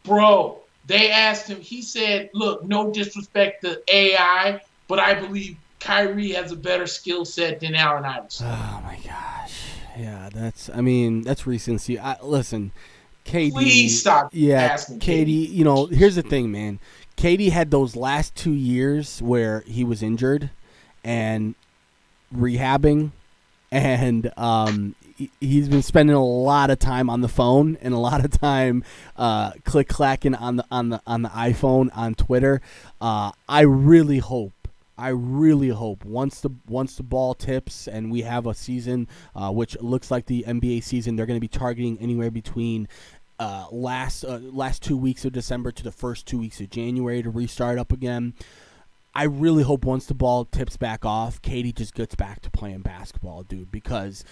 [SPEAKER 2] bro, they asked him. He said, look, no disrespect to AI, but I believe Kyrie has a better skill set than Allen Iverson.
[SPEAKER 1] Oh, my gosh. Yeah, that's recency. Listen, KD.
[SPEAKER 2] Please stop asking
[SPEAKER 1] KD. Here's the thing, man. KD had those last 2 years where he was injured and rehabbing, and he's been spending a lot of time on the phone and a lot of time click-clacking on the iPhone, on Twitter. I really hope once the ball tips and we have a season, which looks like the NBA season, they're going to be targeting anywhere between last 2 weeks of December to the first 2 weeks of January to restart up again. I really hope once the ball tips back off, KD just gets back to playing basketball, dude, because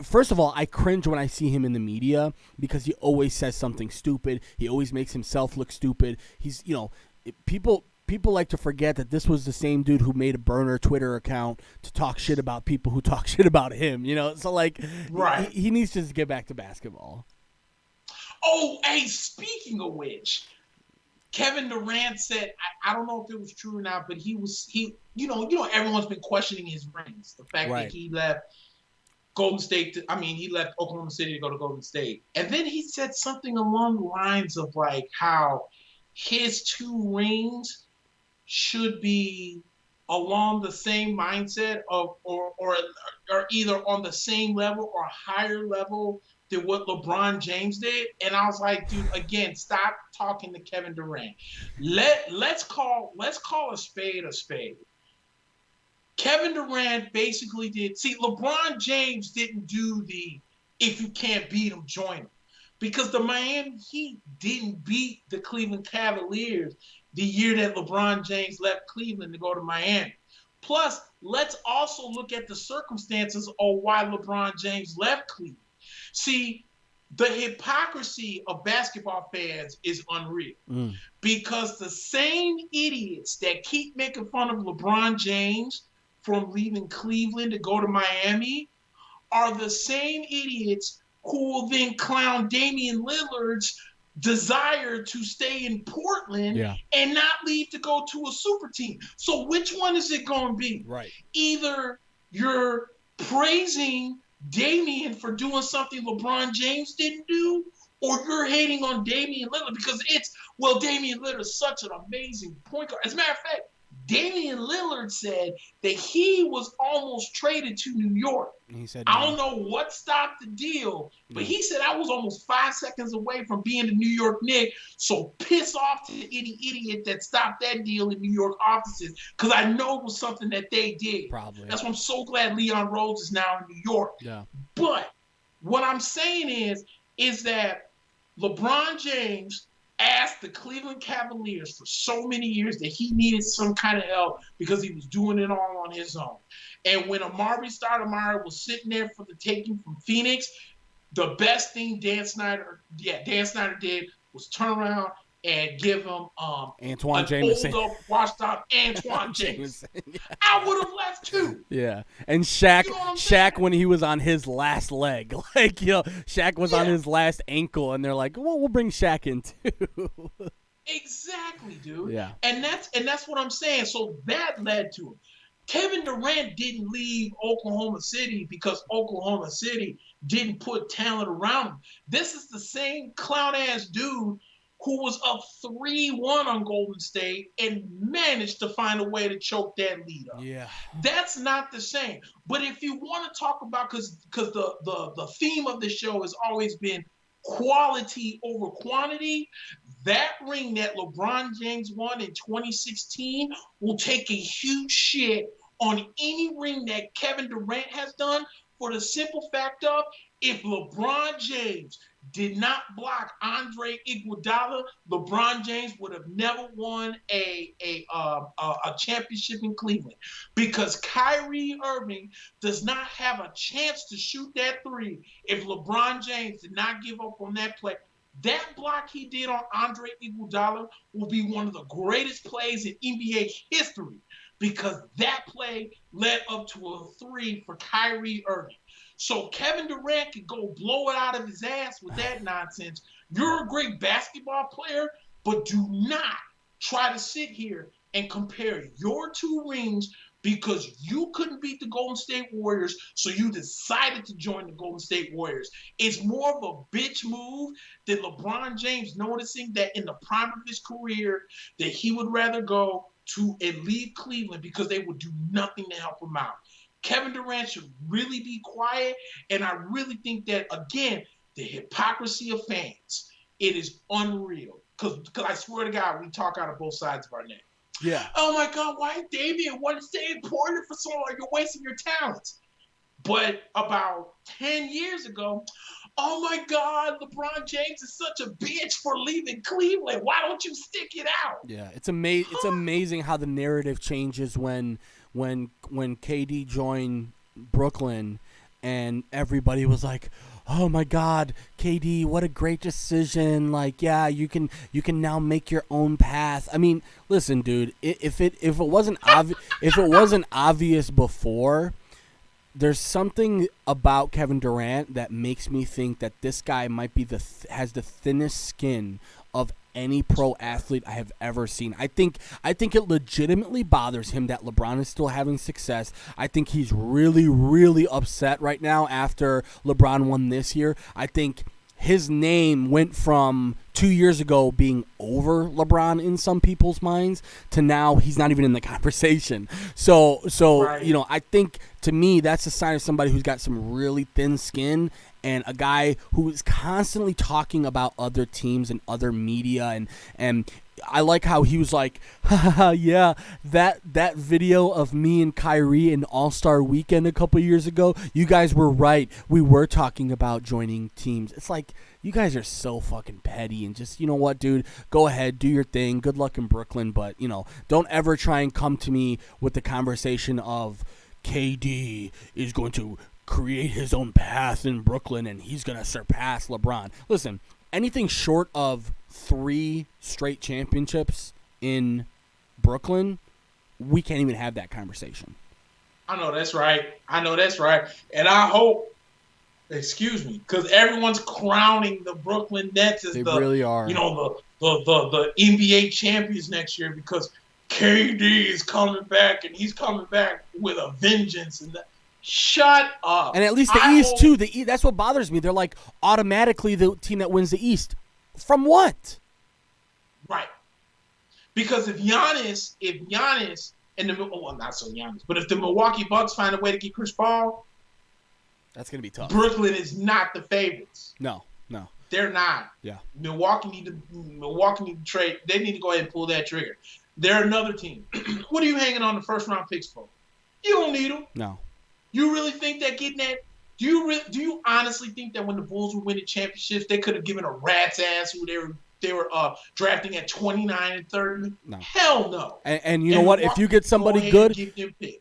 [SPEAKER 1] first of all, I cringe when I see him in the media because he always says something stupid. He always makes himself look stupid. He's, people like to forget that this was the same dude who made a burner Twitter account to talk shit about people who talk shit about him, So,
[SPEAKER 2] right.
[SPEAKER 1] He needs to just get back to basketball.
[SPEAKER 2] Oh, hey, speaking of which, Kevin Durant said, I don't know if it was true or not, but everyone's been questioning his rings. The fact that he left Golden State, he left Oklahoma City to go to Golden State. And then he said something along the lines of how his 2 rings should be along the same mindset of or either on the same level or higher level than what LeBron James did. And I was like, dude, again, stop talking to Kevin Durant. Let's call a spade a spade. Kevin Durant basically did. See, LeBron James didn't do the if you can't beat him, join him. Because the Miami Heat didn't beat the Cleveland Cavaliers the year that LeBron James left Cleveland to go to Miami. Plus, let's also look at the circumstances of why LeBron James left Cleveland. See, the hypocrisy of basketball fans is unreal because the same idiots that keep making fun of LeBron James from leaving Cleveland to go to Miami are the same idiots who will then clown Damian Lillard's desire to stay in Portland and not leave to go to a super team. So which one is it going to be?
[SPEAKER 1] Right.
[SPEAKER 2] Either you're praising Damian for doing something LeBron James didn't do, or you're hating on Damian Lillard because Damian Lillard is such an amazing point guard. As a matter of fact, Damian Lillard said that he was almost traded to New York.
[SPEAKER 1] He said,
[SPEAKER 2] I don't know what stopped the deal, but he said I was almost 5 seconds away from being a New York Knick. So piss off to any idiot that stopped that deal in New York offices because I know it was something that they did.
[SPEAKER 1] Probably.
[SPEAKER 2] That's why I'm so glad Leon Rhodes is now in New York.
[SPEAKER 1] Yeah.
[SPEAKER 2] But what I'm saying is that LeBron James asked the Cleveland Cavaliers for so many years that he needed some kind of help because he was doing it all on his own. And when Amari Stoudemire was sitting there for the taking from Phoenix, the best thing Dan Snyder did was turn around and give him
[SPEAKER 1] Antoine Jameson.
[SPEAKER 2] Old up, washed out Antoine Jameson. I would have left too.
[SPEAKER 1] Yeah, and Shaq,
[SPEAKER 2] You know what I'm
[SPEAKER 1] Shaq
[SPEAKER 2] saying?
[SPEAKER 1] when he was on his last leg, Shaq was on his last ankle, and they're like, well, we'll bring Shaq in too.
[SPEAKER 2] Exactly, dude.
[SPEAKER 1] Yeah.
[SPEAKER 2] And that's what I'm saying. So that led to it. Kevin Durant didn't leave Oklahoma City because Oklahoma City didn't put talent around him. This is the same clown-ass dude who was up 3-1 on Golden State and managed to find a way to choke that lead up.
[SPEAKER 1] Yeah.
[SPEAKER 2] That's not the same. But if you want to talk about, because the theme of the show has always been quality over quantity, that ring that LeBron James won in 2016 will take a huge shit on any ring that Kevin Durant has done for the simple fact of if LeBron James did not block Andre Iguodala, LeBron James would have never won a championship in Cleveland because Kyrie Irving does not have a chance to shoot that three if LeBron James did not give up on that play. That block he did on Andre Iguodala will be one of the greatest plays in NBA history because that play led up to a three for Kyrie Irving. So Kevin Durant could go blow it out of his ass with that nonsense. You're a great basketball player, but do not try to sit here and compare your two rings because you couldn't beat the Golden State Warriors, so you decided to join the Golden State Warriors. It's more of a bitch move than LeBron James noticing that in the prime of his career that he would rather go to and leave Cleveland because they would do nothing to help him out. Kevin Durant should really be quiet, and I really think that, again, the hypocrisy of fans, it is unreal. Because I swear to God, we talk out of both sides of our neck.
[SPEAKER 1] Yeah.
[SPEAKER 2] Oh, my God, why Damian want to stay in Portland for so long? You're wasting your talents. But about 10 years ago, oh, my God, LeBron James is such a bitch for leaving Cleveland. Why don't you stick it out?
[SPEAKER 1] Yeah, it's amazing how the narrative changes when KD joined Brooklyn and everybody was like, oh my God, KD, what a great decision. Like, yeah, you can now make your own path. I mean, listen, dude, if it wasn't obvious before, there's something about Kevin Durant that makes me think that this guy might be has the thinnest skin of any pro athlete I have ever seen. I think it legitimately bothers him that LeBron is still having success. I think he's really, really upset right now after LeBron won this year. I think his name went from 2 years ago being over LeBron in some people's minds to now he's not even in the conversation. So right. You know, I think to me that's a sign of somebody who's got some really thin skin and a guy who is constantly talking about other teams and other media and I like how he was like, haha, yeah, that video of me and Kyrie in All-Star Weekend a couple years ago, you guys were right. We were talking about joining teams. It's like, you guys are so fucking petty and just, you know what, dude, go ahead, do your thing. Good luck in Brooklyn, but, don't ever try and come to me with the conversation of KD is going to create his own path in Brooklyn and he's going to surpass LeBron. Listen, anything short of 3 straight championships in Brooklyn, we can't even have that conversation.
[SPEAKER 2] I know that's right. And I hope, because everyone's crowning the Brooklyn Nets as
[SPEAKER 1] really are.
[SPEAKER 2] The NBA champions next year because KD is coming back and he's coming back with a vengeance. And shut up.
[SPEAKER 1] And at least the East too. That's what bothers me. They're like automatically the team that wins the East. From what?
[SPEAKER 2] Right. Because if Giannis and not so Giannis, but if the Milwaukee Bucks find a way to get Chris Paul,
[SPEAKER 1] that's gonna be tough.
[SPEAKER 2] Brooklyn is not the favorites.
[SPEAKER 1] No.
[SPEAKER 2] They're not.
[SPEAKER 1] Yeah.
[SPEAKER 2] Milwaukee need to trade. They need to go ahead and pull that trigger. They're another team. What are you hanging on the first round picks for? You don't need them.
[SPEAKER 1] No.
[SPEAKER 2] You really think that getting that? Do you honestly think that when the Bulls were winning championships, they could have given a rat's ass who they were drafting at 29 and 30?
[SPEAKER 1] No.
[SPEAKER 2] Hell no.
[SPEAKER 1] And you know what? If you get somebody good,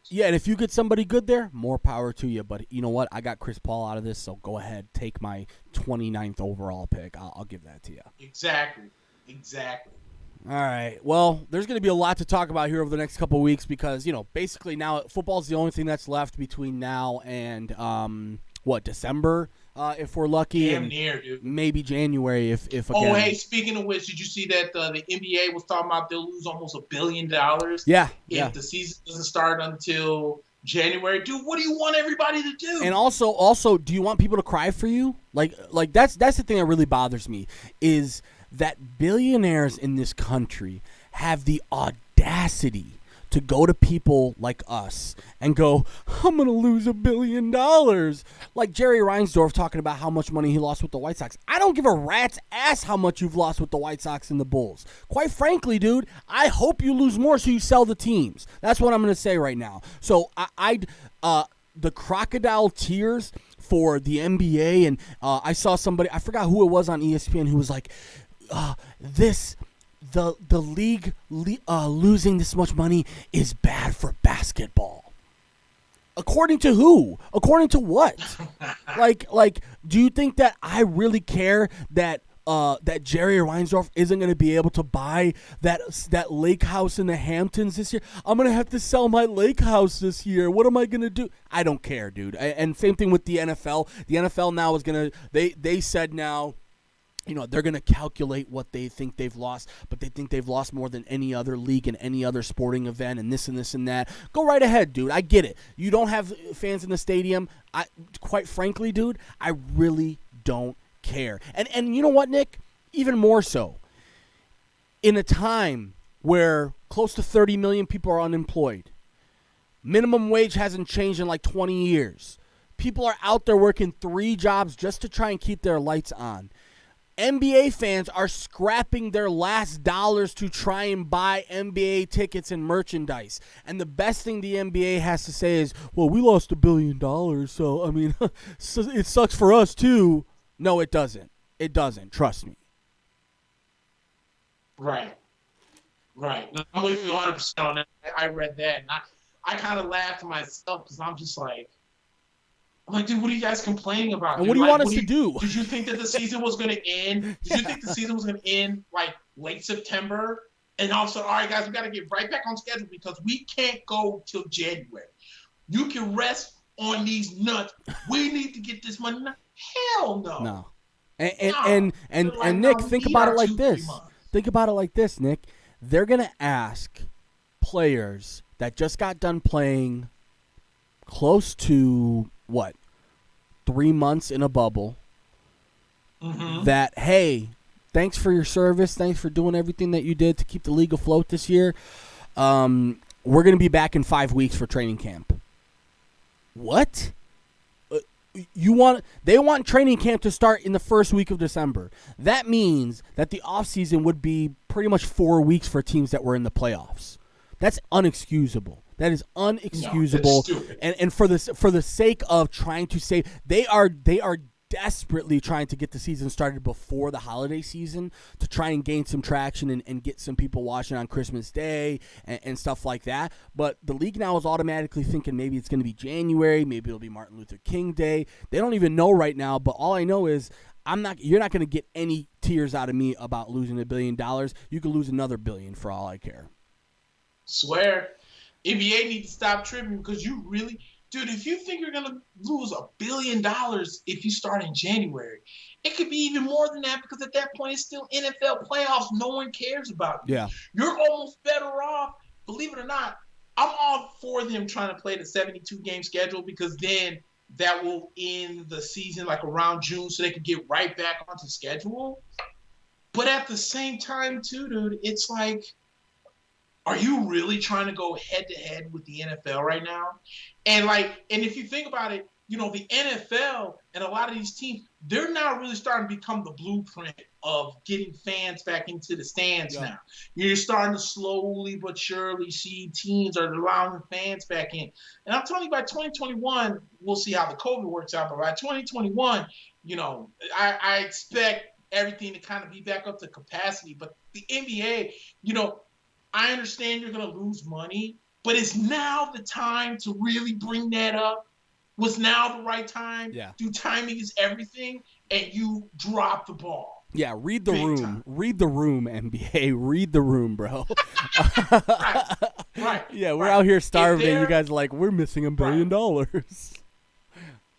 [SPEAKER 2] yeah,
[SPEAKER 1] and if you get somebody good there, more power to you. But you know what? I got Chris Paul out of this, so go ahead, take my 29th overall pick. I'll give that to you.
[SPEAKER 2] Exactly.
[SPEAKER 1] All right. Well, there's going to be a lot to talk about here over the next couple of weeks because, basically now football's the only thing that's left between now and, December, if we're lucky.
[SPEAKER 2] Damn near, dude.
[SPEAKER 1] Maybe January if again.
[SPEAKER 2] Oh, hey, speaking of which, did you see that the NBA was talking about they'll lose almost $1 billion if the season doesn't start until January? Dude, what do you want everybody to do?
[SPEAKER 1] And also, do you want people to cry for you? Like that's the thing that really bothers me is that billionaires in this country have the audacity to go to people like us and go, I'm going to lose $1 billion. Like Jerry Reinsdorf talking about how much money he lost with the White Sox. I don't give a rat's ass how much you've lost with the White Sox and the Bulls. Quite frankly, dude, I hope you lose more so you sell the teams. That's what I'm going to say right now. So the crocodile tears for the NBA, and I saw somebody, I forgot who it was on ESPN, who was like, the league losing this much money is bad for basketball. According to who? According to what? like, do you think that I really care that Jerry Reinsdorf isn't going to be able to buy that lake house in the Hamptons this year? I'm going to have to sell my lake house this year. What am I going to do? I don't care, dude. And same thing with the NFL. The NFL now is going to they said now, they're going to calculate what they think they've lost, but they think they've lost more than any other league and any other sporting event and this and this and that. Go right ahead, dude. I get it. You don't have fans in the stadium. Quite frankly, dude, I really don't care. And you know what, Nick? Even more so. In a time where close to 30 million people are unemployed, minimum wage hasn't changed in like 20 years. People are out there working 3 jobs just to try and keep their lights on. NBA fans are scrapping their last dollars to try and buy NBA tickets and merchandise. And the best thing the NBA has to say is, well, we lost $1 billion, so, I mean, it sucks for us, too. No, it doesn't. It doesn't. Trust me.
[SPEAKER 2] Right. I'm with you 100% on that. I read that, and I kind of laughed to myself because I'm just like, dude, what are you guys complaining about?
[SPEAKER 1] And what do you want us to do?
[SPEAKER 2] Did you think that the season was going to end? Did you think the season was going to end like late September? And all of a sudden, all right, guys, we got to get right back on schedule because we can't go till January. You can rest on these nuts. We need to get this money. Hell no.
[SPEAKER 1] No. And Nick, think about it like this. Think about it like this, Nick. They're going to ask players that just got done playing close to, 3 months in a bubble, that, hey, thanks for your service. Thanks for doing everything that you did to keep the league afloat this year. We're going to be back in 5 weeks for training camp. What? They want training camp to start in the first week of December. That means that the offseason would be pretty much 4 weeks for teams that were in the playoffs. That's unexcusable. That is unexcusable.
[SPEAKER 2] No, that's
[SPEAKER 1] and for the sake of trying to save, they are desperately trying to get the season started before the holiday season to try and gain some traction and get some people watching on Christmas Day and stuff like that. But the league now is automatically thinking maybe it's going to be January, maybe it'll be Martin Luther King Day. They don't even know right now, but all I know is you're not going to get any tears out of me about losing $1 billion. You could lose another $1 billion for all I care.
[SPEAKER 2] Swear. NBA need to stop tripping because you really, dude, if you think you're going to lose $1 billion if you start in January, it could be even more than that because at that point it's still NFL playoffs. No one cares about you.
[SPEAKER 1] Yeah.
[SPEAKER 2] You're almost better off, believe it or not. I'm all for them trying to play the 72-game schedule because then that will end the season like around June so they can get right back onto schedule. But at the same time, too, dude, it's like, are you really trying to go head-to-head with the NFL right now? And if you think about it, the NFL and a lot of these teams, they're now really starting to become the blueprint of getting fans back into the stands now. You're starting to slowly but surely see teams are allowing fans back in. And I'm telling you, by 2021, we'll see how the COVID works out. But by 2021, I expect everything to kind of be back up to capacity. But the NBA, I understand you're going to lose money, but is now the time to really bring that up? Was now the right time?
[SPEAKER 1] Yeah.
[SPEAKER 2] Timing is everything, and you drop the ball.
[SPEAKER 1] Yeah, read the room.
[SPEAKER 2] Time.
[SPEAKER 1] Read the room, NBA. Read the room, bro.
[SPEAKER 2] Right.
[SPEAKER 1] Yeah, we're out here starving, and you guys are like, we're missing $1 billion.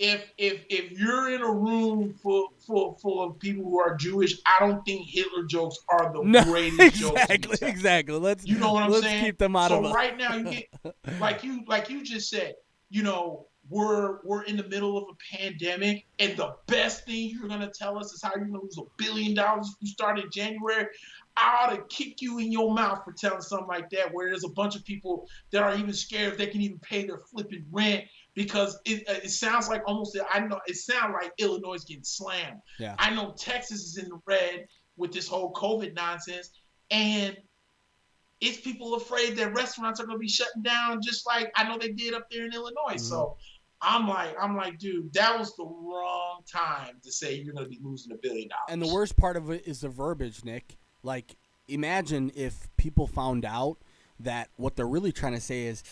[SPEAKER 2] If you're in a room full of people who are Jewish, I don't think Hitler jokes are the greatest jokes.
[SPEAKER 1] Exactly. Let's
[SPEAKER 2] saying?
[SPEAKER 1] Let's keep them out of it.
[SPEAKER 2] So right now, you get like you just said, we're in the middle of a pandemic, and the best thing you're gonna tell us is how you're gonna lose $1 billion if you start in January. I ought to kick you in your mouth for telling something like that, where there's a bunch of people that are even scared if they can even pay their flipping rent. Because it sounds like it sounds like Illinois is getting slammed.
[SPEAKER 1] Yeah.
[SPEAKER 2] I know Texas is in the red with this whole COVID nonsense, and it's people afraid that restaurants are going to be shutting down, just like I know they did up there in Illinois. Mm-hmm. So I'm like, dude, that was the wrong time to say you're going to be losing $1 billion.
[SPEAKER 1] And the worst part of it is the verbiage, Nick. Like, imagine if people found out that what they're really trying to say is,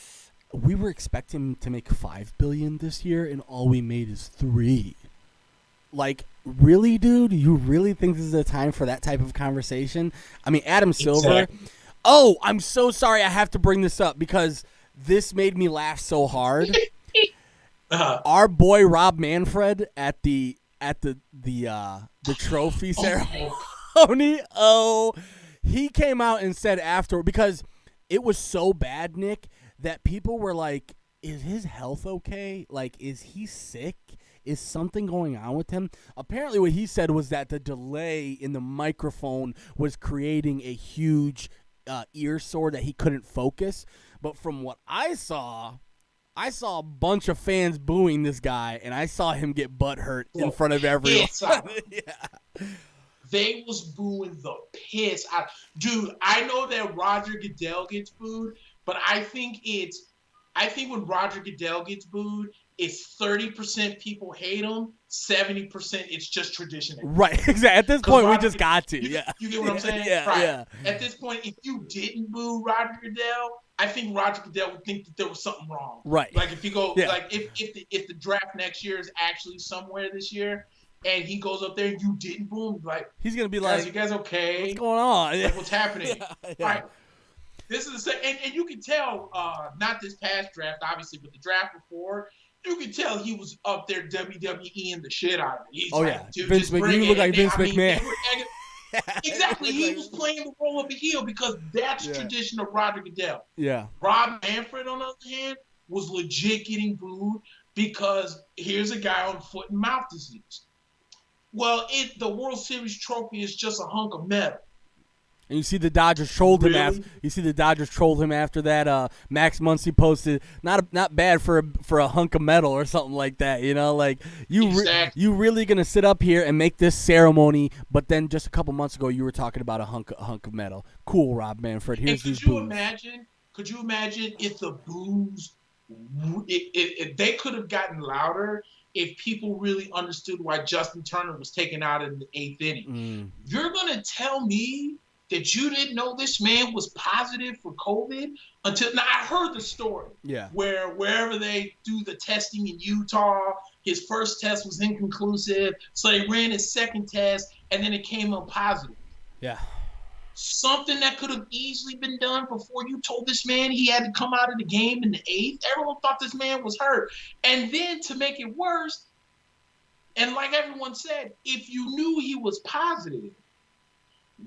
[SPEAKER 1] we were expecting to make $5 billion this year, and all we made is $3 billion. Like, really, dude? You really think this is a time for that type of conversation? I mean, Adam Silver. Exactly. Oh, I'm so sorry. I have to bring this up because this made me laugh so hard. Our boy Rob Manfred at the trophy ceremony. Oh, he came out and said after, because it was so bad, Nick, that people were like, is his health okay? Like, is he sick? Is something going on with him? Apparently what he said was that the delay in the microphone was creating a huge ear sore that he couldn't focus. But from what I saw a bunch of fans booing this guy, and I saw him get butthurt in front of everyone. Yeah.
[SPEAKER 2] They was booing the piss out. Dude, I know that Roger Goodell gets booed, but I think when Roger Goodell gets booed, it's 30% people hate him, 70% it's just tradition.
[SPEAKER 1] Right, exactly. At this point, we just got to.
[SPEAKER 2] You get what I'm saying?
[SPEAKER 1] Yeah,
[SPEAKER 2] right.
[SPEAKER 1] Yeah.
[SPEAKER 2] At this point, if you didn't boo Roger Goodell, I think Roger Goodell would think that there was something wrong.
[SPEAKER 1] Right.
[SPEAKER 2] Like if you go, like if the draft next year is actually somewhere this year, and he goes up there and you didn't boo him, like
[SPEAKER 1] he's gonna be like,
[SPEAKER 2] "You guys okay?
[SPEAKER 1] What's going on?
[SPEAKER 2] Like, what's happening?"
[SPEAKER 1] Yeah.
[SPEAKER 2] Right. This is the same, and you can tell, not this past draft, obviously, but the draft before, you can tell he was up there WWEing the shit out of it. He's
[SPEAKER 1] Vince McMahon. You look like Vince McMahon.
[SPEAKER 2] Exactly, he was playing the role of a heel because that's tradition of Roger Goodell.
[SPEAKER 1] Yeah.
[SPEAKER 2] Rob Manfred, on the other hand, was legit getting booed because here's a guy on foot and mouth disease. Well, the World Series trophy is just a hunk of metal.
[SPEAKER 1] And you see the Dodgers trolled him
[SPEAKER 2] Really?
[SPEAKER 1] after that. Max Muncy posted not bad for a hunk of metal or something like that. You know, like you really gonna sit up here and make this ceremony? But then just a couple months ago, you were talking about a hunk of metal. Cool, Rob Manfred. Here's these boos.
[SPEAKER 2] Could you imagine if the boos, if they could have gotten louder? If people really understood why Justin Turner was taken out in the 8th inning, you're gonna tell me that you didn't know this man was positive for COVID until now. I heard the story.
[SPEAKER 1] Yeah.
[SPEAKER 2] Where wherever they do the testing in Utah, his first test was inconclusive, so they ran his second test, and then it came up positive.
[SPEAKER 1] Yeah.
[SPEAKER 2] Something that could have easily been done before you told this man he had to come out of the game in the 8th. Everyone thought this man was hurt. And then to make it worse, and like everyone said, if you knew he was positive,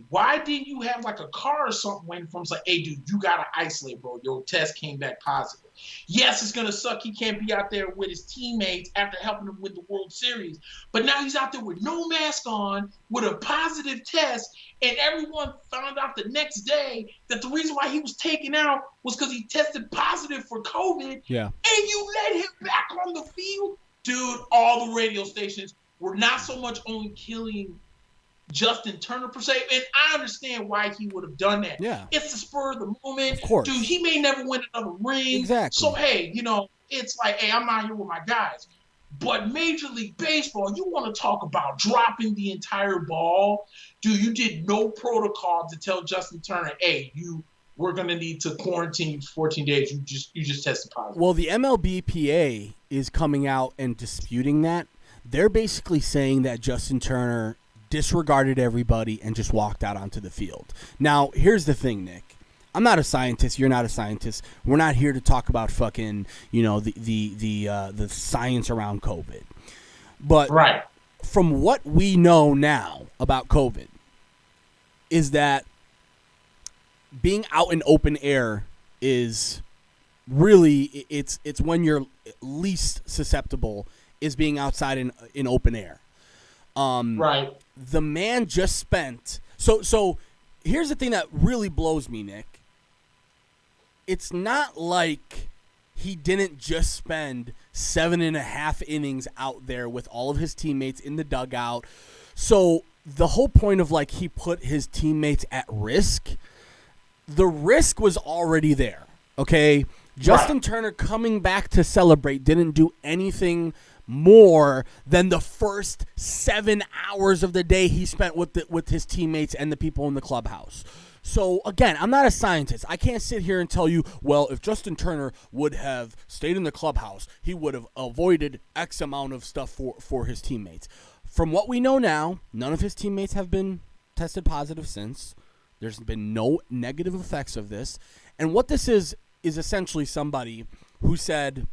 [SPEAKER 2] why didn't you have like a car or something waiting for him? It's like, hey, dude, you got to isolate, bro. Your test came back positive. Yes, it's going to suck. He can't be out there with his teammates after helping him win the World Series. But now he's out there with no mask on, with a positive test, and everyone found out the next day that the reason why he was taken out was because he tested positive for COVID.
[SPEAKER 1] Yeah.
[SPEAKER 2] And you let him back on the field? Dude, all the radio stations were not so much only killing Justin Turner per se, and I understand why he would have done that.
[SPEAKER 1] Yeah.
[SPEAKER 2] It's the spur of the moment.
[SPEAKER 1] Of course.
[SPEAKER 2] Dude, he may never win another ring.
[SPEAKER 1] Exactly.
[SPEAKER 2] So, hey, it's like, hey, I'm out here with my guys. But Major League Baseball, you want to talk about dropping the entire ball? Dude, you did no protocol to tell Justin Turner, hey, we're going to need to quarantine you for 14 days. You just tested positive.
[SPEAKER 1] Well, the MLBPA is coming out and disputing that. They're basically saying that Justin Turner disregarded everybody and just walked out onto the field. Now, here's the thing, Nick. I'm not a scientist. You're not a scientist. We're not here to talk about fucking, the science around COVID. But
[SPEAKER 2] right.
[SPEAKER 1] From what we know now about COVID is that being out in open air is really, it's when you're least susceptible is being outside in open air.
[SPEAKER 2] Right.
[SPEAKER 1] The man just spent so here's the thing that really blows me, Nick. It's not like he didn't just spend 7.5 innings out there with all of his teammates in the dugout. So the whole point of like he put his teammates at risk, the risk was already there. Okay. Justin Turner coming back to celebrate didn't do anything more than the first 7 hours of the day he spent with his teammates and the people in the clubhouse. So, again, I'm not a scientist. I can't sit here and tell you, well, if Justin Turner would have stayed in the clubhouse, he would have avoided X amount of stuff for his teammates. From what we know now, none of his teammates have been tested positive since. There's been no negative effects of this. And what this is essentially somebody who said,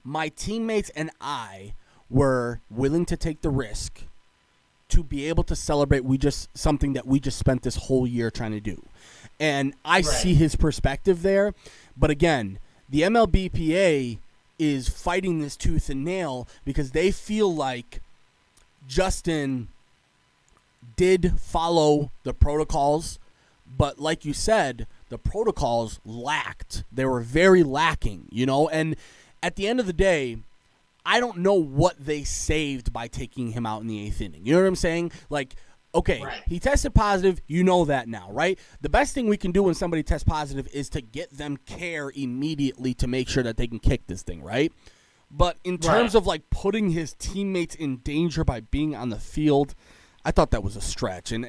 [SPEAKER 1] my teammates and I were willing to take the risk to be able to celebrate something that we just spent this whole year trying to do. And I see his perspective there. But again, the MLBPA is fighting this tooth and nail because they feel like Justin did follow the protocols, but like you said, the protocols lacked. They were very lacking, and at the end of the day, I don't know what they saved by taking him out in the 8th inning. You know what I'm saying? Like, okay, He tested positive. You know that now, right? The best thing we can do when somebody tests positive is to get them care immediately to make sure that they can kick this thing, right? But in terms of, like, putting his teammates in danger by being on the field, I thought that was a stretch. And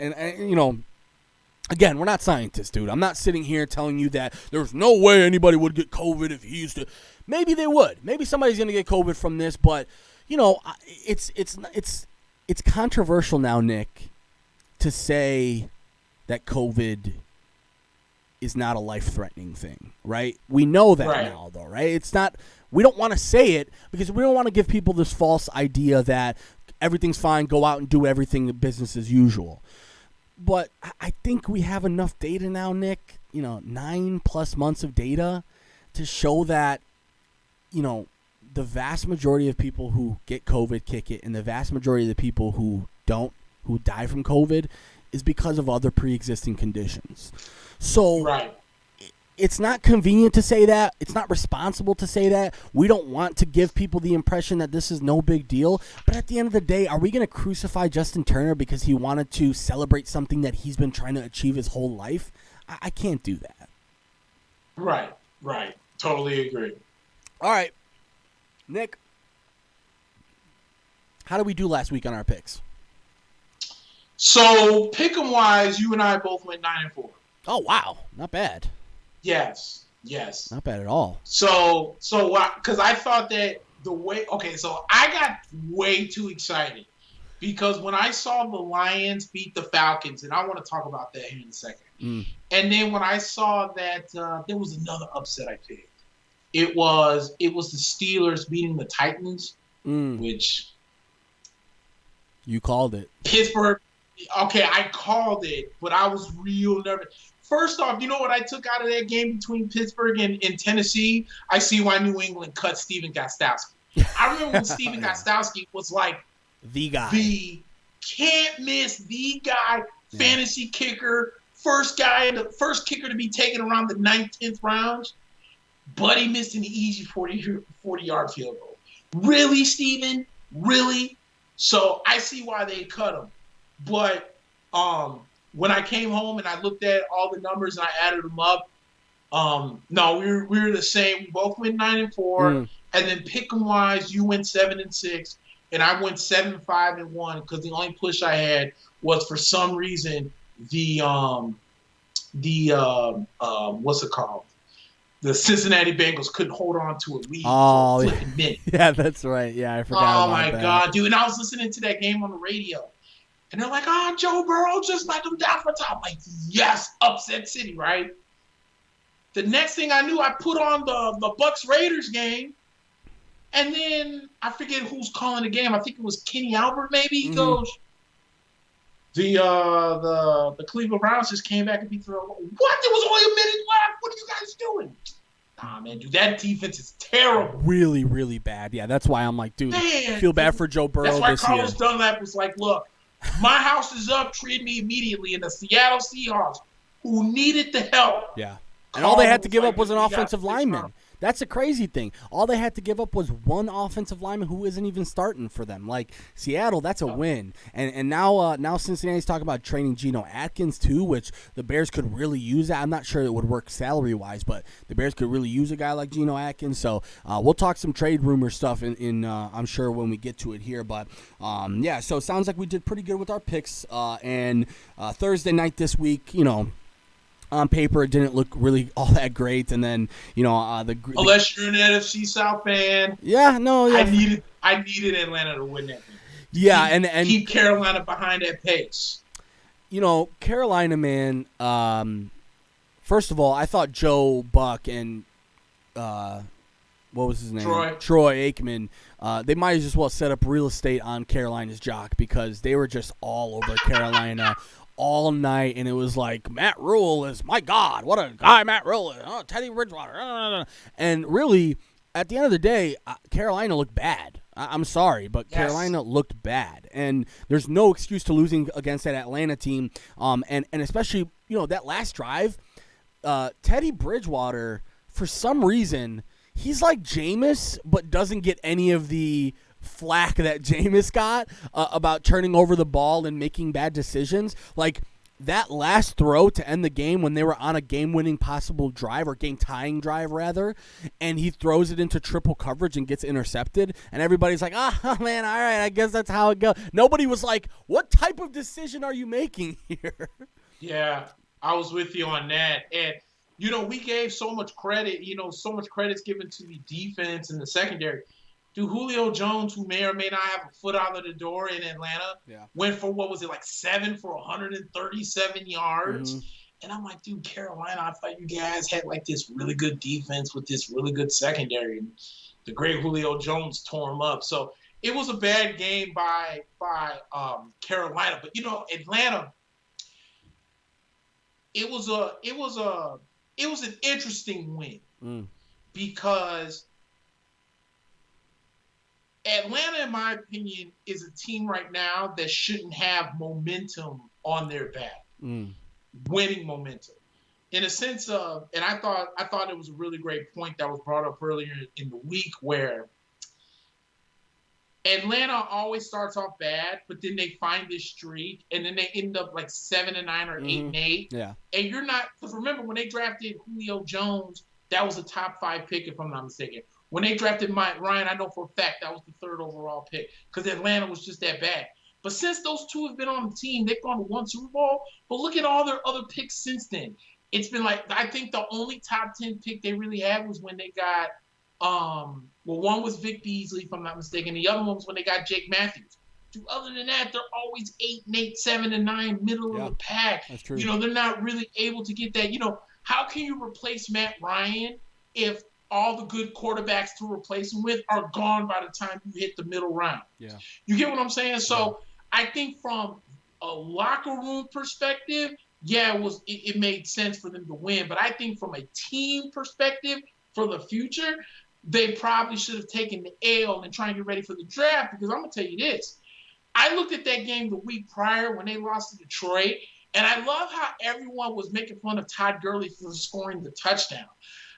[SPEAKER 1] again, we're not scientists, dude. I'm not sitting here telling you that there's no way anybody would get COVID if he used to. Maybe they would. Maybe somebody's going to get COVID from this, but it's controversial now, Nick, to say that COVID is not a life-threatening thing, right? We know that now, though, right? It's not. We don't want to say it because we don't want to give people this false idea that everything's fine, go out and do everything business as usual. But I think we have enough data now, Nick, 9+ months of data to show that, the vast majority of people who get COVID kick it, and the vast majority of the people who don't, who die from COVID, is because of other pre-existing conditions. So
[SPEAKER 2] Right.
[SPEAKER 1] it's not convenient to say that. It's not responsible to say that. We don't want to give people the impression that this is no big deal. But at the end of the day, are we going to crucify Justin Turner because he wanted to celebrate something that he's been trying to achieve his whole life? I can't do that.
[SPEAKER 2] Right. Totally agree.
[SPEAKER 1] All right. Nick, how did we do last week on our picks?
[SPEAKER 2] So, pick'em wise, you and I both went 9-4.
[SPEAKER 1] Oh, wow. Not bad.
[SPEAKER 2] Yes.
[SPEAKER 1] Not bad at all.
[SPEAKER 2] So, because I thought that so I got way too excited because when I saw the Lions beat the Falcons, and I want to talk about that here in a second. And then when I saw that there was another upset I picked, it was the Steelers beating the Titans, which
[SPEAKER 1] you called it.
[SPEAKER 2] Pittsburgh. Okay, I called it, but I was real nervous. First off, you know what I took out of that game between Pittsburgh and Tennessee? I see why New England cut Stephen Gostkowski. I remember when Stephen Gostkowski was like
[SPEAKER 1] the guy,
[SPEAKER 2] the can't miss, the guy, fantasy kicker, first kicker to be taken around the 9th, 10th rounds, but he missed an easy 40-yard field goal. Really, Stephen? Really? So I see why they cut him. But when I came home and I looked at all the numbers and I added them up, no, we were the same. We both went 9-4, and then pick'em wise, you went 7-6, and I went 7-5-1 because the only push I had was for some reason the what's it called? The Cincinnati Bengals couldn't hold on to a lead for a flipping minute.
[SPEAKER 1] Yeah, that's right. Yeah, I forgot about that. Oh my
[SPEAKER 2] God, dude! And I was listening to that game on the radio. And they're like, Joe Burrow just let them down for top. Like, yes, upset city, right? The next thing I knew, I put on the Bucks-Raiders game. And then I forget who's calling the game. I think it was Kenny Albert, maybe. He goes, the Cleveland Browns just came back and beat the What? There was only a minute left. What are you guys doing? Nah, man, dude, that defense is terrible.
[SPEAKER 1] Really, really bad. Yeah, that's why I'm like, dude, feel bad for Joe Burrow this year.
[SPEAKER 2] That's why Carlos Dunlap was like, look, my house is up. Trade me immediately. And the Seattle Seahawks, who needed the help.
[SPEAKER 1] Yeah. And all they had to give up was an offensive lineman. That's a crazy thing. All they had to give up was one offensive lineman who isn't even starting for them. Like, Seattle, that's a win. And now Cincinnati's talking about training Geno Atkins too, which the Bears could really use that. I'm not sure it would work salary-wise, but the Bears could really use a guy like Geno Atkins. So we'll talk some trade rumor stuff in I'm sure when we get to it here. But, yeah, so it sounds like we did pretty good with our picks. And Thursday night this week, on paper, it didn't look really all that great, and then
[SPEAKER 2] unless you're an NFC South fan, I needed Atlanta to win that game.
[SPEAKER 1] Yeah, and
[SPEAKER 2] keep Carolina behind that pace.
[SPEAKER 1] Carolina, man. First of all, I thought Joe Buck and what was his name? Troy Aikman. They might as well set up real estate on Carolina's jock because they were just all over Carolina. All night, and it was like, Matt Rule is, my God, what a guy Matt Rule is. Oh, Teddy Bridgewater. And really, at the end of the day, Carolina looked bad. I'm sorry, but Carolina looked bad. And there's no excuse to losing against that Atlanta team. And especially, that last drive, Teddy Bridgewater, for some reason, he's like Jameis, but doesn't get any of the flack that Jameis got about turning over the ball and making bad decisions. Like that last throw to end the game when they were on a game-winning possible drive or game-tying drive rather, and he throws it into triple coverage and gets intercepted, and everybody's like, oh man, all right, I guess that's how it goes. Nobody was like, what type of decision are you making here?
[SPEAKER 2] Yeah, I was with you on that. And we gave so much credit, so much credit's given to the defense and the secondary. Dude, Julio Jones, who may or may not have a foot out of the door in Atlanta, went for, 7 for 137 yards. Mm-hmm. And I'm like, dude, Carolina, I thought you guys had like this really good defense with this really good secondary. And the great Julio Jones tore him up. So it was a bad game by Carolina. But, Atlanta, it was an interesting win because Atlanta, in my opinion, is a team right now that shouldn't have momentum on their back, winning momentum. In a sense of, and I thought it was a really great point that was brought up earlier in the week where Atlanta always starts off bad, but then they find this streak, and then they end up like 7-9 or 8-8.
[SPEAKER 1] Yeah.
[SPEAKER 2] And you're not, because remember when they drafted Julio Jones, that was a top 5 pick if I'm not mistaken. When they drafted Mike Ryan, I know for a fact that was the 3rd overall pick because Atlanta was just that bad. But since those two have been on the team, they've gone to 1 Super Bowl. But look at all their other picks since then. It's been like, I think the only top 10 pick they really had was when they got, one was Vic Beasley, if I'm not mistaken. The other one was when they got Jake Matthews. Other than that, they're always 8-8, 7-9, middle of the pack.
[SPEAKER 1] That's true.
[SPEAKER 2] They're not really able to get that. How can you replace Matt Ryan if all the good quarterbacks to replace him with are gone by the time you hit the middle round?
[SPEAKER 1] Yeah.
[SPEAKER 2] You get what I'm saying? So I think from a locker room perspective, it made sense for them to win. But I think from a team perspective for the future, they probably should have taken the L and try and get ready for the draft, because I'm going to tell you this. I looked at that game the week prior when they lost to Detroit, and I love how everyone was making fun of Todd Gurley for scoring the touchdown.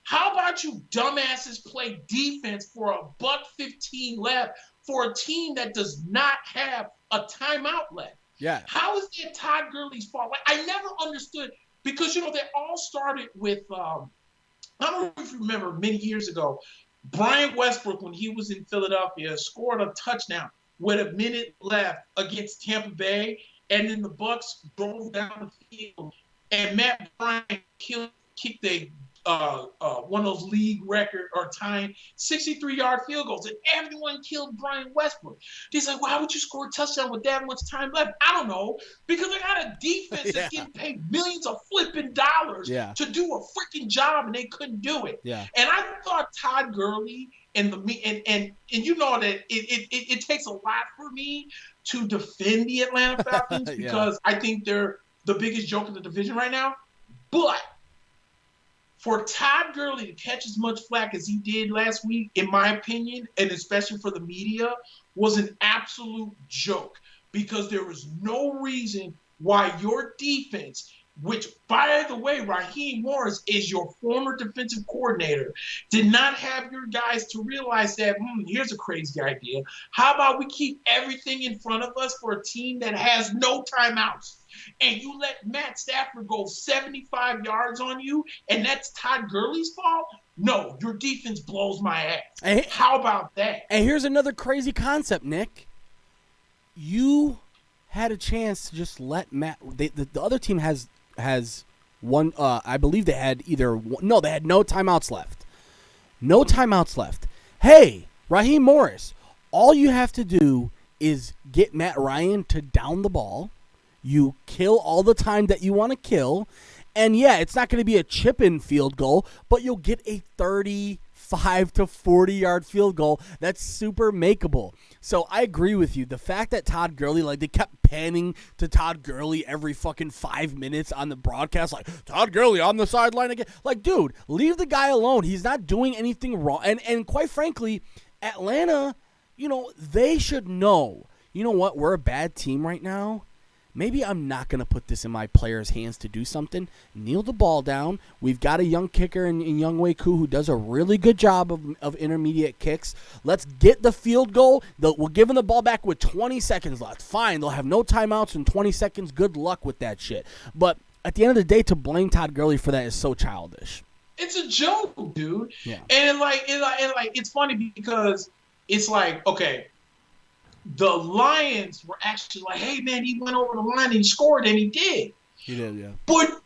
[SPEAKER 2] How about you dumbasses play defense for $1:15 left for a team that does not have a timeout left?
[SPEAKER 1] Yeah.
[SPEAKER 2] How is that Todd Gurley's fault? Like, I never understood, because, they all started with I don't know if you remember many years ago, Brian Westbrook, when he was in Philadelphia, scored a touchdown with a minute left against Tampa Bay, and then the Bucks drove down the field, and Matt Bryant kicked one of those league record or tying 63-yard field goals, and everyone killed Brian Westbrook. He's like, why would you score a touchdown with that much time left? I don't know, because I got a defense that's getting paid millions of flipping dollars to do a freaking job, and they couldn't do it.
[SPEAKER 1] Yeah.
[SPEAKER 2] And I thought Todd Gurley and you know that it takes a lot for me to defend the Atlanta Falcons because I think they're the biggest joke in the division right now, but for Todd Gurley to catch as much flack as he did last week, in my opinion, and especially for the media, was an absolute joke, because there was no reason why your defense, which, by the way, Raheem Morris is your former defensive coordinator, did not have your guys to realize that, here's a crazy idea. How about we keep everything in front of us for a team that has no timeouts? And you let Matt Stafford go 75 yards on you, and that's Todd Gurley's fault? No, your defense blows my ass. Hey, how about that?
[SPEAKER 1] And here's another crazy concept, Nick. You had a chance to just let Matt. The other team has one. I believe they had they had no timeouts left. No timeouts left. Hey, Raheem Morris, all you have to do is get Matt Ryan to down the ball. You kill all the time that you want to kill. And, it's not going to be a chip-in field goal, but you'll get a 35 to 40-yard field goal that's super makeable. So I agree with you. The fact that Todd Gurley, they kept panning to Todd Gurley every fucking 5 minutes on the broadcast, Todd Gurley on the sideline again. Dude, leave the guy alone. He's not doing anything wrong. And quite frankly, Atlanta, they should know. You know what? We're a bad team right now. Maybe I'm not going to put this in my players' hands to do something. Kneel the ball down. We've got a young kicker in Younghoe Koo who does a really good job of intermediate kicks. Let's get the field goal. We're giving the ball back with 20 seconds left. Fine, they'll have no timeouts in 20 seconds. Good luck with that shit. But at the end of the day, to blame Todd Gurley for that is so childish.
[SPEAKER 2] It's a joke, dude.
[SPEAKER 1] Yeah.
[SPEAKER 2] And it's funny because it's like, okay, the Lions were actually like, hey, man, he went over the line and he scored, and he did.
[SPEAKER 1] He did, yeah.
[SPEAKER 2] But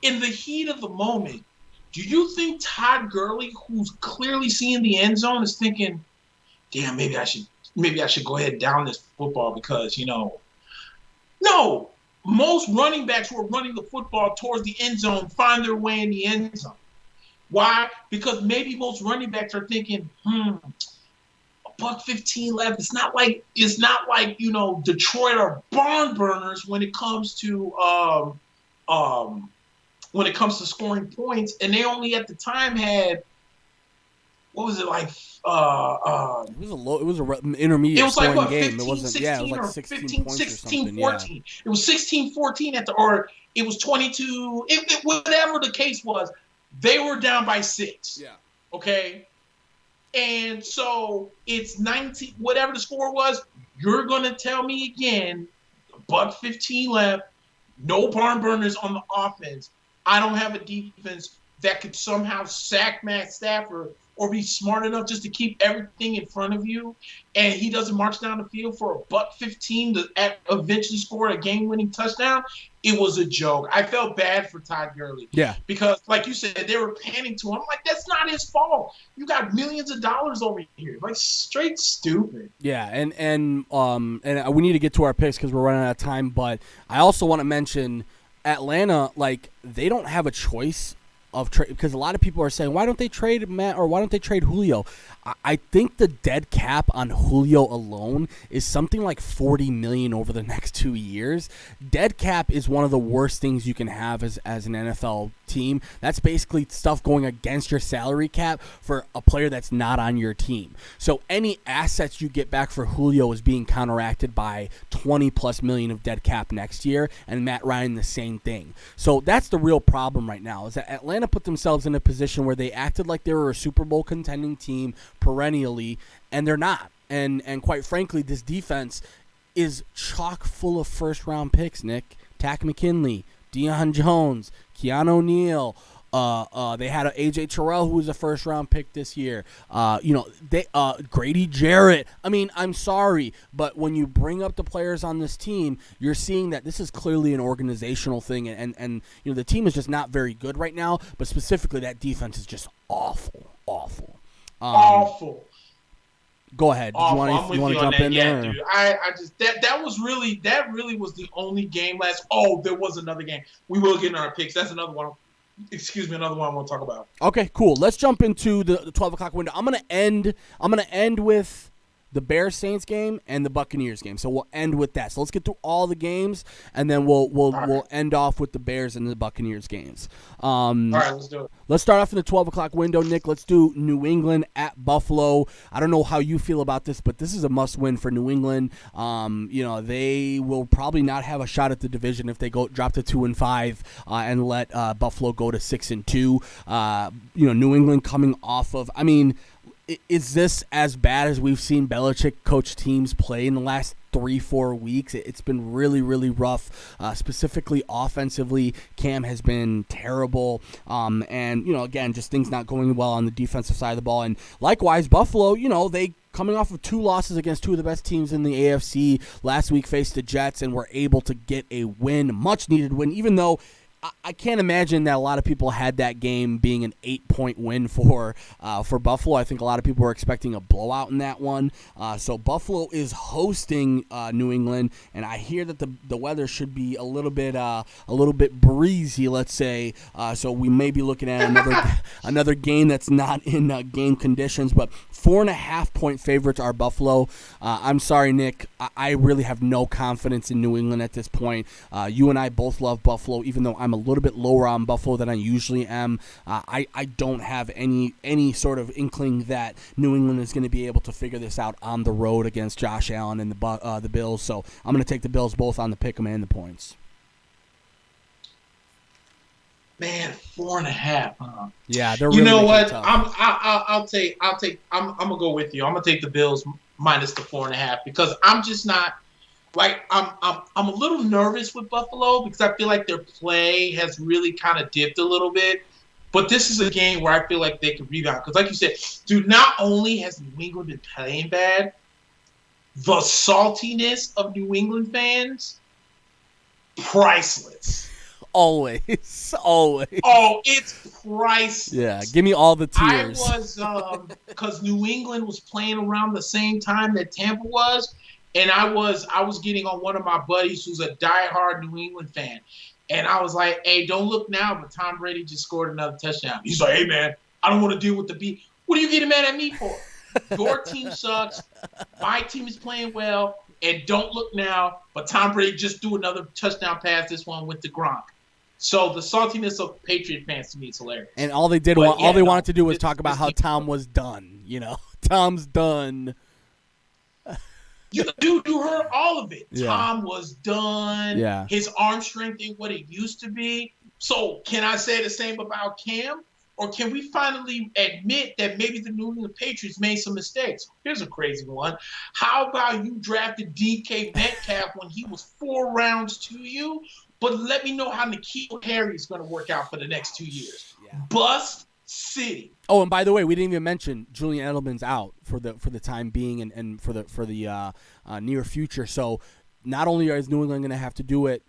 [SPEAKER 2] in the heat of the moment, do you think Todd Gurley, who's clearly seeing the end zone, is thinking, damn, maybe I should go ahead and down this football because, No. Most running backs who are running the football towards the end zone find their way in the end zone. Why? Because maybe most running backs are thinking, $1:15 left. It's not like Detroit are barn burners when it comes to scoring points, and they only at the time had what was it like?
[SPEAKER 1] It was a intermediate.
[SPEAKER 2] It was like what,
[SPEAKER 1] game.
[SPEAKER 2] 15,
[SPEAKER 1] It wasn't.
[SPEAKER 2] 16,
[SPEAKER 1] Yeah, it was like
[SPEAKER 2] or
[SPEAKER 1] 16
[SPEAKER 2] 15,
[SPEAKER 1] points
[SPEAKER 2] 16,
[SPEAKER 1] or something.
[SPEAKER 2] 14.
[SPEAKER 1] Yeah.
[SPEAKER 2] It was 16-14 or it was 22. Whatever the case was, they were down by 6.
[SPEAKER 1] Yeah.
[SPEAKER 2] Okay. And so it's 19. Whatever the score was, you're gonna tell me again. $1:15 left. No barn burners on the offense. I don't have a defense that could somehow sack Matt Stafford or be smart enough just to keep everything in front of you, and he doesn't march down the field for $1:15 to eventually score a game-winning touchdown. It was a joke. I felt bad for Todd Gurley.
[SPEAKER 1] Yeah.
[SPEAKER 2] Because, like you said, they were panning to him. I'm like, that's not his fault. You got millions of dollars over here. Like, straight stupid.
[SPEAKER 1] Yeah, and we need to get to our picks because we're running out of time. But I also want to mention Atlanta. Like, they don't have a choice of trade because a lot of people are saying, why don't they trade Matt or why don't they trade Julio? I think the dead cap on Julio alone is something like $40 million over the next 2 years. Dead cap is one of the worst things you can have as an NFL team. That's basically stuff going against your salary cap for a player that's not on your team. So any assets you get back for Julio is being counteracted by $20+ million of dead cap next year, and Matt Ryan the same thing. So that's the real problem right now, is that Atlanta put themselves in a position where they acted like they were a Super Bowl contending team perennially, and they're not. And quite frankly, this defense is chock full of first-round picks, Nick. Tack McKinley, Deion Jones, Keanu O'Neal. They had A.J. Terrell, who was a first-round pick this year. Grady Jarrett. I mean, I'm sorry, but when you bring up the players on this team, you're seeing that this is clearly an organizational thing, and the team is just not very good right now, but specifically that defense is just awful.
[SPEAKER 2] Awful.
[SPEAKER 1] Go ahead. Did you want to jump in there?
[SPEAKER 2] Dude. I just that really was the only game last. Oh, there was another game. We will get in our picks. That's another one. Another one I want to talk about.
[SPEAKER 1] Okay, cool. Let's jump into the 12 o'clock window. I'm gonna end with the Bears-Saints game and the Buccaneers game. So we'll end with that. So let's get through all the games, and then we'll end off with the Bears and the Buccaneers games.
[SPEAKER 2] All right, let's do it.
[SPEAKER 1] Let's start off in the 12 o'clock window, Nick. Let's do New England at Buffalo. I don't know how you feel about this, but this is a must-win for New England. They will probably not have a shot at the division if they drop to 2-5 and let Buffalo go to 6-2. New England coming off of, is this as bad as we've seen Belichick coach teams play in the last 3-4 weeks? It's been really, really rough. Specifically offensively, Cam has been terrible. Again, just things not going well on the defensive side of the ball. And likewise, Buffalo, they coming off of 2 losses against 2 of the best teams in the AFC. Last week faced the Jets and were able to get a win, much needed win, even though I can't imagine that a lot of people had that game being an 8-point win for Buffalo. I think a lot of people were expecting a blowout in that one. So Buffalo is hosting New England, and I hear that the weather should be a little bit breezy, let's say. So we may be looking at another game that's not in game conditions. But 4.5-point favorites are Buffalo. I'm sorry, Nick. I really have no confidence in New England at this point. You and I both love Buffalo, even though I'm a little bit lower on Buffalo than I usually am. I don't have any sort of inkling that New England is going to be able to figure this out on the road against Josh Allen and the Bills. So I'm going to take the Bills both on the pick 'em and the points.
[SPEAKER 2] Man, 4.5. Huh?
[SPEAKER 1] Yeah, they're really.
[SPEAKER 2] You know what?
[SPEAKER 1] Tough.
[SPEAKER 2] I'll take. I'm gonna go with you. I'm gonna take the Bills minus the 4.5 because I'm just not. Like I'm a little nervous with Buffalo because I feel like their play has really kind of dipped a little bit. But this is a game where I feel like they can rebound. Because like you said, dude, not only has New England been playing bad, the saltiness of New England fans, priceless.
[SPEAKER 1] Always.
[SPEAKER 2] Oh, it's priceless.
[SPEAKER 1] Yeah, give me all the tears.
[SPEAKER 2] I was, because New England was playing around the same time that Tampa was. And I was getting on one of my buddies who's a diehard New England fan. And I was like, hey, don't look now, but Tom Brady just scored another touchdown. He's like, hey, man, I don't want to deal with the beat. What are you getting mad at me for? Your team sucks. My team is playing well. And don't look now, but Tom Brady just threw another touchdown pass. This one went to Gronk. So the saltiness of Patriot fans to me is hilarious.
[SPEAKER 1] And all they did, wanted to do was talk about how Tom was done. Tom's done.
[SPEAKER 2] You heard all of it.
[SPEAKER 1] Yeah.
[SPEAKER 2] Tom was done.
[SPEAKER 1] Yeah.
[SPEAKER 2] His arm strength ain't what it used to be. So can I say the same about Cam? Or can we finally admit that maybe the New England Patriots made some mistakes? Here's a crazy one. How about you drafted DK Metcalf when he was 4 rounds to you? But let me know how N'Keal Harry is going to work out for the next 2 years. Yeah. Bust City.
[SPEAKER 1] Oh, and by the way, we didn't even mention Julian Edelman's out for the time being and for the near future. So not only is New England going to have to do it,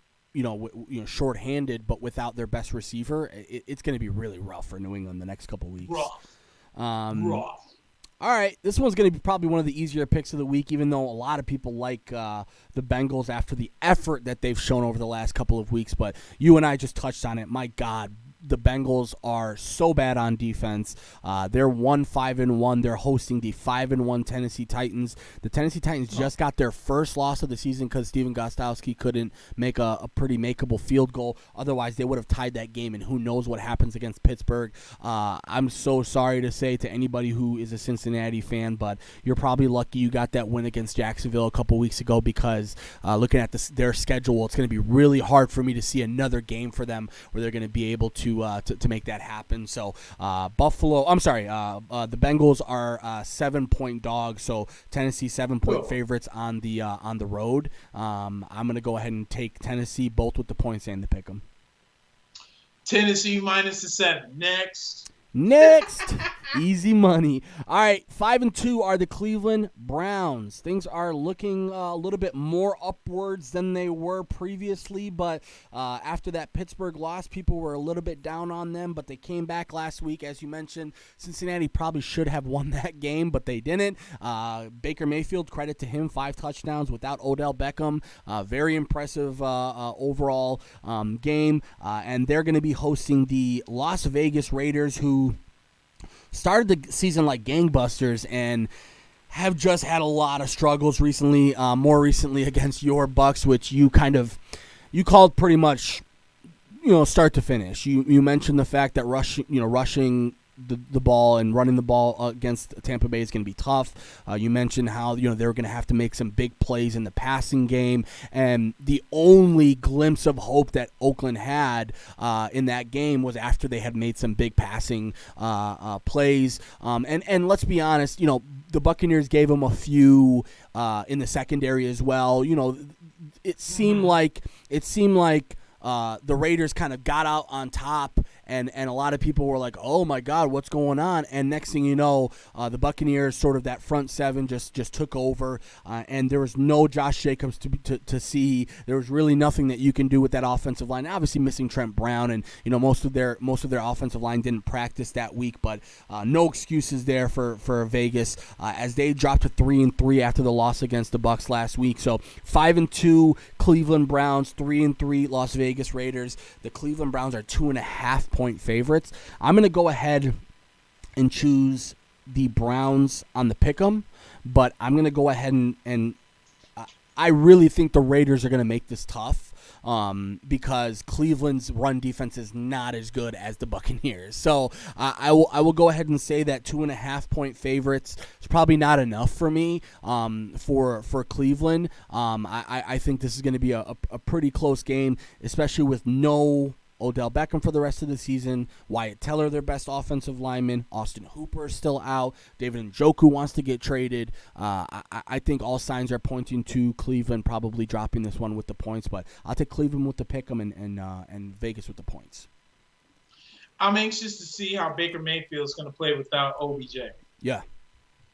[SPEAKER 1] shorthanded, but without their best receiver, it's going to be really rough for New England the next couple weeks.
[SPEAKER 2] Rough.
[SPEAKER 1] All right, this one's going to be probably one of the easier picks of the week, even though a lot of people like the Bengals after the effort that they've shown over the last couple of weeks. But you and I just touched on it. My God, the Bengals are so bad on defense. They're 1-5-1. They're hosting the 5-1 Tennessee Titans. The Tennessee Titans just got their first loss of the season because Steven Gostkowski couldn't make a pretty makeable field goal. Otherwise, they would have tied that game, and who knows what happens against Pittsburgh. I'm so sorry to say to anybody who is a Cincinnati fan, but you're probably lucky you got that win against Jacksonville a couple weeks ago because looking at their schedule, it's going to be really hard for me to see another game for them where they're going to be able to make that happen. So the Bengals are 7-point dogs. So Tennessee 7-point favorites on the road. I'm going to go ahead and take Tennessee both with the points and the pick 'em.
[SPEAKER 2] Tennessee minus the 7. Next.
[SPEAKER 1] Easy money. All right, 5-2 are the Cleveland Browns. Things are looking a little bit more upwards than they were previously, but after that Pittsburgh loss, people were a little bit down on them, but they came back last week. As you mentioned, Cincinnati probably should have won that game, but they didn't. Baker Mayfield, credit to him, 5 touchdowns without Odell Beckham. Very impressive overall game, and they're going to be hosting the Las Vegas Raiders, who started the season like gangbusters and have just had a lot of struggles recently, more recently against your Bucks, which you called pretty much, start to finish. You mentioned the fact that rushing the ball and running the ball against Tampa Bay is going to be tough. You mentioned how they're going to have to make some big plays in the passing game, and the only glimpse of hope that Oakland had in that game was after they had made some big passing plays. And let's be honest, the Buccaneers gave them a few in the secondary as well. It seemed like the Raiders kind of got out on top, and a lot of people were like, oh my God, what's going on? And next thing you know, the Buccaneers, sort of that front seven, just took over, and there was no Josh Jacobs to see. There was really nothing that you can do with that offensive line. Obviously missing Trent Brown, and most of their offensive line didn't practice that week, but no excuses there for Vegas as they dropped to 3-3 after the loss against the Bucs last week. So 5-2 Cleveland Browns, 3-3 Las Vegas Raiders. The Cleveland Browns are 2.5-point favorites. I'm going to go ahead and choose the Browns on the pick'em, but I'm going to go ahead and I really think the Raiders are going to make this tough because Cleveland's run defense is not as good as the Buccaneers. So I will go ahead and say that 2.5-point favorites is probably not enough for me for Cleveland. I think this is going to be a pretty close game, especially with no Odell Beckham for the rest of the season, Wyatt Teller, their best offensive lineman, Austin Hooper is still out, David Njoku wants to get traded. I think all signs are pointing to Cleveland probably dropping this one with the points, but I'll take Cleveland with the pick'em and Vegas with the points.
[SPEAKER 2] I'm anxious to see how Baker Mayfield is going to play without OBJ.
[SPEAKER 1] Yeah.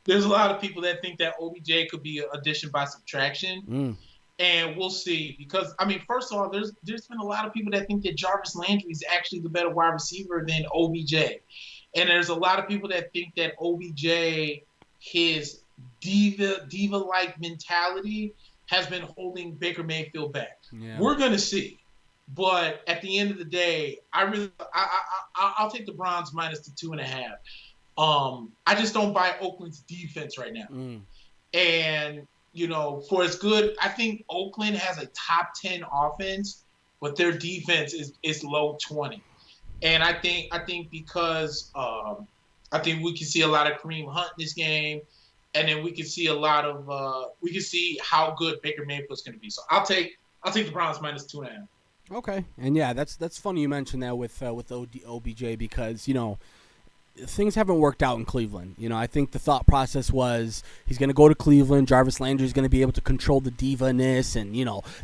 [SPEAKER 2] There's a lot of people that think that OBJ could be an addition by subtraction. And we'll see, because first of all, there's been a lot of people that think that Jarvis Landry is actually the better wide receiver than OBJ, and there's a lot of people that think that OBJ, his diva-like mentality, has been holding Baker Mayfield back. Yeah. We're gonna see, but at the end of the day, I'll take the Browns minus the 2.5. I just don't buy Oakland's defense right now, and. For as good, I think Oakland has a top 10 offense, but their defense is low 20. And I think because I think we can see a lot of Kareem Hunt in this game, and then we can see a lot of we can see how good Baker Mayfield's going to be. So I'll take the Browns minus 2.5.
[SPEAKER 1] Okay, and yeah, that's funny you mentioned that with OBJ because things haven't worked out in Cleveland. I think the thought process was he's going to go to Cleveland. Jarvis Landry's going to be able to control the diva-ness, and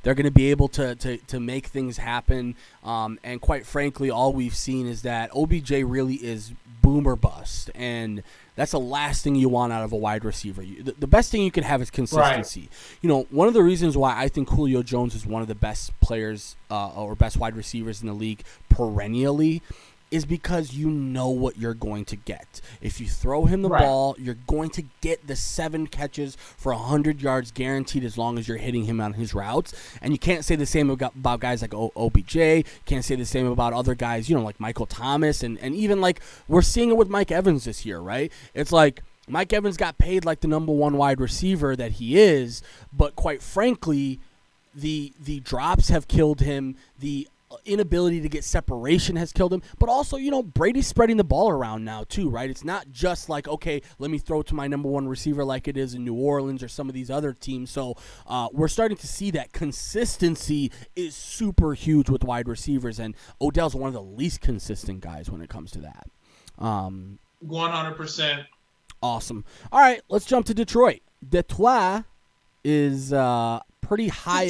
[SPEAKER 1] they're going to be able to make things happen. And quite frankly, all we've seen is that OBJ really is boom or bust, and that's the last thing you want out of a wide receiver. The best thing you can have is consistency. Right. One of the reasons why I think Julio Jones is one of the best players or best wide receivers in the league perennially is because you know what you're going to get. If you throw him the ball, you're going to get the 7 catches for 100 yards guaranteed as long as you're hitting him on his routes. And you can't say the same about guys like OBJ. Can't say the same about other guys, like Michael Thomas. And even like we're seeing it with Mike Evans this year, right? It's like Mike Evans got paid like the number 1 wide receiver that he is. But quite frankly, the drops have killed him. The inability to get separation has killed him, but also, Brady's spreading the ball around now too, right? It's not just like, okay, let me throw to my number 1 receiver like it is in New Orleans or some of these other teams. So we're starting to see that consistency is super huge with wide receivers, and Odell's one of the least consistent guys when it comes to that.
[SPEAKER 2] 100%.
[SPEAKER 1] Awesome. All right, let's jump to Detroit. Detroit is pretty high.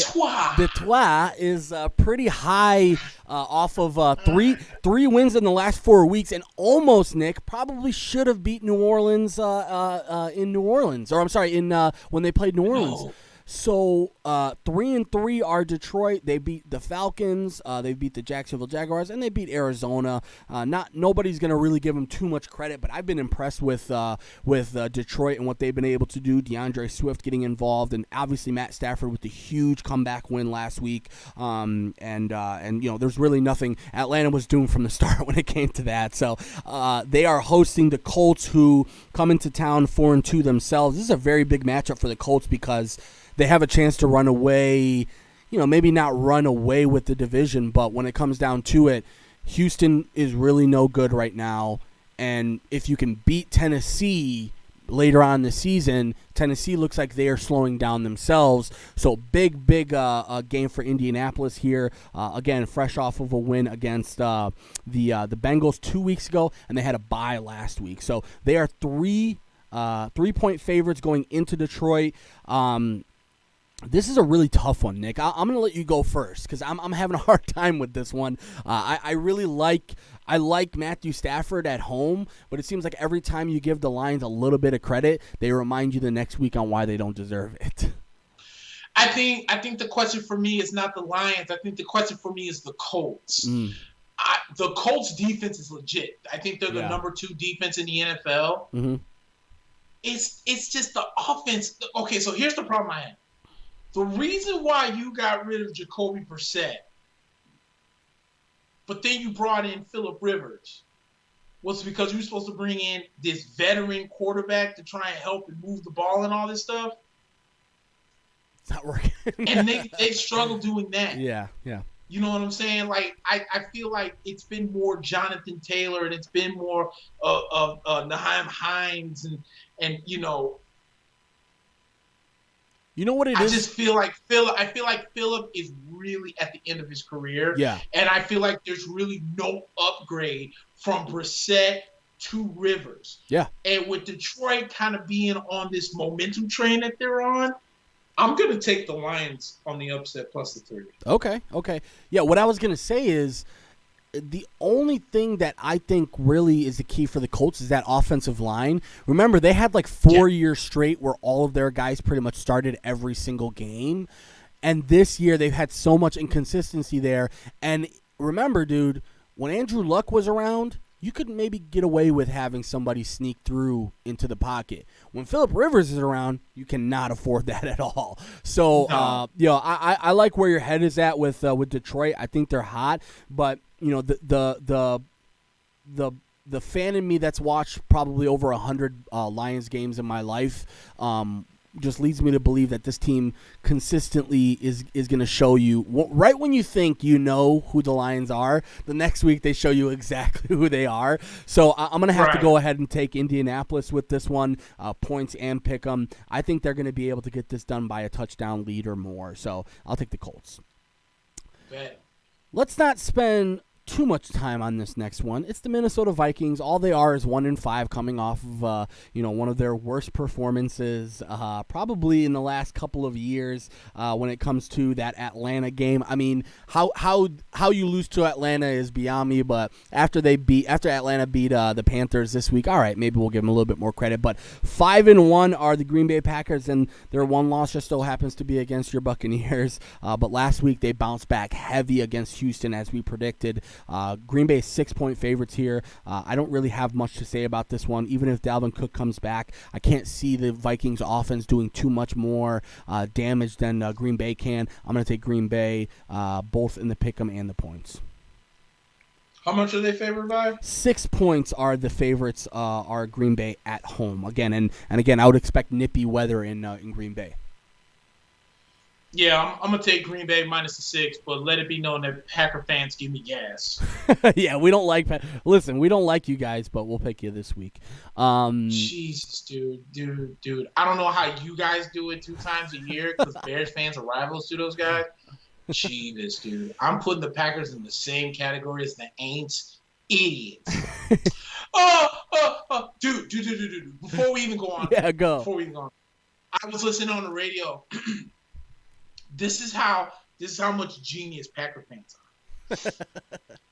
[SPEAKER 1] Detroit is pretty high off of three wins in the last 4 weeks, and almost, Nick, probably should have beat New Orleans in New Orleans, or I'm sorry, in when they played New Orleans.
[SPEAKER 2] No.
[SPEAKER 1] So 3-3 are Detroit. They beat the Falcons. They beat the Jacksonville Jaguars, and they beat Arizona. Nobody's gonna really give them too much credit, but I've been impressed with Detroit and what they've been able to do. DeAndre Swift getting involved, and obviously Matt Stafford with the huge comeback win last week. And there's really nothing Atlanta was doing from the start when it came to that. So they are hosting the Colts, who come into town 4-2 themselves. This is a very big matchup for the Colts because they have a chance to run away, maybe not run away with the division, but when it comes down to it, Houston is really no good right now. And if you can beat Tennessee later on in the season, Tennessee looks like they are slowing down themselves. So big game for Indianapolis here. Again, fresh off of a win against the Bengals 2 weeks ago, and they had a bye last week. So they are 3-point favorites going into Detroit. This is a really tough one, Nick. I'm going to let you go first because I'm having a hard time with this one. I really like Matthew Stafford at home, but it seems like every time you give the Lions a little bit of credit, they remind you the next week on why they don't deserve it.
[SPEAKER 2] I think the question for me is not the Lions. I think the question for me is the Colts. The Colts defense is legit. I think they're the number 2 defense in the NFL.
[SPEAKER 1] Mm-hmm.
[SPEAKER 2] It's just the offense. Okay, so here's the problem I have. The reason why you got rid of Jacoby Brissett, but then you brought in Phillip Rivers, was because you were supposed to bring in this veteran quarterback to try and help and move the ball and all this stuff.
[SPEAKER 1] It's not working.
[SPEAKER 2] And they struggle doing that.
[SPEAKER 1] Yeah.
[SPEAKER 2] You know what I'm saying? Like, I feel like it's been more Jonathan Taylor and it's been more of Nyheim Hines and
[SPEAKER 1] You know what it is?
[SPEAKER 2] I just feel like Phillip is really at the end of his career.
[SPEAKER 1] Yeah.
[SPEAKER 2] And I feel like there's really no upgrade from Brissett to Rivers.
[SPEAKER 1] Yeah.
[SPEAKER 2] And with Detroit kind of being on this momentum train that they're on, I'm going to take the Lions on the upset plus the 3.
[SPEAKER 1] Okay. Yeah, what I was going to say is the only thing that I think really is the key for the Colts is that offensive line. Remember, they had like 4 years straight where all of their guys pretty much started every single game. And this year they've had so much inconsistency there. And remember, dude, when Andrew Luck was around, you could maybe get away with having somebody sneak through into the pocket. When Phillip Rivers is around, you cannot afford that at all. So, I like where your head is at with Detroit. I think they're hot, but the fan in me that's watched probably over 100 Lions games in my life just leads me to believe that this team consistently is going to show you right when you think you know who the Lions are. The next week they show you exactly who they are. So I'm going to have to go ahead and take Indianapolis with this one, points and pick 'em. I think they're going to be able to get this done by a touchdown lead or more. So I'll take the Colts.
[SPEAKER 2] Bet.
[SPEAKER 1] Let's not spend too much time on this next one. It's the Minnesota Vikings. All they are is 1-5, coming off of one of their worst performances probably in the last couple of years when it comes to that Atlanta game. I mean, how you lose to Atlanta is beyond me, but after Atlanta beat the Panthers this week, all right, maybe we'll give them a little bit more credit. But 5-1 are the Green Bay Packers, and their one loss just so happens to be against your Buccaneers. But last week they bounced back heavy against Houston, as we predicted. Green Bay 6-point favorites here. I don't really have much to say about this one. Even if Dalvin Cook comes back, I can't see the Vikings offense doing too much more damage than Green Bay can. I'm going to take Green Bay both in the pick'em and the points.
[SPEAKER 2] How much are they favored by?
[SPEAKER 1] 6 points are the favorites. Are Green Bay at home again, and again, I would expect nippy weather in Green Bay.
[SPEAKER 2] Yeah, I'm gonna take Green Bay minus the 6, but let it be known that Packer fans give me gas.
[SPEAKER 1] Yeah, we don't like. Listen, we don't like you guys, but we'll pick you this week.
[SPEAKER 2] Jesus, dude. I don't know how you guys do it 2 times a year because Bears fans are rivals to those guys. Jesus, dude. I'm putting the Packers in the same category as the Aints. Idiots. Dude. Before we even go on.
[SPEAKER 1] Yeah, go.
[SPEAKER 2] Before we even go on. I was listening on the radio. This is how much genius Packer fans are.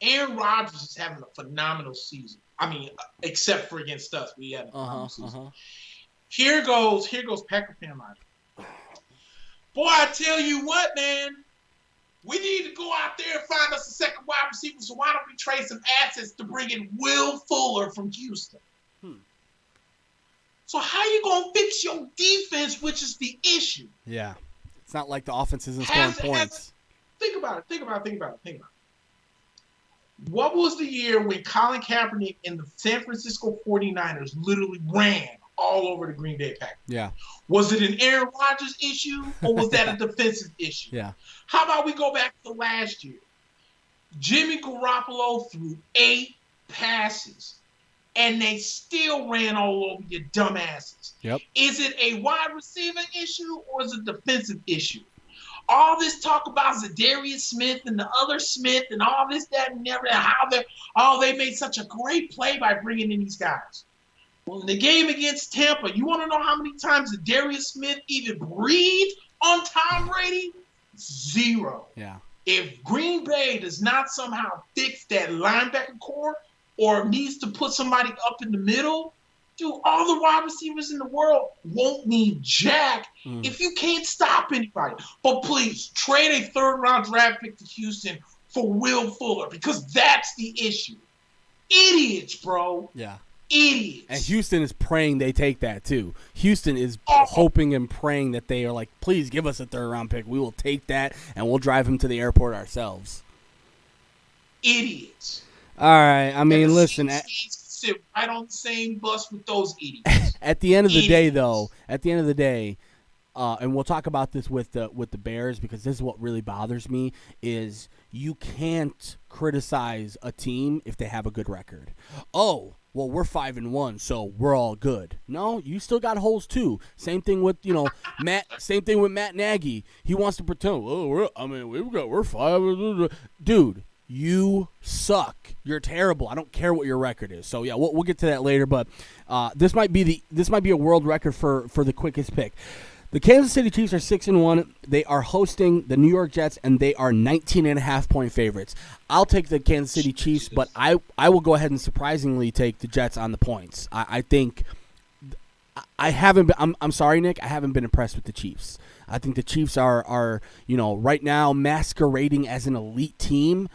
[SPEAKER 2] Aaron Rodgers is having a phenomenal season. I mean, except for against us, we had a phenomenal season. Here goes Packer fan life. Boy, I tell you what, man. We need to go out there and find us a second wide receiver. So why don't we trade some assets to bring in Will Fuller from Houston? So how you gonna fix your defense, which is the issue?
[SPEAKER 1] Yeah. It's not like the offense isn't scoring points.
[SPEAKER 2] Think about it. What was the year when Colin Kaepernick and the San Francisco 49ers literally ran all over the Green Bay Packers?
[SPEAKER 1] Yeah.
[SPEAKER 2] Was it an Aaron Rodgers issue or was that a defensive issue?
[SPEAKER 1] Yeah.
[SPEAKER 2] How about we go back to last year? Jimmy Garoppolo threw 8 passes and they still ran all over your dumbasses.
[SPEAKER 1] Yep.
[SPEAKER 2] Is it a wide receiver issue or is it a defensive issue? All this talk about Zadarius Smith and the other Smith and all this, that, and everything, how they made such a great play by bringing in these guys. Well, in the game against Tampa, you want to know how many times Zadarius Smith even breathed on Tom Brady? 0.
[SPEAKER 1] Yeah.
[SPEAKER 2] If Green Bay does not somehow fix that linebacker core or needs to put somebody up in the middle, dude, all the wide receivers in the world won't mean jack if you can't stop anybody. But please, trade a 3rd-round draft pick to Houston for Will Fuller because that's the issue. Idiots, bro.
[SPEAKER 1] Yeah.
[SPEAKER 2] Idiots.
[SPEAKER 1] And Houston is praying they take that, too. Houston is hoping and praying that they are like, please give us a 3rd-round pick. We will take that, and we'll drive him to the airport ourselves.
[SPEAKER 2] Idiots.
[SPEAKER 1] All right. I mean, listen.
[SPEAKER 2] Sit right on the same bus with those idiots.
[SPEAKER 1] At the end of the day, though, and we'll talk about this with the Bears because this is what really bothers me is you can't criticize a team if they have a good record. Oh, well, we're 5-1, so we're all good. No, you still got holes too. Same thing with Matt. Same thing with Matt Nagy. He wants to pretend. Oh, we're 5. Dude, you suck. You're terrible. I don't care what your record is. So yeah, we'll get to that later. But this might be a world record for the quickest pick. The Kansas City Chiefs are 6-1. They are hosting the New York Jets, and they are 19.5-point favorites. I'll take the Kansas City Chiefs, but I will go ahead and surprisingly take the Jets on the points. I think I haven't been. I'm sorry, Nick. I haven't been impressed with the Chiefs. I think the Chiefs are right now masquerading as an elite team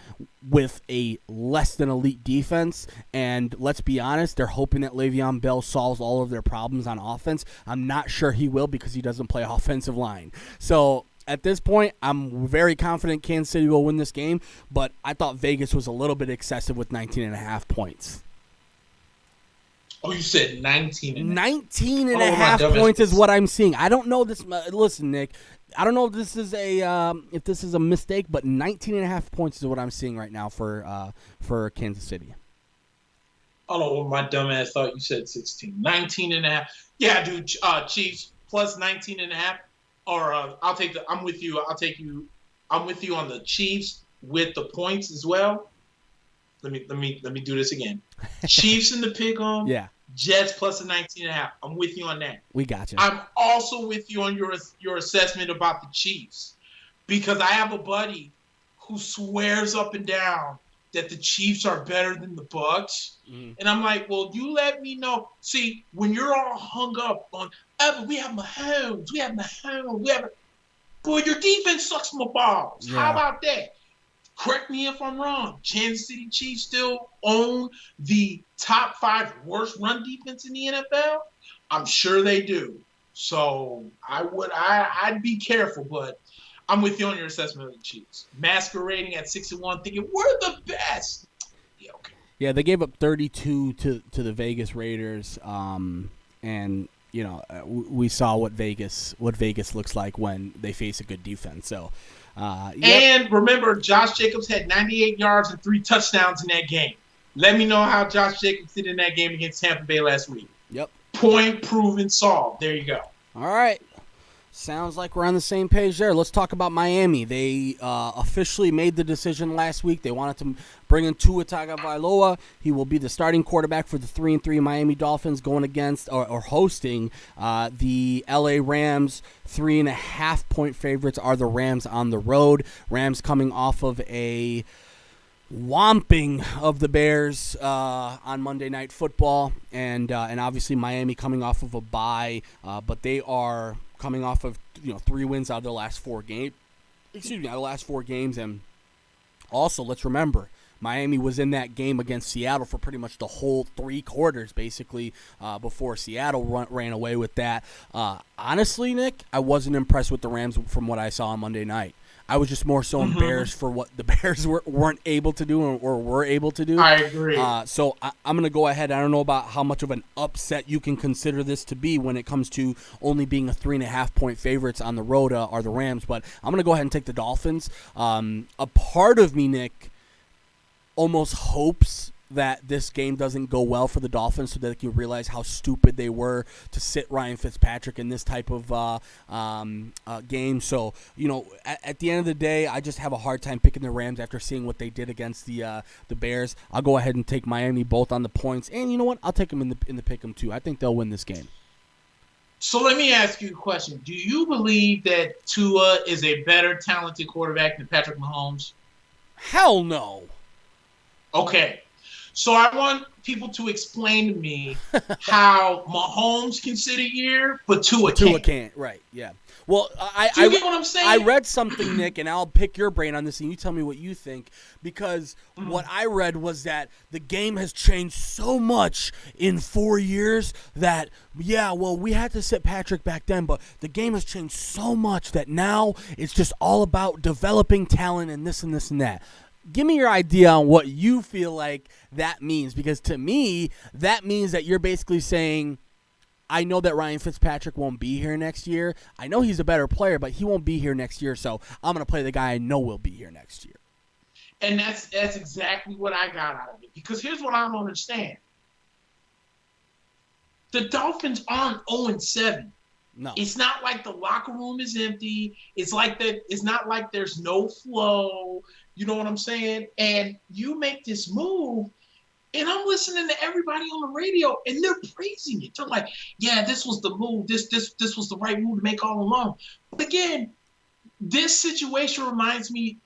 [SPEAKER 1] with a less than elite defense. And let's be honest, they're hoping that Le'Veon Bell solves all of their problems on offense. I'm not sure he will because he doesn't play offensive line. So at this point, I'm very confident Kansas City will win this game. But I thought Vegas was a little bit excessive with 19.5 points.
[SPEAKER 2] Oh, you said 19
[SPEAKER 1] and a half points is what I'm seeing. I don't know this. Listen, Nick, I don't know if this is a mistake, but 19 and a half points is what I'm seeing right now for Kansas City.
[SPEAKER 2] I don't know what my dumb ass thought you said 16. 19 and a half. Yeah, dude, Chiefs plus 19 and a half. Or I'm with you. I'm with you on the Chiefs with the points as well. Let me do this again. Chiefs in the pick 'em.
[SPEAKER 1] Yeah.
[SPEAKER 2] Jets plus a 19 and a half. I'm with you on that.
[SPEAKER 1] We got you.
[SPEAKER 2] I'm also with you on your assessment about the Chiefs, because I have a buddy who swears up and down that the Chiefs are better than the Bucs. Mm. And I'm like, well, you let me know. See, when you're all hung up on, but we have Mahomes, boy, your defense sucks my balls. Yeah. How about that? Correct me if I'm wrong. Kansas City Chiefs still own the top 5 worst run defense in the NFL? I'm sure they do. So I'd be careful, but I'm with you on your assessment of the Chiefs. Masquerading at 6-1, thinking we're the best. Yeah, okay.
[SPEAKER 1] Yeah, they gave up 32 to the Vegas Raiders, and you know we saw what Vegas looks like when they face a good defense. So, yep.
[SPEAKER 2] And remember, Josh Jacobs had 98 yards and 3 touchdowns in that game. Let me know how Josh Jacobs did in that game against Tampa Bay last week.
[SPEAKER 1] Yep.
[SPEAKER 2] Point proven solved. There you go.
[SPEAKER 1] All right. Sounds like we're on the same page there. Let's talk about Miami. They officially made the decision last week. They wanted to bring in Tua Tagovailoa. He will be the starting quarterback for the 3-3 Miami Dolphins, going against or hosting the LA Rams. 3.5-point favorites are the Rams on the road. Rams coming off of a whomping of the Bears on Monday Night Football, and obviously Miami coming off of a bye, but they are coming off of 3 wins out of their last 4 games. And also let's remember, Miami was in that game against Seattle for pretty much the whole 3 quarters, basically, before Seattle ran away with that. Honestly, Nick, I wasn't impressed with the Rams from what I saw on Monday night. I was just more so embarrassed for what the Bears weren't able to do or were able to do.
[SPEAKER 2] I agree.
[SPEAKER 1] So I'm going to go ahead. I don't know about how much of an upset you can consider this to be when it comes to only being a 3.5-point favorites on the road are the Rams, but I'm going to go ahead and take the Dolphins. A part of me, Nick, almost hopes that this game doesn't go well for the Dolphins so that they can realize how stupid they were to sit Ryan Fitzpatrick in this type of game. So, at the end of the day, I just have a hard time picking the Rams after seeing what they did against the Bears. I'll go ahead and take Miami both on the points. And you know what? I'll take them in the pick 'em too. I think they'll win this game.
[SPEAKER 2] So let me ask you a question. Do you believe that Tua is a better talented quarterback than Patrick Mahomes?
[SPEAKER 1] Hell no.
[SPEAKER 2] Okay. So I want people to explain to me how Mahomes can sit a year, but Tua can't.
[SPEAKER 1] Tua can't, right, yeah. Well,
[SPEAKER 2] Do you get what I'm saying?
[SPEAKER 1] I read something, Nick, and I'll pick your brain on this, and you tell me what you think, because what I read was that the game has changed so much in 4 years that, we had to sit Patrick back then, but the game has changed so much that now it's just all about developing talent and this and this and that. Give me your idea on what you feel like that means, because to me, that means that you're basically saying, I know that Ryan Fitzpatrick won't be here next year. I know he's a better player, but he won't be here next year, so I'm going to play the guy I know will be here next year.
[SPEAKER 2] And that's exactly what I got out of it, because here's what I don't understand. The Dolphins aren't 0-7.
[SPEAKER 1] No.
[SPEAKER 2] It's not like the locker room is empty. It's not like there's no flow. You know what I'm saying? And you make this move, and I'm listening to everybody on the radio, and they're praising it. They're like, yeah, this was the move. This was the right move to make all along. But again, this situation reminds me,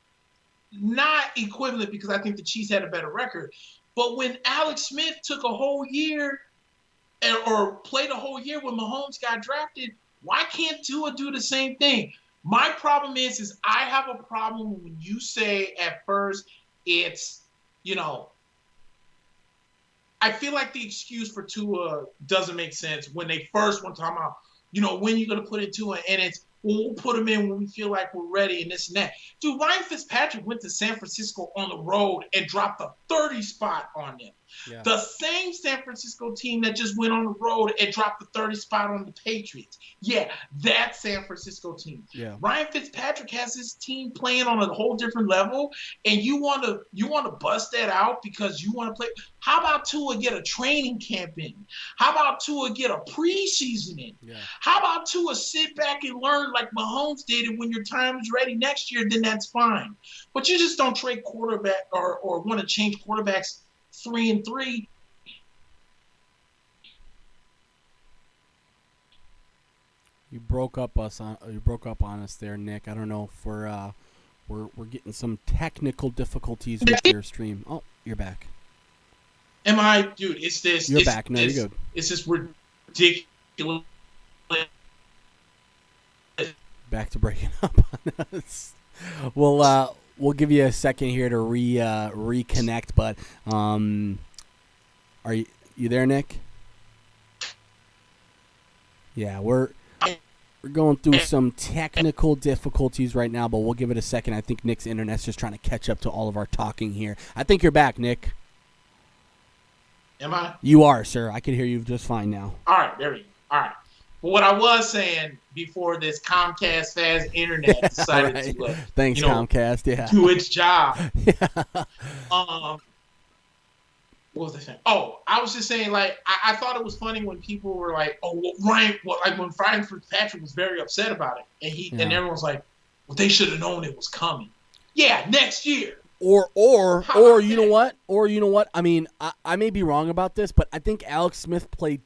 [SPEAKER 2] not equivalent because I think the Chiefs had a better record, but when Alex Smith took a whole year or played a whole year when Mahomes got drafted, why can't Tua do the same thing? My problem is I have a problem when you say at first it's, I feel like the excuse for Tua doesn't make sense when they first went talking about, when you're going to put in Tua, and it's, we'll put him in when we feel like we're ready and this and that. Dude, Ryan Fitzpatrick went to San Francisco on the road and dropped a 30 spot on them.
[SPEAKER 1] Yeah.
[SPEAKER 2] The same San Francisco team that just went on the road and dropped the 30 spot on the Patriots. Yeah, that San Francisco team.
[SPEAKER 1] Yeah.
[SPEAKER 2] Ryan Fitzpatrick has his team playing on a whole different level, and you want to bust that out because you want to play. How about Tua get a training camp in? How about Tua get a preseason in?
[SPEAKER 1] Yeah.
[SPEAKER 2] How about Tua sit back and learn like Mahomes did, and when your time is ready next year, then that's fine. But you just don't trade quarterback or want to change quarterbacks 3-3.
[SPEAKER 1] You broke up on us there, Nick. I don't know if we're getting some technical difficulties with your stream. Oh, you're back.
[SPEAKER 2] Am I, dude? It's this.
[SPEAKER 1] You're back. No, you're good.
[SPEAKER 2] It's this ridiculous.
[SPEAKER 1] Back to breaking up on us. We'll give you a second here to reconnect, but are you there, Nick? Yeah, we're going through some technical difficulties right now, but we'll give it a second. I think Nick's internet's just trying to catch up to all of our talking here. I think you're back, Nick.
[SPEAKER 2] Am I?
[SPEAKER 1] You are, sir. I can hear you just fine now.
[SPEAKER 2] All right, there we go. All right. But what I was saying before this Comcast fast internet decided
[SPEAKER 1] right.
[SPEAKER 2] to
[SPEAKER 1] Thanks, Comcast. Yeah.
[SPEAKER 2] do its job.
[SPEAKER 1] Yeah.
[SPEAKER 2] What was I saying? Oh, I was just saying, like, I thought it was funny when people were like, "Oh, well, Ryan," like when Ryan Fitzpatrick was very upset about it, and everyone was like, "Well, they should have known it was coming." Yeah, next year.
[SPEAKER 1] Or you know what? I mean, I may be wrong about this, but I think Alex Smith played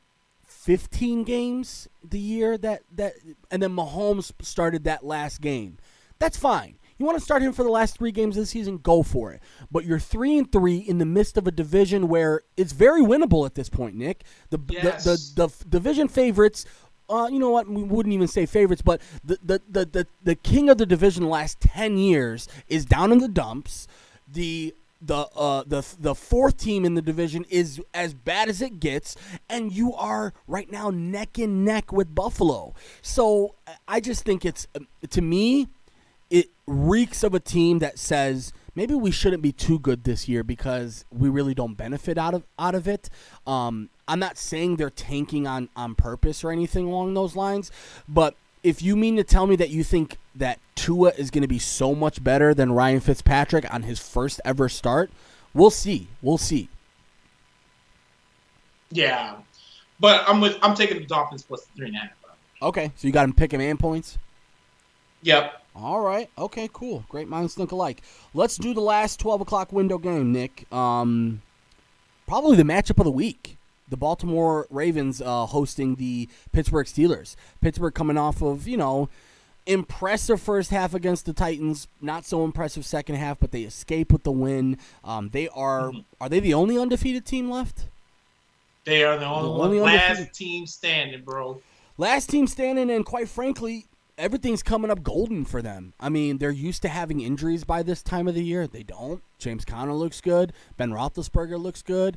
[SPEAKER 1] 15 games the year that and then Mahomes started that last game. That's fine. You want to start him for the last 3 games of the season, go for it. But you're 3-3 in the midst of a division where it's very winnable at this point, Nick. The division favorites, you know what? We wouldn't even say favorites, but the king of the division the last 10 years is down in the dumps. The fourth team in the division is as bad as it gets, and you are right now neck and neck with Buffalo. So I just think it's, to me, it reeks of a team that says maybe we shouldn't be too good this year because we really don't benefit out of it. I'm not saying they're tanking on purpose or anything along those lines, but if you mean to tell me that you think that Tua is going to be so much better than Ryan Fitzpatrick on his first ever start, we'll see.
[SPEAKER 2] Yeah, but I'm taking the Dolphins plus 3.5.
[SPEAKER 1] Okay, so you got him picking and points.
[SPEAKER 2] Yep.
[SPEAKER 1] All right. Okay, cool. Great minds think alike. Let's do the last 12 o'clock window game, Nick. Probably the matchup of the week. The Baltimore Ravens hosting the Pittsburgh Steelers. Pittsburgh coming off of, impressive first half against the Titans. Not so impressive second half, but they escape with the win. They are they the only undefeated team left?
[SPEAKER 2] They are the only last team standing, bro.
[SPEAKER 1] Last team standing, and quite frankly, everything's coming up golden for them. I mean, they're used to having injuries by this time of the year. They don't. James Conner looks good. Ben Roethlisberger looks good.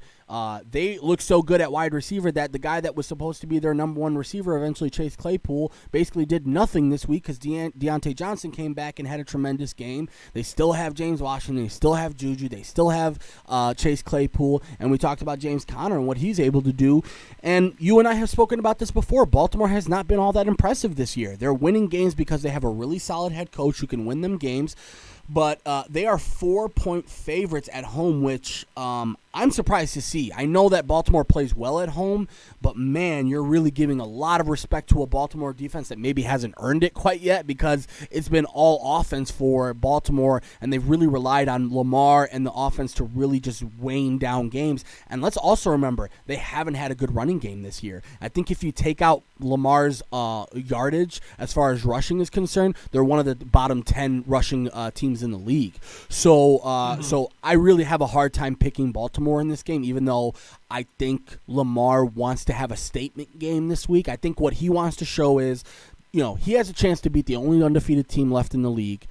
[SPEAKER 1] They look so good at wide receiver that the guy that was supposed to be their number one receiver, eventually Chase Claypool, basically did nothing this week because Deontay Johnson came back and had a tremendous game. They still have James Washington. They still have Juju. They still have Chase Claypool. And we talked about James Conner and what he's able to do. And you and I have spoken about this before. Baltimore has not been all that impressive this year. They're winning games because they have a really solid head coach who can win them games. But they are 4-point favorites at home, which I'm surprised to see. I know that Baltimore plays well at home, but, man, you're really giving a lot of respect to a Baltimore defense that maybe hasn't earned it quite yet because it's been all offense for Baltimore, and they've really relied on Lamar and the offense to really just weighing down games. And let's also remember, they haven't had a good running game this year. I think if you take out Lamar's yardage as far as rushing is concerned, they're one of the bottom 10 rushing teams in the league. So I really have a hard time picking Baltimore in this game, even though I think Lamar wants to have a statement game this week. I think what he wants to show is, he has a chance to beat the only undefeated team left in the league,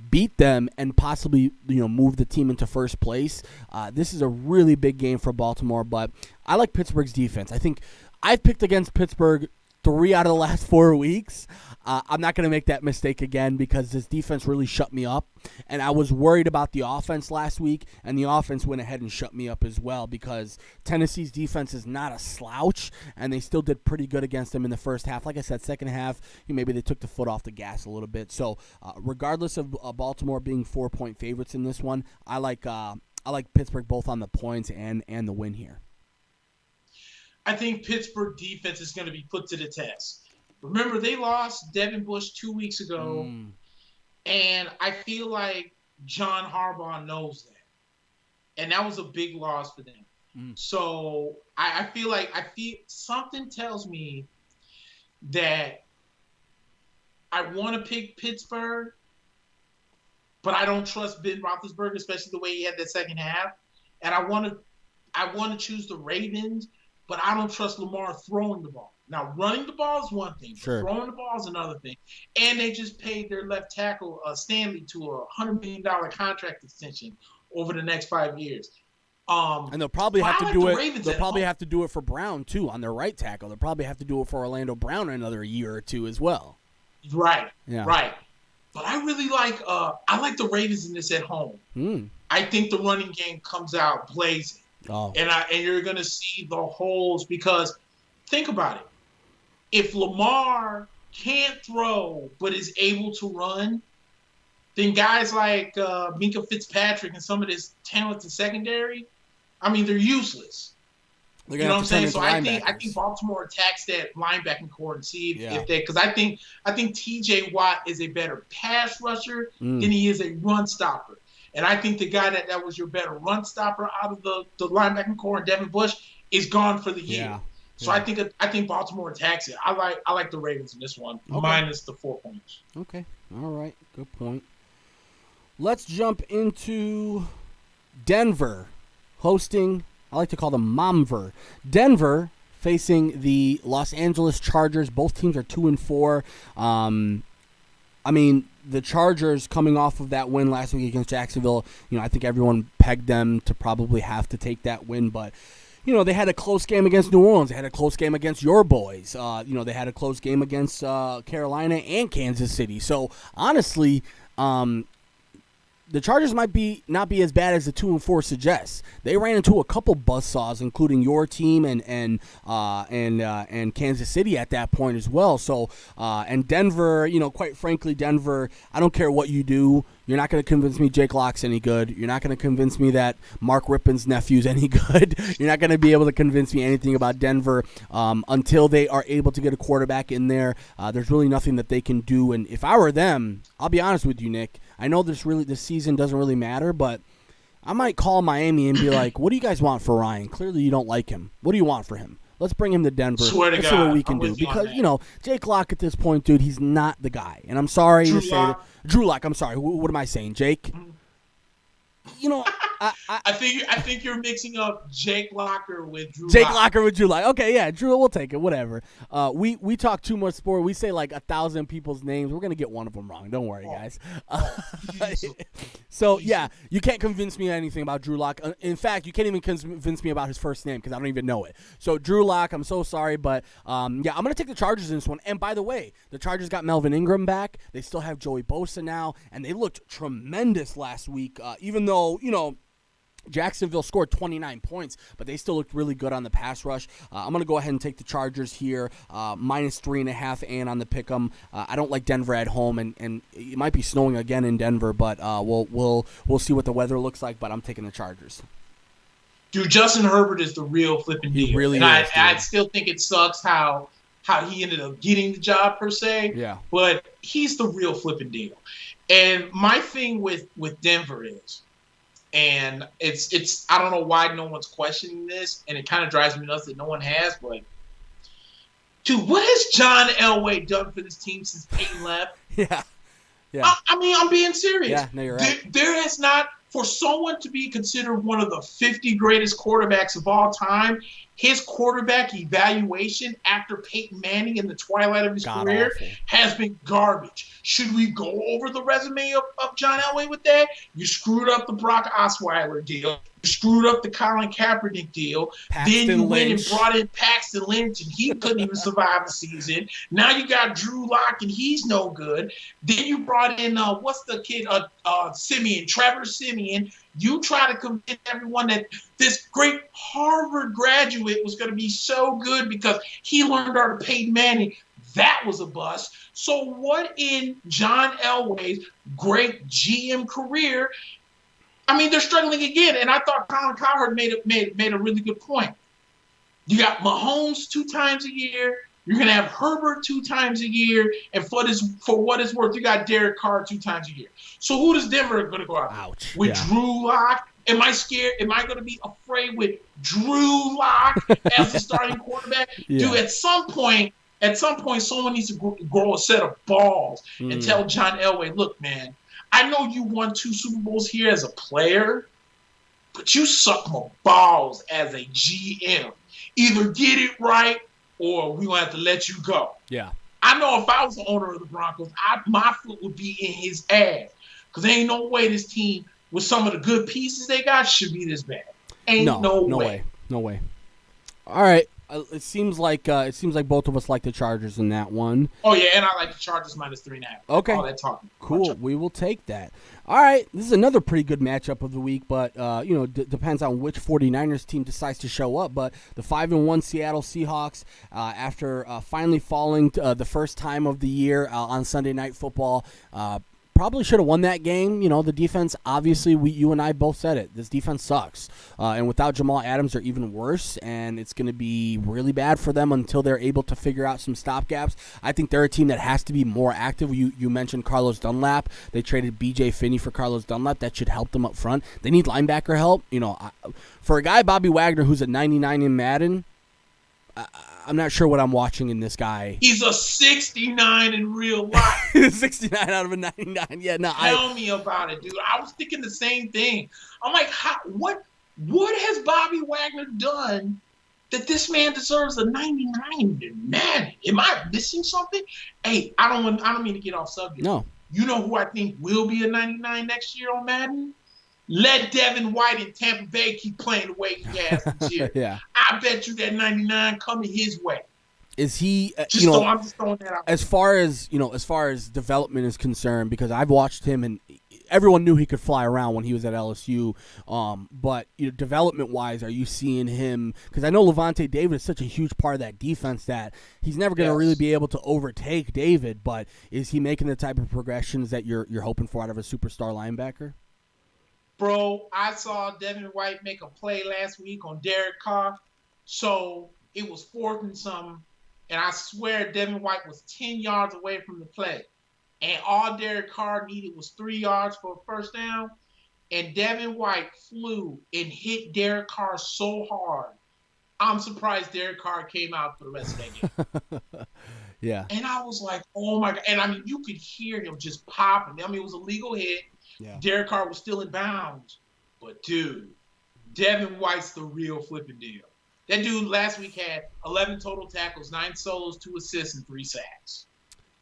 [SPEAKER 1] beat them, and possibly, move the team into first place. This is a really big game for Baltimore, but I like Pittsburgh's defense. I think I've picked against Pittsburgh 3 out of the last 4 weeks. I'm not going to make that mistake again because this defense really shut me up. And I was worried about the offense last week, and the offense went ahead and shut me up as well because Tennessee's defense is not a slouch, and they still did pretty good against them in the first half. Like I said, second half, maybe they took the foot off the gas a little bit. So regardless of Baltimore being 4-point favorites in this one, I like Pittsburgh both on the points and the win here.
[SPEAKER 2] I think Pittsburgh defense is going to be put to the test. Remember, they lost Devin Bush 2 weeks ago, and I feel like John Harbaugh knows that. And that was a big loss for them. So I feel something tells me that I want to pick Pittsburgh, but I don't trust Ben Roethlisberger, especially the way he had that second half. And I want to choose the Ravens, but I don't trust Lamar throwing the ball. Now, running the ball is one thing, but throwing the ball is another thing. And they just paid their left tackle, Stanley, to a $100 million contract extension over the next 5 years.
[SPEAKER 1] And they'll probably have to do it. They'll probably have to do it for Brown, too, on their right tackle. They'll probably have to do it for Orlando Brown another year or two as well.
[SPEAKER 2] Right.
[SPEAKER 1] Yeah.
[SPEAKER 2] Right. But I really like the Ravens in this at home. I think the running game comes out blazing.
[SPEAKER 1] Oh.
[SPEAKER 2] And you're going to see the holes because think about it. If Lamar can't throw but is able to run, then guys like Minka Fitzpatrick and some of this talented secondary, I mean, they're useless. You know what I'm saying? So I think Baltimore attacks that linebacking core and see if they, because I think TJ Watt is a better pass rusher than he is a run stopper. And I think the guy that was your better run stopper out of the linebacking core, Devin Bush, is gone for the year.
[SPEAKER 1] Yeah.
[SPEAKER 2] So I think Baltimore attacks it. I like the Ravens in this one, minus the 4 points.
[SPEAKER 1] Okay. All right. Good point. Let's jump into Denver hosting, I like to call them Momver. Denver facing the Los Angeles Chargers. Both teams are 2-4. I mean, the Chargers coming off of that win last week against Jacksonville, I think everyone pegged them to probably have to take that win, but they had a close game against New Orleans. They had a close game against your boys. They had a close game against Carolina and Kansas City. So, honestly, the Chargers might not be as bad as the 2-4 suggests. They ran into a couple buzzsaws, including your team and Kansas City at that point as well. So, and Denver, quite frankly, Denver, I don't care what you do. You're not going to convince me Jake Lock's any good. You're not going to convince me that Mark Rippon's nephew's any good. You're not going to be able to convince me anything about Denver until they are able to get a quarterback in there. There's really nothing that they can do. And if I were them, I'll be honest with you, Nick. I know this season doesn't really matter, but I might call Miami and be like, what do you guys want for Ryan? Clearly you don't like him. What do you want for him? Let's bring him to Denver. Let's see what we can do. Because, Jake Lock at this point, dude, he's not the guy. And I'm sorry to say that. Drew Lock, I'm sorry. What am I saying, Jake?
[SPEAKER 2] I think you're mixing up Jake Locker with Drew.
[SPEAKER 1] Jake Locker with Drew Lock. Okay, yeah, Drew, we'll take it. Whatever. We talk too much sport. We say like 1,000 people's names. We're gonna get one of them wrong. Don't worry, guys. So yeah, you can't convince me anything about Drew Lock. In fact, you can't even convince me about his first name because I don't even know it. So Drew Lock, I'm so sorry, but I'm gonna take the Chargers in this one. And by the way, the Chargers got Melvin Ingram back. They still have Joey Bosa now, and they looked tremendous last week. Even though Jacksonville scored 29 points, but they still looked really good on the pass rush. I'm going to go ahead and take the Chargers here, minus 3.5 and on the pick'em. I don't like Denver at home, and it might be snowing again in Denver, but we'll see what the weather looks like, but I'm taking the Chargers.
[SPEAKER 2] Dude, Justin Herbert is the real flipping deal.
[SPEAKER 1] He really is.
[SPEAKER 2] I still think it sucks how he ended up getting the job per se.
[SPEAKER 1] Yeah.
[SPEAKER 2] But he's the real flipping deal. And my thing with Denver is, and it's I don't know why no one's questioning this, and it kind of drives me nuts that no one has, but dude, what has John Elway done for this team since Peyton left?
[SPEAKER 1] Yeah.
[SPEAKER 2] I mean, I'm being serious.
[SPEAKER 1] Yeah, no, you're right.
[SPEAKER 2] There has not, for someone to be considered one of the 50 greatest quarterbacks of all time, his quarterback evaluation after Peyton Manning in the twilight of his career has been garbage. Should we go over the resume of John Elway with that? You screwed up the Brock Osweiler deal. You screwed up the Colin Kaepernick deal. Then you went and brought in Paxton Lynch, and he couldn't even survive the season. Now you got Drew Lock, and he's no good. Then you brought in, what's the kid, Trevor Siemian. You try to convince everyone that this great Harvard graduate was going to be so good because he learned under Peyton Manning. That was a bust. So what in John Elway's great GM career? I mean, they're struggling again. And I thought Colin Cowherd made a really good point. You got Mahomes 2 times a year. You're going to have Herbert 2 times a year. And for what it's worth, you got Derek Carr 2 times a year. So who does Denver going to go out with? Drew Lock? Am I scared? Am I going to be afraid with Drew Lock as the starting quarterback? Dude, at some point, someone needs to grow a set of balls and tell John Elway, look, man, I know you won 2 Super Bowls here as a player, but you suck my balls as a GM. Either get it right or we're going to have to let you go. Yeah. I know if I was the owner of the Broncos, my foot would be in his ass. Because there ain't no way this team, with some of the good pieces they got, should be this bad. No way.
[SPEAKER 1] No way. All right. It seems like both of us like the Chargers in that one.
[SPEAKER 2] Oh yeah, and I like the Chargers -3.5.
[SPEAKER 1] Okay,
[SPEAKER 2] all that talking.
[SPEAKER 1] Cool. We will take that. All right, this is another pretty good matchup of the week, but depends on which 49ers team decides to show up. But the 5-1 Seattle Seahawks, after finally falling the first time of the year on Sunday Night Football. Probably should have won that game. The defense, obviously, you and I both said it. This defense sucks. And without Jamal Adams, they're even worse, and it's going to be really bad for them until they're able to figure out some stopgaps. I think they're a team that has to be more active. You mentioned Carlos Dunlap. They traded B.J. Finney for Carlos Dunlap. That should help them up front. They need linebacker help. For a guy, Bobby Wagner, who's a 99 in Madden, I'm not sure what I'm watching in this guy.
[SPEAKER 2] He's a 69 in real life.
[SPEAKER 1] 69 out of a 99. Yeah, no.
[SPEAKER 2] Tell me about it, dude. I was thinking the same thing. I'm like, what has Bobby Wagner done that this man deserves a 99 in Madden? Am I missing something? Hey, I don't mean to get off subject.
[SPEAKER 1] No.
[SPEAKER 2] You know who I think will be a 99 next year on Madden? Let Devin White in Tampa Bay keep playing the way he has this year.
[SPEAKER 1] Yeah.
[SPEAKER 2] I bet you that 99 coming his way.
[SPEAKER 1] Is he?
[SPEAKER 2] I'm just throwing that out.
[SPEAKER 1] As far as development is concerned, because I've watched him and everyone knew he could fly around when he was at LSU. But development wise, are you seeing him? Because I know Levante David is such a huge part of that defense that he's never going to really be able to overtake David. But is he making the type of progressions that you're hoping for out of a superstar linebacker?
[SPEAKER 2] Bro, I saw Devin White make a play last week on Derek Carr. So it was 4th and something. And I swear Devin White was 10 yards away from the play. And all Derek Carr needed was 3 yards for a first down. And Devin White flew and hit Derek Carr so hard. I'm surprised Derek Carr came out for the rest of that game.
[SPEAKER 1] Yeah.
[SPEAKER 2] And I was like, oh my God. And I mean, you could hear him just popping. I mean, it was a legal hit.
[SPEAKER 1] Yeah.
[SPEAKER 2] Derek Carr was still in bounds. But, dude, Devin White's the real flipping deal. That dude last week had 11 total tackles, 9 solos, 2 assists, and 3 sacks.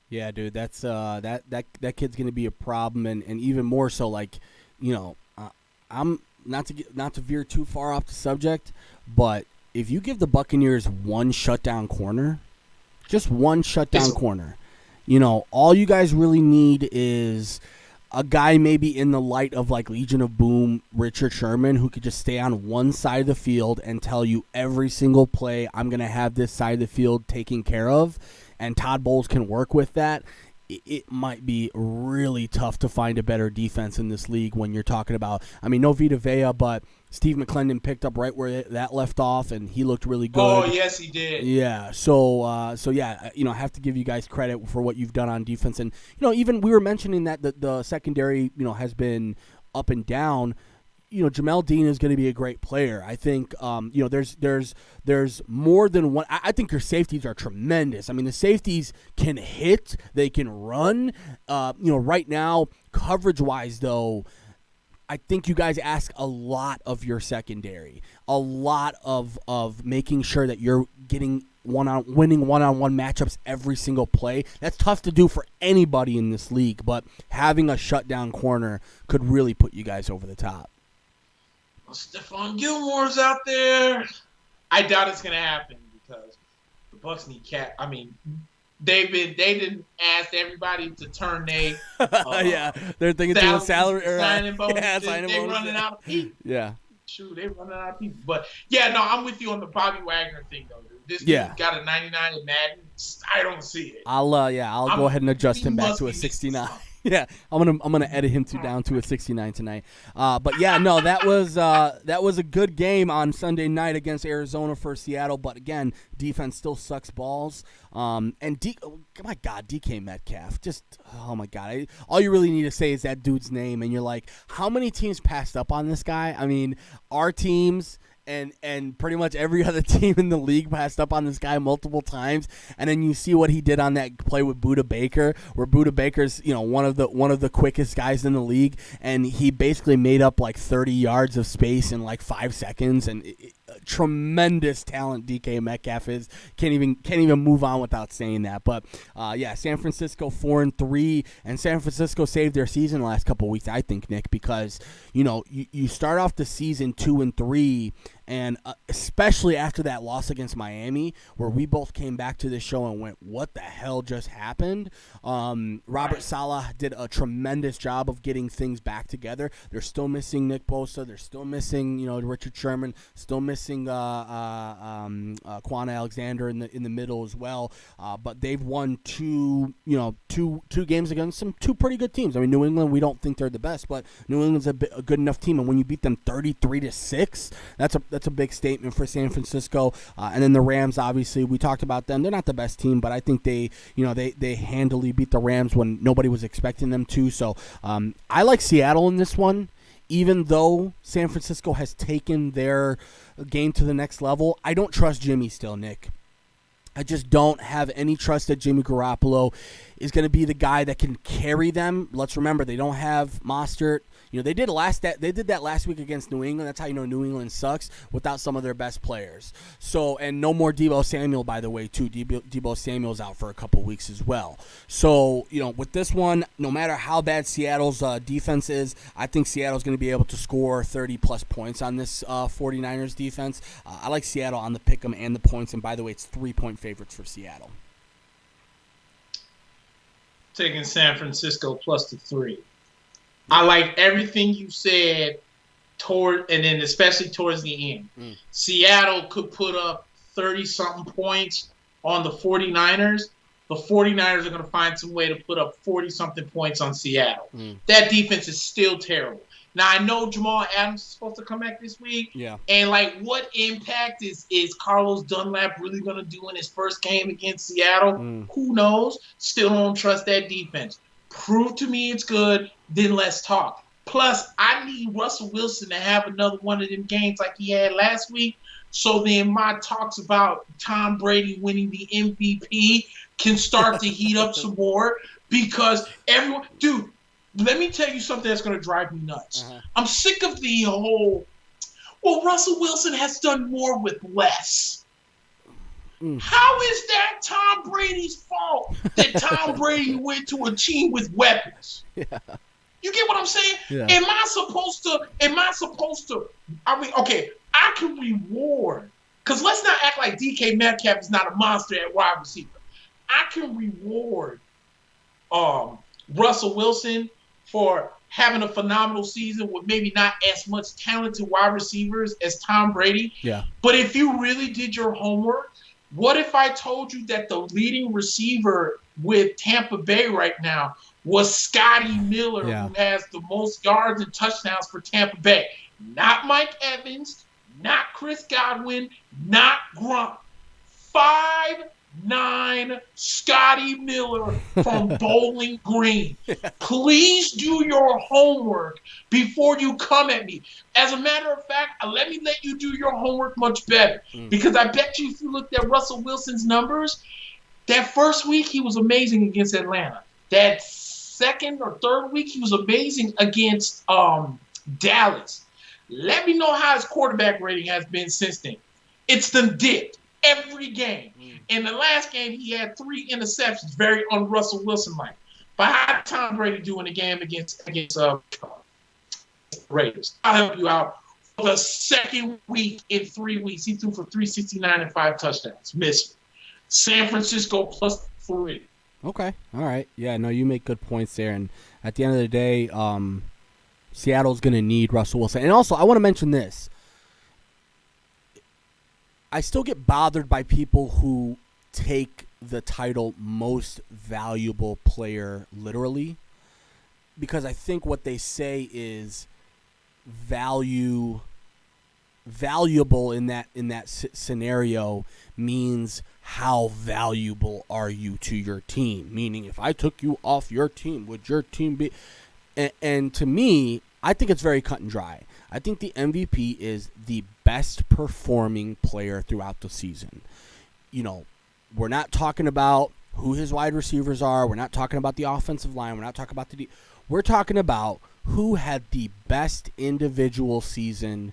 [SPEAKER 1] Yeah, dude, that's that kid's gonna be a problem, and even more so. I'm not to veer too far off the subject, but if you give the Buccaneers one shutdown corner, just one shutdown corner, all you guys really need is a guy maybe in the light of like Legion of Boom, Richard Sherman, who could just stay on one side of the field and tell you every single play, I'm going to have this side of the field taken care of, and Todd Bowles can work with that. It might be really tough to find a better defense in this league when you're talking about, no Vita Vea, but Steve McClendon picked up right where that left off, and he looked really good.
[SPEAKER 2] Oh, yes, he did.
[SPEAKER 1] Yeah, so yeah, I have to give you guys credit for what you've done on defense. And, even we were mentioning that the secondary, has been up and down. Jamel Dean is going to be a great player. I think, there's more than one. I think your safeties are tremendous. The safeties can hit, they can run. Right now, coverage-wise, though, I think you guys ask a lot of your secondary, a lot of making sure that you're getting winning one-on-one matchups every single play. That's tough to do for anybody in this league, but having a shutdown corner could really put you guys over the top.
[SPEAKER 2] Well, Stephon Gilmore's out there. I doubt it's gonna happen because the Bucs need cap. I mean, they didn't ask everybody to turn their
[SPEAKER 1] they're thinking to a salary or
[SPEAKER 2] signing bonus.
[SPEAKER 1] signing
[SPEAKER 2] They're
[SPEAKER 1] bonus.
[SPEAKER 2] running out of people.
[SPEAKER 1] Yeah.
[SPEAKER 2] Shoot, they're running out of people. But yeah, no, I'm with you on the Bobby Wagner thing though. Dude. This dude got a 99 in Madden. I don't see it.
[SPEAKER 1] I'll go ahead and adjust him back to a 69. Yeah, I'm gonna edit him down to a 69 tonight. But yeah, no, that was a good game on Sunday night against Arizona for Seattle. But again, defense still sucks balls. My God, DK Metcalf, just oh my God, all you really need to say is that dude's name, and you're like, how many teams passed up on this guy? I mean, our teams. And pretty much every other team in the league passed up on this guy multiple times, and then you see what he did on that play with Budda Baker, where Budda Baker's one of the quickest guys in the league, and he basically made up like 30 yards of space in like 5 seconds, and tremendous talent DK Metcalf is. Can't even move on without saying that. But San Francisco 4-3, and San Francisco saved their season the last couple of weeks, I think, Nick, because you start off the season 2-3. And especially after that loss against Miami, where we both came back to the show and went, what the hell just happened? Robert Saleh did a tremendous job of getting things back together. They're still missing Nick Bosa. They're still missing, Richard Sherman. Still missing Quan Alexander in the middle as well. But they've won two games against two pretty good teams. I mean, New England, we don't think they're the best, but New England's a good enough team. And when you beat them 33-6, that's a big statement for San Francisco. And then the Rams, obviously, we talked about them. They're not the best team, but I think they handily beat the Rams when nobody was expecting them to. So I like Seattle in this one, even though San Francisco has taken their game to the next level. I don't trust Jimmy still, Nick. I just don't have any trust that Jimmy Garoppolo is going to be the guy that can carry them. Let's remember, they don't have Mostert. They did that last week against New England. That's how New England sucks, without some of their best players. So, and no more Deebo Samuel, by the way, too. Deebo Samuel's out for a couple weeks as well. So, with this one, no matter how bad Seattle's defense is, I think Seattle's going to be able to score 30-plus points on this 49ers defense. I like Seattle on the pick'em and the points, and by the way, it's 3-point favorites for Seattle.
[SPEAKER 2] Taking San Francisco plus the 3. I like everything you said and then especially towards the end. Seattle could put up 30-something points on the 49ers. The 49ers are going to find some way to put up 40-something points on Seattle. That defense is still terrible. Now, I know Jamal Adams is supposed to come back this week. Yeah. And, what impact is Carlos Dunlap really going to do in his first game against Seattle? Who knows? Still don't trust that defense. Prove to me it's good, then let's talk. Plus, I need Russell Wilson to have another one of them games like he had last week, so then my talks about Tom Brady winning the MVP can start to heat up some more, because everyone – dude, let me tell you something that's going to drive me nuts. I'm sick of the whole, Russell Wilson has done more with less. How is that Tom Brady's fault that Tom Brady went to a team with weapons? Yeah. You get what I'm saying? Yeah. Am I supposed to, okay, I can reward, because let's not act like DK Metcalf is not a monster at wide receiver. I can reward Russell Wilson for having a phenomenal season with maybe not as much talented wide receivers as Tom Brady. Yeah. But if you really did your homework, what if I told you that the leading receiver with Tampa Bay right now was Scotty Miller, who has the most yards and touchdowns for Tampa Bay? Not Mike Evans, not Chris Godwin, not Gronk. 5'9" Scotty Miller from Bowling Green. Please do your homework before you come at me. As a matter of fact, let me let you do your homework much better. Because I bet you if you looked at Russell Wilson's numbers, that first week he was amazing against Atlanta. That second or third week he was amazing against Dallas. Let me know how his quarterback rating has been since then. It's done dipped every game. In the last game, he had 3 interceptions, very un-Russell Wilson-like. But how did Tom Brady do in the game against Raiders? I'll help you out. For the second week in 3 weeks, he threw for 369 and 5 touchdowns. Missed. San Francisco +3.
[SPEAKER 1] Okay. All right. Yeah, no, you make good points there. And at the end of the day, Seattle's going to need Russell Wilson. And also, I want to mention this. I still get bothered by people who take the title most valuable player literally, because I think what they say is valuable in that scenario means how valuable are you to your team? Meaning, if I took you off your team, would your team be? And to me, I think it's very cut and dry. I think the MVP is the best performing player throughout the season. You know, we're not talking about who his wide receivers are. We're not talking about the offensive line. We're not talking about we're talking about who had the best individual season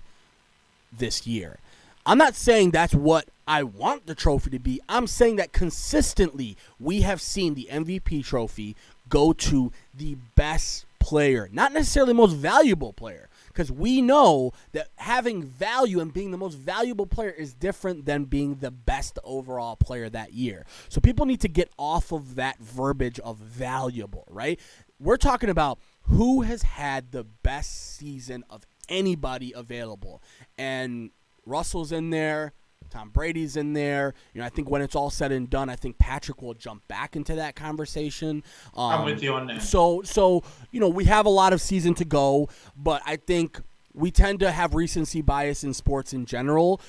[SPEAKER 1] this year. I'm not saying that's what I want the trophy to be. I'm saying that consistently we have seen the MVP trophy go to the best player, not necessarily the most valuable player, because we know that having value and being the most valuable player is different than being the best overall player that year. So people need to get off of that verbiage of valuable, right? We're talking about who has had the best season of anybody available. And Russell's in there. Tom Brady's in there. You know, I think when it's all said and done, I think Patrick will jump back into that conversation.
[SPEAKER 2] I'm with you on that.
[SPEAKER 1] So you know, we have a lot of season to go, but I think we tend to have recency bias in sports in general.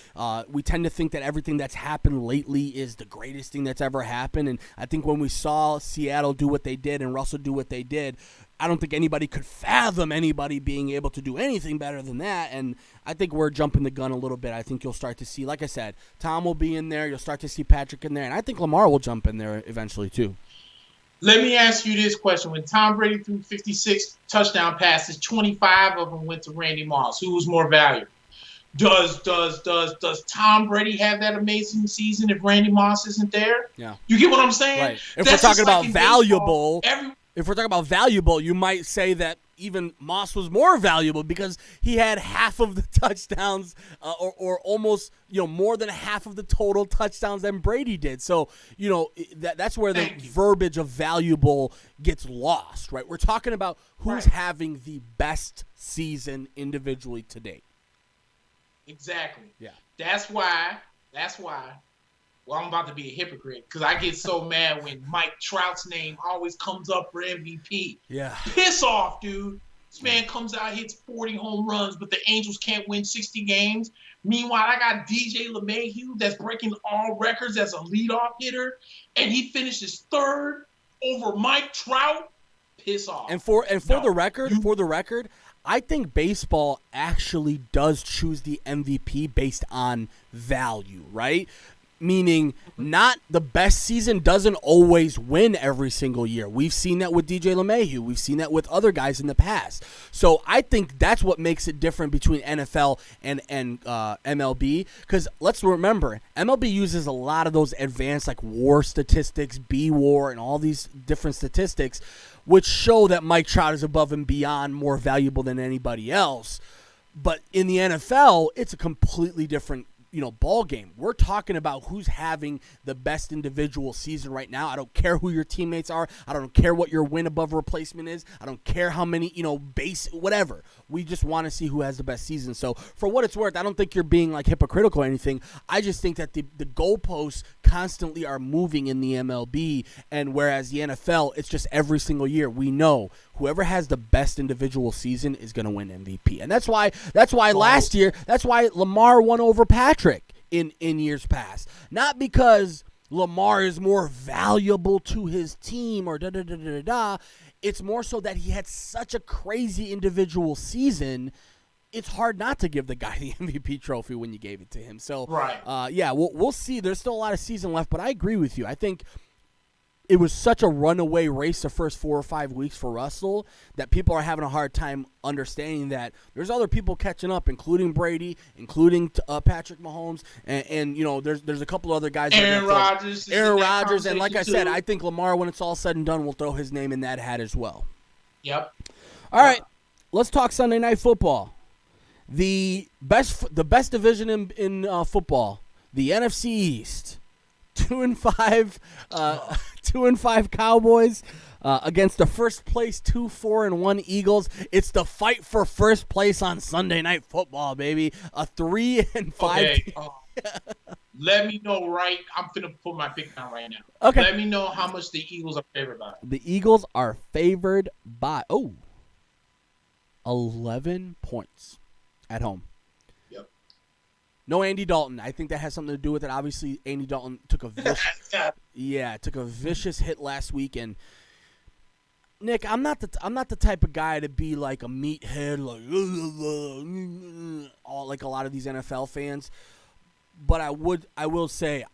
[SPEAKER 1] We tend to think that everything that's happened lately is the greatest thing that's ever happened. And I think when we saw Seattle do what they did and Russell do what they did, I don't think anybody could fathom anybody being able to do anything better than that. And I think we're jumping the gun a little bit. I think you'll start to see, like I said, Tom will be in there. You'll start to see Patrick in there. And I think Lamar will jump in there eventually too.
[SPEAKER 2] Let me ask you this question. When Tom Brady threw 56 touchdown passes, 25 of them went to Randy Moss. Who was more valuable? Does Tom Brady have that amazing season if Randy Moss isn't there?
[SPEAKER 1] Yeah.
[SPEAKER 2] You get what I'm saying?
[SPEAKER 1] Right. If we're talking about valuable, you might say that even Moss was more valuable because he had half of the touchdowns or almost, you know, more than half of the total touchdowns than Brady did. So, you know, that's where the verbiage of valuable gets lost, right? We're talking about who's having the best season individually to date.
[SPEAKER 2] Exactly.
[SPEAKER 1] Yeah.
[SPEAKER 2] That's why. Well, I'm about to be a hypocrite because I get so mad when Mike Trout's name always comes up for MVP.
[SPEAKER 1] Yeah.
[SPEAKER 2] Piss off, dude. This man comes out, hits 40 home runs, but the Angels can't win 60 games. Meanwhile, I got DJ LeMahieu that's breaking all records as a leadoff hitter, and he finishes third over Mike Trout. Piss off.
[SPEAKER 1] And for the record, I think baseball actually does choose the MVP based on value, right? Meaning not the best season doesn't always win every single year. We've seen that with DJ LeMahieu. We've seen that with other guys in the past. So I think that's what makes it different between NFL and MLB. Because let's remember, MLB uses a lot of those advanced like WAR statistics, B-WAR, and all these different statistics, which show that Mike Trout is above and beyond more valuable than anybody else. But in the NFL, it's a completely different ball game. We're talking about who's having the best individual season right now. I don't care who your teammates are. I don't care what your win above replacement is. I don't care how many, base, whatever. We just want to see who has the best season. So for what it's worth, I don't think you're being like hypocritical or anything. I just think that the goalposts constantly are moving in the MLB, and whereas the NFL, it's just every single year we know whoever has the best individual season is going to win MVP. And that's why last year, that's why Lamar won over Patrick in years past. Not because Lamar is more valuable to his team or da-da-da-da-da. It's more so that he had such a crazy individual season. It's hard not to give the guy the MVP trophy when you gave it to him. So,
[SPEAKER 2] right.
[SPEAKER 1] Yeah, we'll see. There's still a lot of season left, but I agree with you. I think it was such a runaway race the first 4 or 5 weeks for Russell that people are having a hard time understanding that there's other people catching up, including Brady, including Patrick Mahomes, and there's a couple other guys.
[SPEAKER 2] Aaron Rodgers,
[SPEAKER 1] and like I said, I think Lamar, when it's all said and done, will throw his name in that hat as well.
[SPEAKER 2] Yep.
[SPEAKER 1] All right, let's talk Sunday Night Football. The best division in football, the NFC East. 2-5, 2-5 Cowboys against the first place 2-4-1 Eagles. It's the fight for first place on Sunday Night Football, baby. A 3-5.
[SPEAKER 2] Okay. Let me know I'm gonna put my pick down right now.
[SPEAKER 1] Okay.
[SPEAKER 2] Let me know how much the Eagles are favored by.
[SPEAKER 1] The Eagles are favored by 11 points at home. No Andy Dalton. I think that has something to do with it. Obviously, Andy Dalton took a vicious hit last week. And Nick, I'm not the type of guy to be like a meathead, like a lot of these NFL fans. But I will say,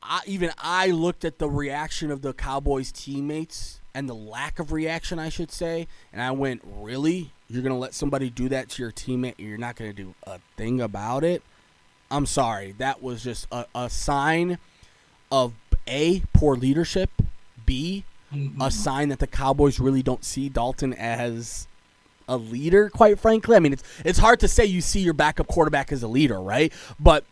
[SPEAKER 1] I looked at the reaction of the Cowboys teammates and the lack of reaction, I should say, and I went, really? You're gonna let somebody do that to your teammate? And you're not gonna do a thing about it? I'm sorry. That was just a sign of, A, poor leadership, B, a sign that the Cowboys really don't see Dalton as a leader, quite frankly. I mean, it's hard to say you see your backup quarterback as a leader, right? But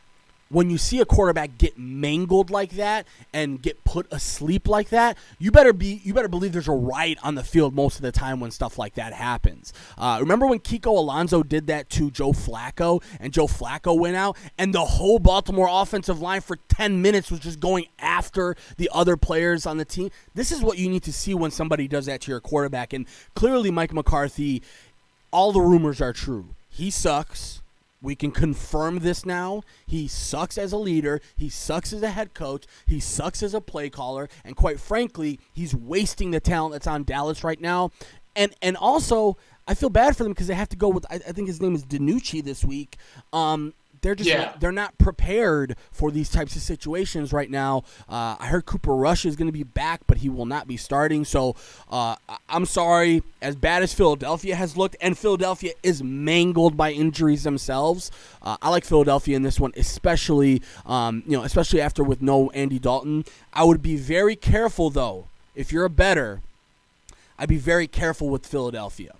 [SPEAKER 1] when you see a quarterback get mangled like that and get put asleep like that, you better believe there's a riot on the field most of the time when stuff like that happens. Remember when Kiko Alonso did that to Joe Flacco, and Joe Flacco went out, and the whole Baltimore offensive line for 10 minutes was just going after the other players on the team? This is what you need to see when somebody does that to your quarterback. And clearly Mike McCarthy, all the rumors are true. He sucks. We can confirm this now. He sucks as a leader. He sucks as a head coach. He sucks as a play caller. And quite frankly, he's wasting the talent that's on Dallas right now. And also, I feel bad for them because they have to go with, I think his name is DiNucci this week. They're not prepared for these types of situations right now. I heard Cooper Rush is going to be back, but he will not be starting. So I'm sorry, as bad as Philadelphia has looked, and Philadelphia is mangled by injuries themselves. I like Philadelphia in this one, especially after with no Andy Dalton. I would be very careful though. If you're a bettor, I'd be very careful with Philadelphia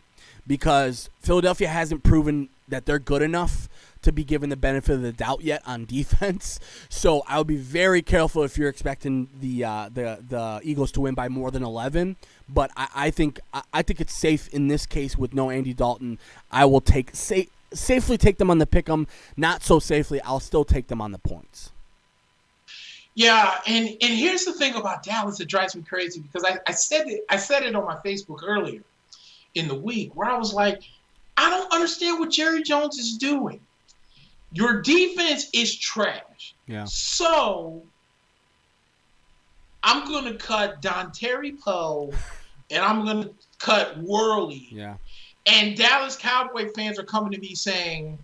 [SPEAKER 1] because Philadelphia hasn't proven that they're good enough to be given the benefit of the doubt yet on defense. So I would be very careful if you're expecting the Eagles to win by more than 11. But I think it's safe in this case with no Andy Dalton. I will safely take them on the pick'em. Not so safely, I'll still take them on the points.
[SPEAKER 2] Yeah, and here's the thing about Dallas that drives me crazy because I said it on my Facebook earlier in the week where I was like, I don't understand what Jerry Jones is doing. Your defense is trash.
[SPEAKER 1] Yeah.
[SPEAKER 2] So I'm going to cut Dontari Poe and I'm going to cut Worley.
[SPEAKER 1] Yeah.
[SPEAKER 2] And Dallas Cowboy fans are coming to me saying,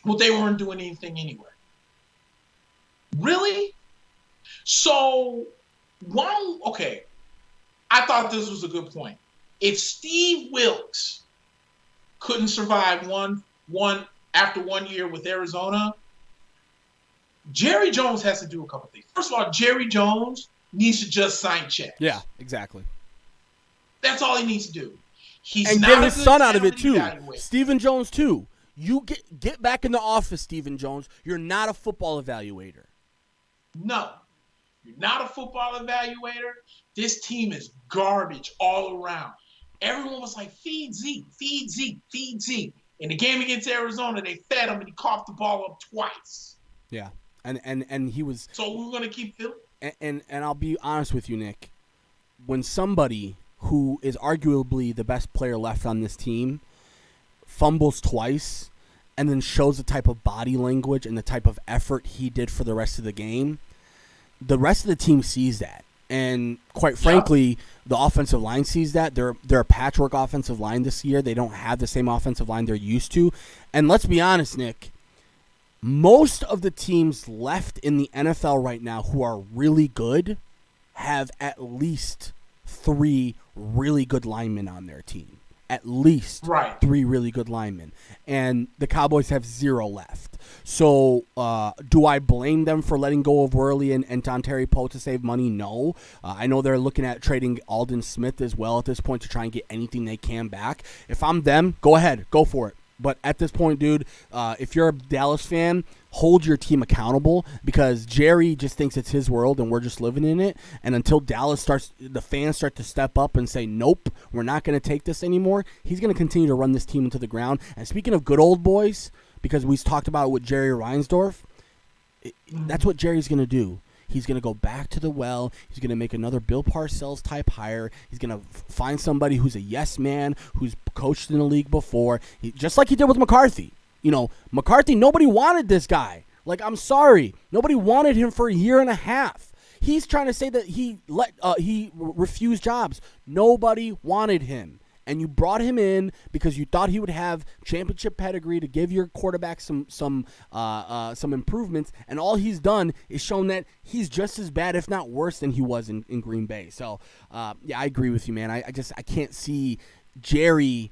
[SPEAKER 2] well, they weren't doing anything anyway. Really? So, okay. I thought this was a good point. If Steve Wilkes couldn't survive one after 1 year with Arizona, Jerry Jones has to do a couple things. First of all, Jerry Jones needs to just sign checks.
[SPEAKER 1] Yeah, exactly.
[SPEAKER 2] That's all he needs to do.
[SPEAKER 1] And get his son out of it too. Stephen Jones too. You get back in the office, Stephen Jones. You're not a football evaluator.
[SPEAKER 2] No, you're not a football evaluator. This team is garbage all around. Everyone was like, feed Zeke, feed Zeke, feed Zeke. In the game against Arizona, they fed him and he coughed the ball up twice.
[SPEAKER 1] Yeah, and he was.
[SPEAKER 2] So we're gonna keep filling.
[SPEAKER 1] And I'll be honest with you, Nick. When somebody who is arguably the best player left on this team fumbles twice and then shows the type of body language and the type of effort he did for the rest of the game, the rest of the team sees that. And quite frankly, the offensive line sees that. They're a patchwork offensive line this year. They don't have the same offensive line they're used to. And let's be honest, Nick, most of the teams left in the NFL right now who are really good have at least 3 really good linemen on their team. At least 3 really good linemen. And the Cowboys have 0 left. So do I blame them for letting go of Worley and Dontari Poe to save money? No. I know they're looking at trading Aldon Smith as well at this point to try and get anything they can back. If I'm them, go ahead. Go for it. But at this point, dude, if you're a Dallas fan, hold your team accountable because Jerry just thinks it's his world and we're just living in it. And until the fans start to step up and say, nope, we're not going to take this anymore, he's going to continue to run this team into the ground. And speaking of good old boys, because we talked about it with Jerry Reinsdorf, that's what Jerry's going to do. He's going to go back to the well. He's going to make another Bill Parcells type hire. He's going to find somebody who's a yes man, who's coached in the league before, just like he did with McCarthy. McCarthy, nobody wanted this guy. Like, I'm sorry. Nobody wanted him for a year and a half. He's trying to say that he refused jobs. Nobody wanted him. And you brought him in because you thought he would have championship pedigree to give your quarterback some improvements, and all he's done is shown that he's just as bad, if not worse, than he was in Green Bay. So, yeah, I agree with you, man. I can't see Jerry.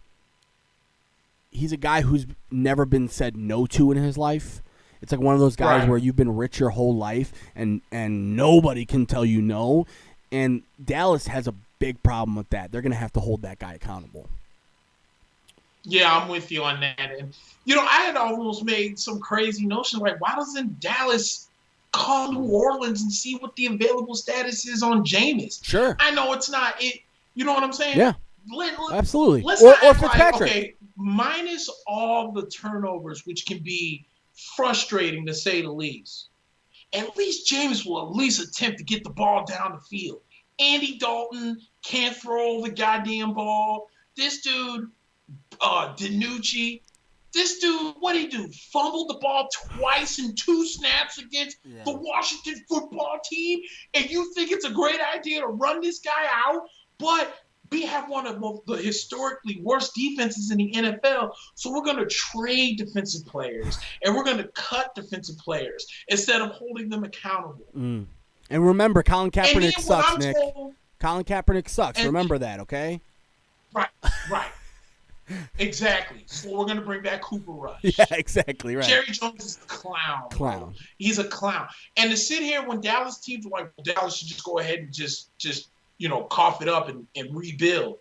[SPEAKER 1] He's a guy who's never been said no to in his life. It's like one of those guys where you've been rich your whole life, and nobody can tell you no. And Dallas has a big problem with that. They're going to have to hold that guy accountable.
[SPEAKER 2] Yeah, I'm with you on that. And, I had almost made some crazy notion, like, why doesn't Dallas call New Orleans and see what the available status is on Jameis?
[SPEAKER 1] Sure.
[SPEAKER 2] I know it's not it. You know what I'm saying?
[SPEAKER 1] Yeah. Absolutely.
[SPEAKER 2] Let's
[SPEAKER 1] or
[SPEAKER 2] not
[SPEAKER 1] Fitzpatrick.
[SPEAKER 2] okay, minus all the turnovers, which can be frustrating to say the least. At least Jameis will at least attempt to get the ball down the field. Andy Dalton can't throw the goddamn ball. This dude, DiNucci, this dude, what'd he do? Fumbled the ball twice in 2 snaps against the Washington football team? And you think it's a great idea to run this guy out? But we have one of the historically worst defenses in the NFL, so we're going to trade defensive players, and we're going to cut defensive players instead of holding them accountable.
[SPEAKER 1] And remember, Colin Kaepernick sucks, Nick. Colin Kaepernick sucks. Remember that, okay?
[SPEAKER 2] Right. Exactly. So we're going to bring back Cooper Rush.
[SPEAKER 1] Yeah, exactly, right.
[SPEAKER 2] Jerry Jones is a clown. Bro. He's a clown. And to sit here when Dallas teams are like, Dallas should just go ahead and just cough it up and rebuild.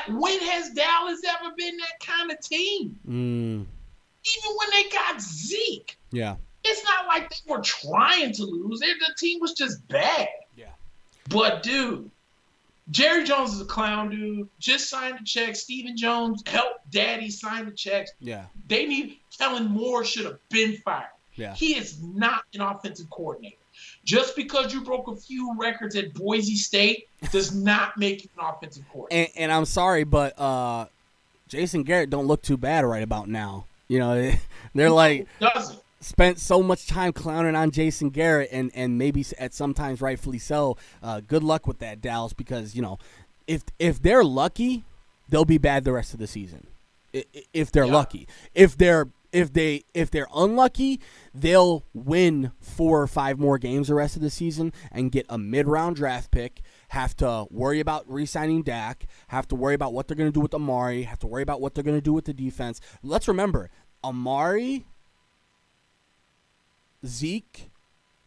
[SPEAKER 2] When has Dallas ever been that kind of team? Even when they got Zeke.
[SPEAKER 1] Yeah.
[SPEAKER 2] It's not like they were trying to lose. The team was just bad. Yeah. But, dude, Jerry Jones is a clown, dude. Just signed a check. Stephen Jones helped Daddy sign the checks.
[SPEAKER 1] Yeah.
[SPEAKER 2] They need Kellen Moore should have been fired.
[SPEAKER 1] Yeah.
[SPEAKER 2] He is not an offensive coordinator. Just because you broke a few records at Boise State does not make you an offensive coordinator.
[SPEAKER 1] And I'm sorry, but Jason Garrett don't look too bad right about now. They're like spent so much time clowning on Jason Garrett, and maybe at sometimes rightfully so. Good luck with that, Dallas, because if they're lucky, they'll be bad the rest of the season. If they're lucky, if they're unlucky, they'll win 4 or 5 more games the rest of the season and get a mid-round draft pick, have to worry about re-signing Dak, have to worry about what they're going to do with Amari, have to worry about what they're going to do with the defense. Let's remember, Amari, Zeke,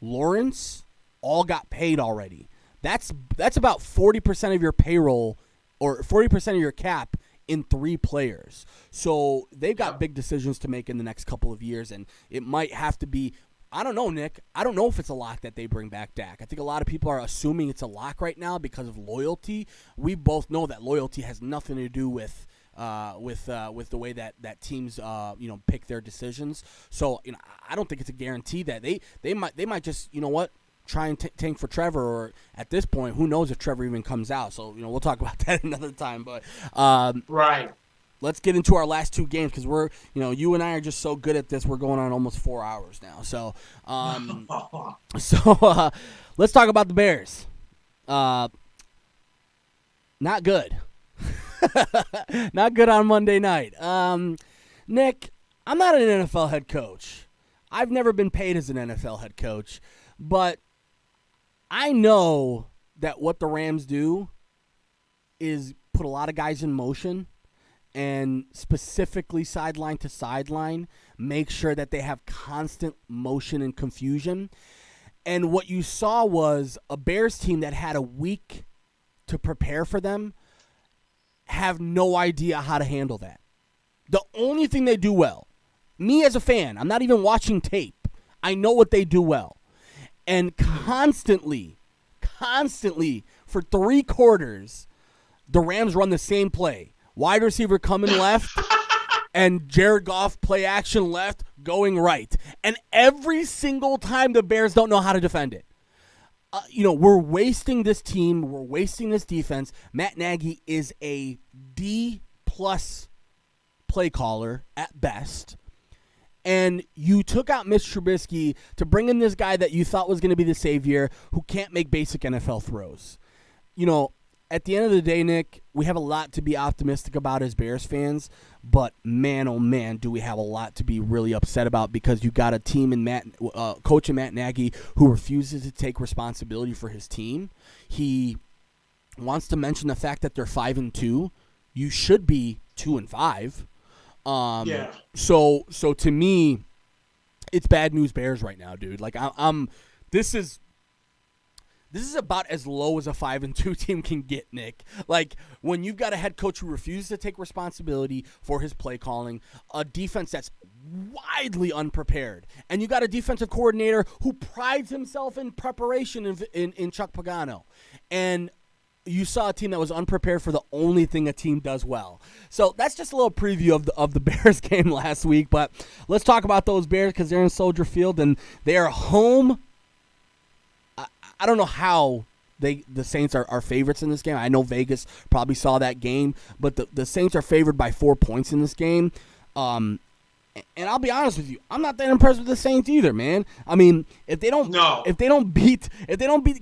[SPEAKER 1] Lawrence all got paid already. That's about 40% of your payroll or 40% of your cap in 3 players. So they've got big decisions to make in the next couple of years, and it might have to be, I don't know, Nick. I don't know if it's a lock that they bring back Dak. I think a lot of people are assuming it's a lock right now because of loyalty. We both know that loyalty has nothing to do with the way that teams pick their decisions. So I don't think it's a guarantee that they might just try and tank for Trevor, or at this point, who knows if Trevor even comes out. So, we'll talk about that another time. But
[SPEAKER 2] right.
[SPEAKER 1] Let's get into our last 2 games because we're, you and I are just so good at this. We're going on almost 4 hours now. So, let's talk about the Bears. Not good. Not good on Monday night. Nick, I'm not an NFL head coach. I've never been paid as an NFL head coach, but I know that what the Rams do is put a lot of guys in motion and specifically sideline to sideline, make sure that they have constant motion and confusion. And what you saw was a Bears team that had a week to prepare for them have no idea how to handle that. The only thing they do well, me as a fan, I'm not even watching tape. I know what they do well. And constantly, for 3 quarters, the Rams run the same play. Wide receiver coming left, and Jared Goff play action left, going right. And every single time the Bears don't know how to defend it. We're wasting this team. We're wasting this defense. Matt Nagy is a D-plus play caller at best. And you took out Mitch Trubisky to bring in this guy that you thought was going to be the savior who can't make basic NFL throws. At the end of the day, Nick, we have a lot to be optimistic about as Bears fans, but man, oh man, do we have a lot to be really upset about because you got a team in coach in Matt Nagy who refuses to take responsibility for his team. He wants to mention the fact that they're 5-2. You should be 2-5.
[SPEAKER 2] Yeah.
[SPEAKER 1] So to me, it's bad news Bears right now, dude. Like This is about as low as a 5-2 team can get, Nick. Like, when you've got a head coach who refuses to take responsibility for his play calling, a defense that's widely unprepared, and you got a defensive coordinator who prides himself in preparation in Chuck Pagano. And you saw a team that was unprepared for the only thing a team does well. So that's just a little preview of the Bears game last week. But let's talk about those Bears because they're in Soldier Field, and they are home. I don't know how the Saints are favorites in this game. I know Vegas probably saw that game, but the Saints are favored by 4 points in this game. And I'll be honest with you, I'm not that impressed with the Saints either, man. I mean, if they don't beat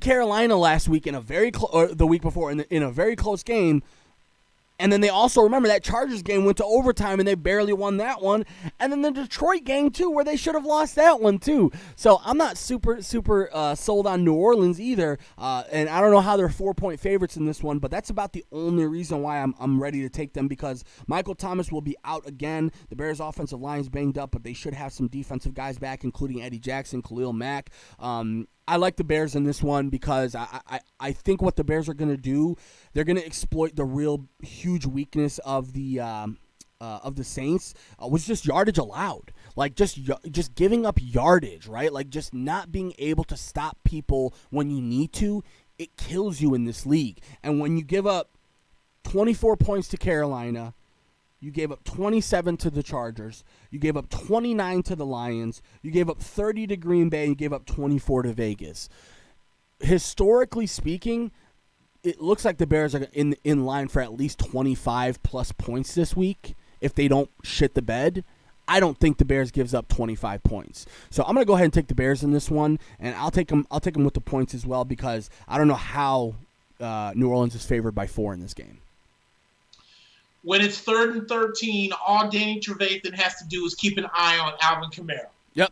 [SPEAKER 1] Carolina last week in a or the week before in a very close game. And then they also, remember, that Chargers game went to overtime, and they barely won that one. And then the Detroit game, too, where they should have lost that one, too. So I'm not super sold on New Orleans either. And I don't know how they're 4-point favorites in this one, but that's about the only reason why I'm ready to take them, because Michael Thomas will be out again. The Bears' offensive line's banged up, but they should have some defensive guys back, including Eddie Jackson, Khalil Mack. I like the Bears in this one because I think what the Bears are going to do, they're going to exploit the real huge weakness of the Saints, was just yardage allowed. Like just giving up yardage, right? Like just not being able to stop people when you need to. It kills you in this league. And when you give up 24 points to Carolina, you gave up 27 to the Chargers. You gave up 29 to the Lions. You gave up 30 to Green Bay. And you gave up 24 to Vegas. Historically speaking, it looks like the Bears are in line for at least 25-plus points this week if they don't shit the bed. I don't think the Bears gives up 25 points. So I'm going to go ahead and take the Bears in this one, and I'll take them with the points as well because I don't know how New Orleans is favored by 4 in this game.
[SPEAKER 2] When it's 3rd and 13, all Danny Trevathan has to do is keep an eye on Alvin Kamara.
[SPEAKER 1] Yep.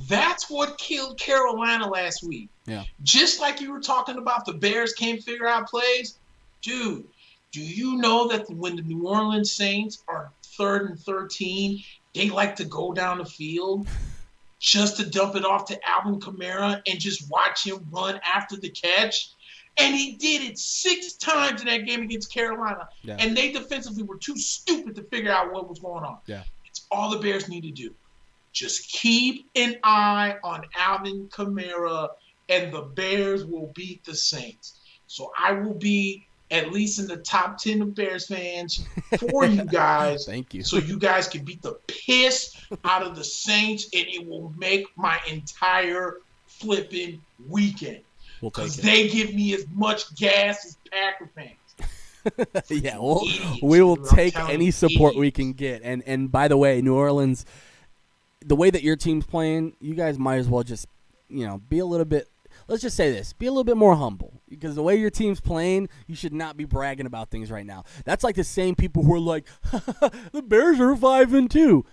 [SPEAKER 2] That's what killed Carolina last week.
[SPEAKER 1] Yeah.
[SPEAKER 2] Just like you were talking about the Bears can't figure out plays. Dude, do you know that when the New Orleans Saints are 3rd and 13, they like to go down the field just to dump it off to Alvin Kamara and just watch him run after the catch? And he did it 6 times in that game against Carolina. Yeah. And they defensively were too stupid to figure out what was going on.
[SPEAKER 1] Yeah.
[SPEAKER 2] It's all the Bears need to do. Just keep an eye on Alvin Kamara, and the Bears will beat the Saints. So I will be at least in the top 10 of Bears fans for you guys.
[SPEAKER 1] Thank you.
[SPEAKER 2] So you guys can beat the piss out of the Saints, and it will make my entire flipping weekend. Because they give me as much gas as Packer fans.
[SPEAKER 1] Yeah, we will take any support we can get. And by the way, New Orleans, the way that your team's playing, you guys might as well just, be a little bit, let's just say this, be a little bit more humble. Because the way your team's playing, you should not be bragging about things right now. That's like the same people who are like, the Bears are 5-2.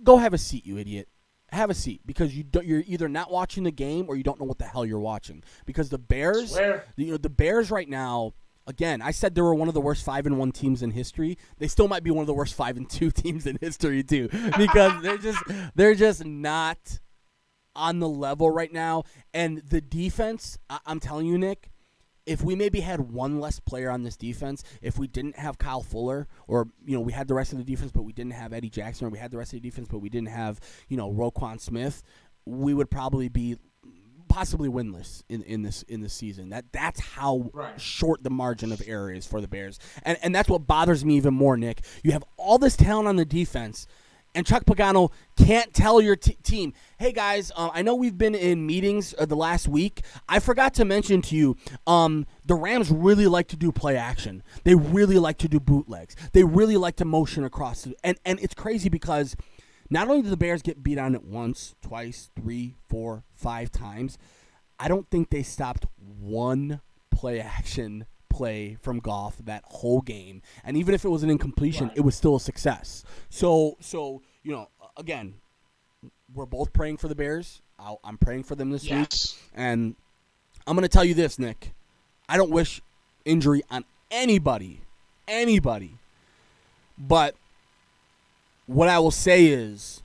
[SPEAKER 1] Go have a seat, you idiot. have a seat because you're either not watching the game or you don't know what the hell you're watching. Because the Bears, the Bears right now, again, I said they were one of the worst 5-1 teams in history. They still might be one of the worst 5-2 teams in history too, because they're just not on the level right now. And the defense, I'm telling you, Nick, if we maybe had one less player on this defense, if we didn't have Kyle Fuller, or we had the rest of the defense but we didn't have Eddie Jackson, or we had the rest of the defense but we didn't have Roquan Smith, we would probably be possibly winless in this season. That's how short the margin of error is for the Bears, and that's what bothers me even more, Nick. You have all this talent on the defense, and Chuck Pagano can't tell your team, hey, guys, I know we've been in meetings the last week. I forgot to mention to you, the Rams really like to do play action. They really like to do bootlegs. They really like to motion across. And it's crazy because not only did the Bears get beat on it once, twice, 3, 4, 5 times, I don't think they stopped one play action play from Goff that whole game, and even if it was an incompletion, it was still a success. So again, we're both praying for the Bears. I'm praying for them this week, and I'm going to tell you this, Nick. I don't wish injury on anybody, but what I will say is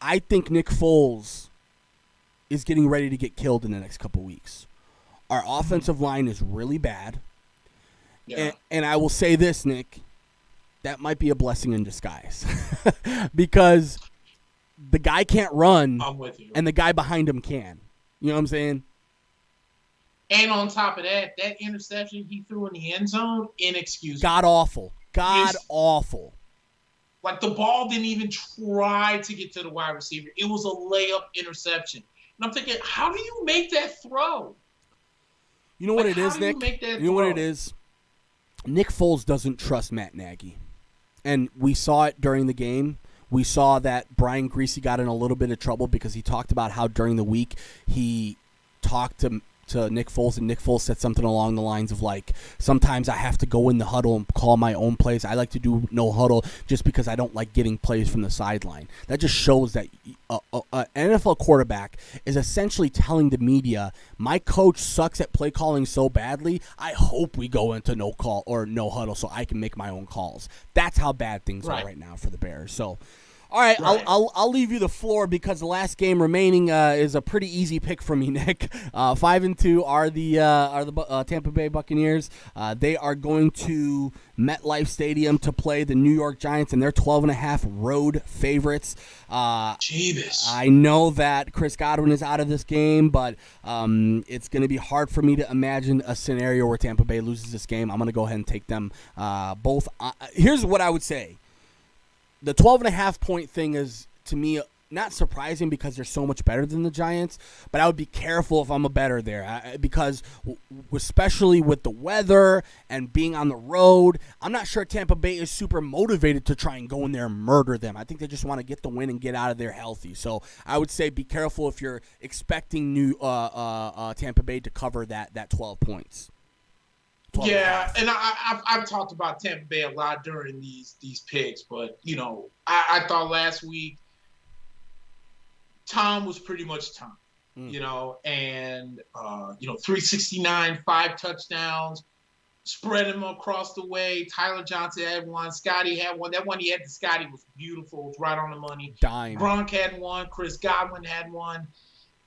[SPEAKER 1] I think Nick Foles is getting ready to get killed in the next couple weeks. Our offensive line is really bad. Yeah. And I will say this, Nick, that might be a blessing in disguise. Because the guy can't run,
[SPEAKER 2] I'm with you,
[SPEAKER 1] and the guy behind him can. You know what I'm saying?
[SPEAKER 2] And on top of that interception he threw in the end zone, inexcusable.
[SPEAKER 1] God awful.
[SPEAKER 2] Like, the ball didn't even try to get to the wide receiver. It was a layup interception. And I'm thinking, how do you make that throw?
[SPEAKER 1] You know what it is, Nick? You know what it is? Nick Foles doesn't trust Matt Nagy. And we saw it during the game. We saw that Brian Griese got in a little bit of trouble because he talked about how during the week he talked to Nick Foles, and Nick Foles said something along the lines of, like, sometimes I have to go in the huddle and call my own plays. I like to do no huddle just because I don't like getting plays from the sideline. That just shows that an NFL quarterback is essentially telling the media, my coach sucks at play calling so badly, I hope we go into no call or no huddle so I can make my own calls. That's how bad things are right now for the Bears. So, all right, I'll leave you the floor because the last game remaining is a pretty easy pick for me, Nick. 5-2 are the Tampa Bay Buccaneers. They are going to MetLife Stadium to play the New York Giants, and they're 12.5 road favorites.
[SPEAKER 2] Jeebus.
[SPEAKER 1] I know that Chris Godwin is out of this game, but it's going to be hard for me to imagine a scenario where Tampa Bay loses this game. I'm going to go ahead and take them both. Here's what I would say. The 12.5 point thing is, to me, not surprising because they're so much better than the Giants, but I would be careful if I'm a bettor there because especially with the weather and being on the road, I'm not sure Tampa Bay is super motivated to try and go in there and murder them. I think they just want to get the win and get out of there healthy. So I would say be careful if you're expecting Tampa Bay to cover that 12 points.
[SPEAKER 2] Yeah, and I've talked about Tampa Bay a lot during these picks, but I thought last week Tom was pretty much Tom, and 369, 5 touchdowns, spread him across the way. Tyler Johnson had one, Scotty had one. That one he had to Scotty was beautiful, it was right on the money.
[SPEAKER 1] Dime.
[SPEAKER 2] Gronk had one, Chris Godwin had one,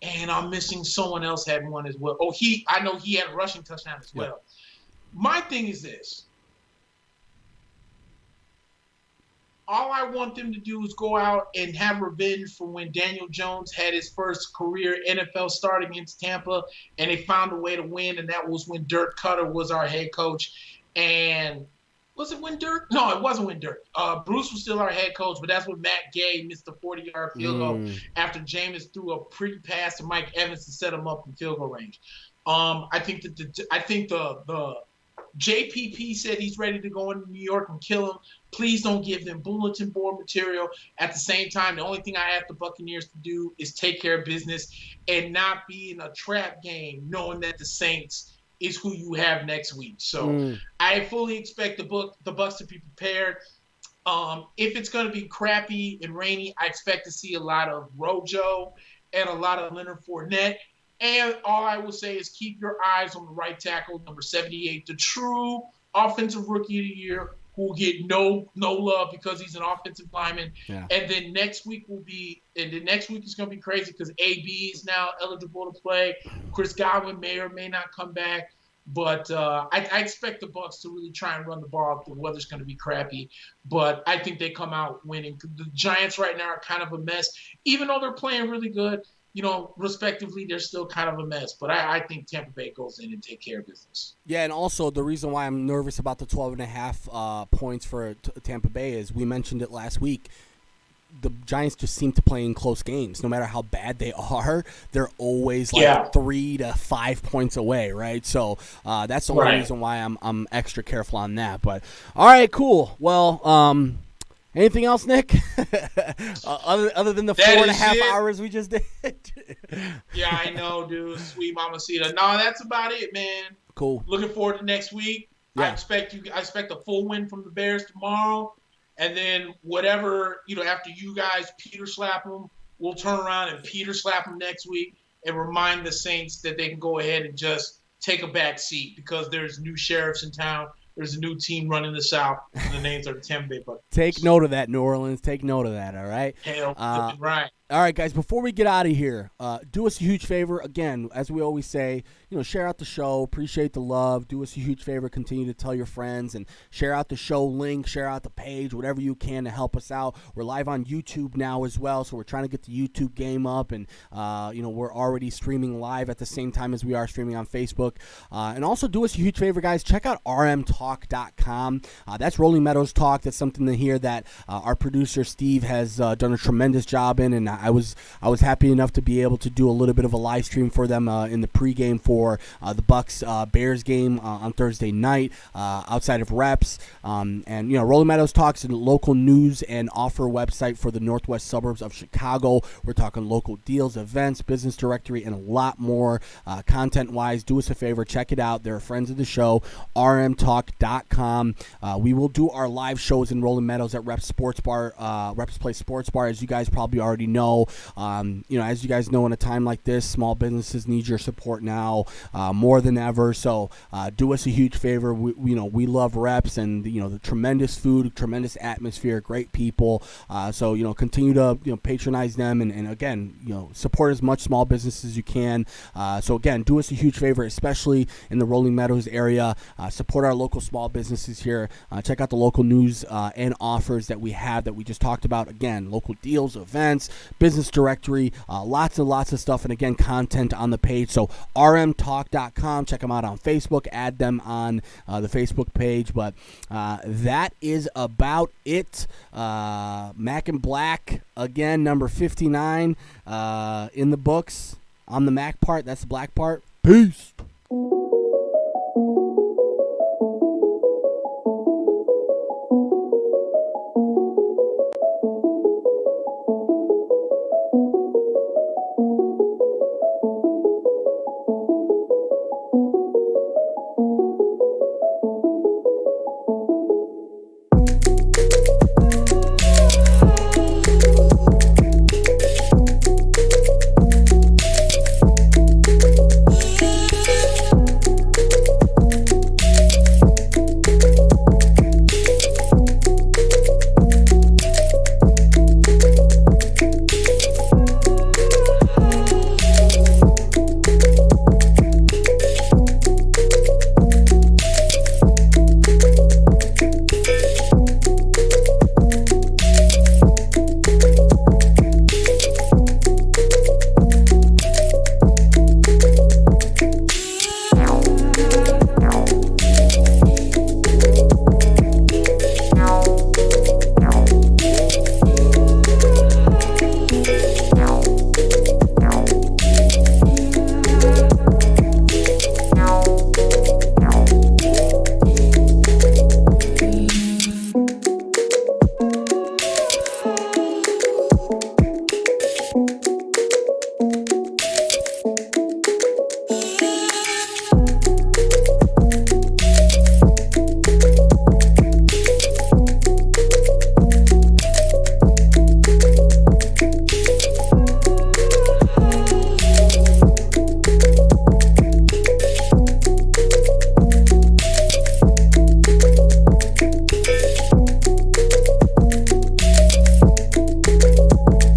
[SPEAKER 2] and I'm missing someone else had one as well. Oh, I know he had a rushing touchdown as well. Yep. My thing is this. All I want them to do is go out and have revenge for when Daniel Jones had his first career NFL start against Tampa, and they found a way to win, and that was when Dirk Cutter was our head coach. And was it when Dirk? No, it wasn't when Dirk. Bruce was still our head coach, but that's when Matt Gay missed the 40-yard field goal after Jameis threw a pretty pass to Mike Evans to set him up in field goal range. I think the JPP said he's ready to go into New York and kill him. Please don't give them bulletin board material. At the same time, the only thing I ask the Buccaneers to do is take care of business and not be in a trap game knowing that the Saints is who you have next week. So I fully expect the Bucs to be prepared. If it's going to be crappy and rainy, I expect to see a lot of Rojo and a lot of Leonard Fournette. And all I will say is keep your eyes on the right tackle, number 78, the true offensive rookie of the year, who will get no love because he's an offensive lineman. Yeah. And then next week is going to be crazy because AB is now eligible to play. Chris Godwin may or may not come back. But I expect the Bucs to really try and run the ball. The weather's going to be crappy, but I think they come out winning. The Giants right now are kind of a mess. Even though they're playing really good, respectively, they're still kind of a mess. But I think Tampa Bay goes in and take care of business.
[SPEAKER 1] Yeah, and also the reason why I'm nervous about the 12.5 points for Tampa Bay is we mentioned it last week. The Giants just seem to play in close games. No matter how bad they are, they're always 3 to 5 points away, right? So that's the only reason why I'm extra careful on that. But all right, cool. Well, anything else, Nick? other than the 4.5 hours we just did.
[SPEAKER 2] Yeah, I know, dude. Sweet mamacita. No, that's about it, man.
[SPEAKER 1] Cool.
[SPEAKER 2] Looking forward to next week. Yeah. I expect a full win from the Bears tomorrow. And then whatever, after you guys Peter slap them, we'll turn around and Peter slap them next week and remind the Saints that they can go ahead and just take a back seat because there's new sheriffs in town. There's a new team running the South. And the names are the Tampa Bay Buccaneers.
[SPEAKER 1] Take note of that, New Orleans. Take note of that, all right?
[SPEAKER 2] Right.
[SPEAKER 1] All right, guys, before we get out of here, do us a huge favor. Again, as we always say, share out the show. Appreciate the love. Do us a huge favor. Continue to tell your friends and share out the show link, share out the page, whatever you can to help us out. We're live on YouTube now as well, so we're trying to get the YouTube game up. And, we're already streaming live at the same time as we are streaming on Facebook. And also do us a huge favor, guys. Check out rmtalk.com. That's Rolling Meadows Talk. That's something to hear that our producer, Steve, has done a tremendous job in. And I was happy enough to be able to do a little bit of a live stream for them in the pregame for the Bucks Bears game on Thursday night outside of reps. And Rolling Meadows Talks is a local news and offer website for the northwest suburbs of Chicago. We're talking local deals, events, business directory, and a lot more content-wise. Do us a favor, check it out. They're friends of the show. rmtalk.com. We will do our live shows in Rolling Meadows at Reps Sports Bar, Reps Place Sports Bar, as you guys probably already know. As you guys know, in a time like this, small businesses need your support now more than ever. So do us a huge favor. We love Reps and the tremendous food, tremendous atmosphere, great people. So continue to patronize them and again support as much small business as you can. So again, do us a huge favor, especially in the Rolling Meadows area. Support our local small businesses here. Check out the local news and offers that we have that we just talked about. Again, local deals, events, business directory, lots and lots of stuff, and again, content on the page. So rmtalk.com. Check them out on Facebook. Add them on the Facebook page. But that is about it. Mack and Black, again, number 59 in the books. I'm the Mack part. That's the Black part. Peace.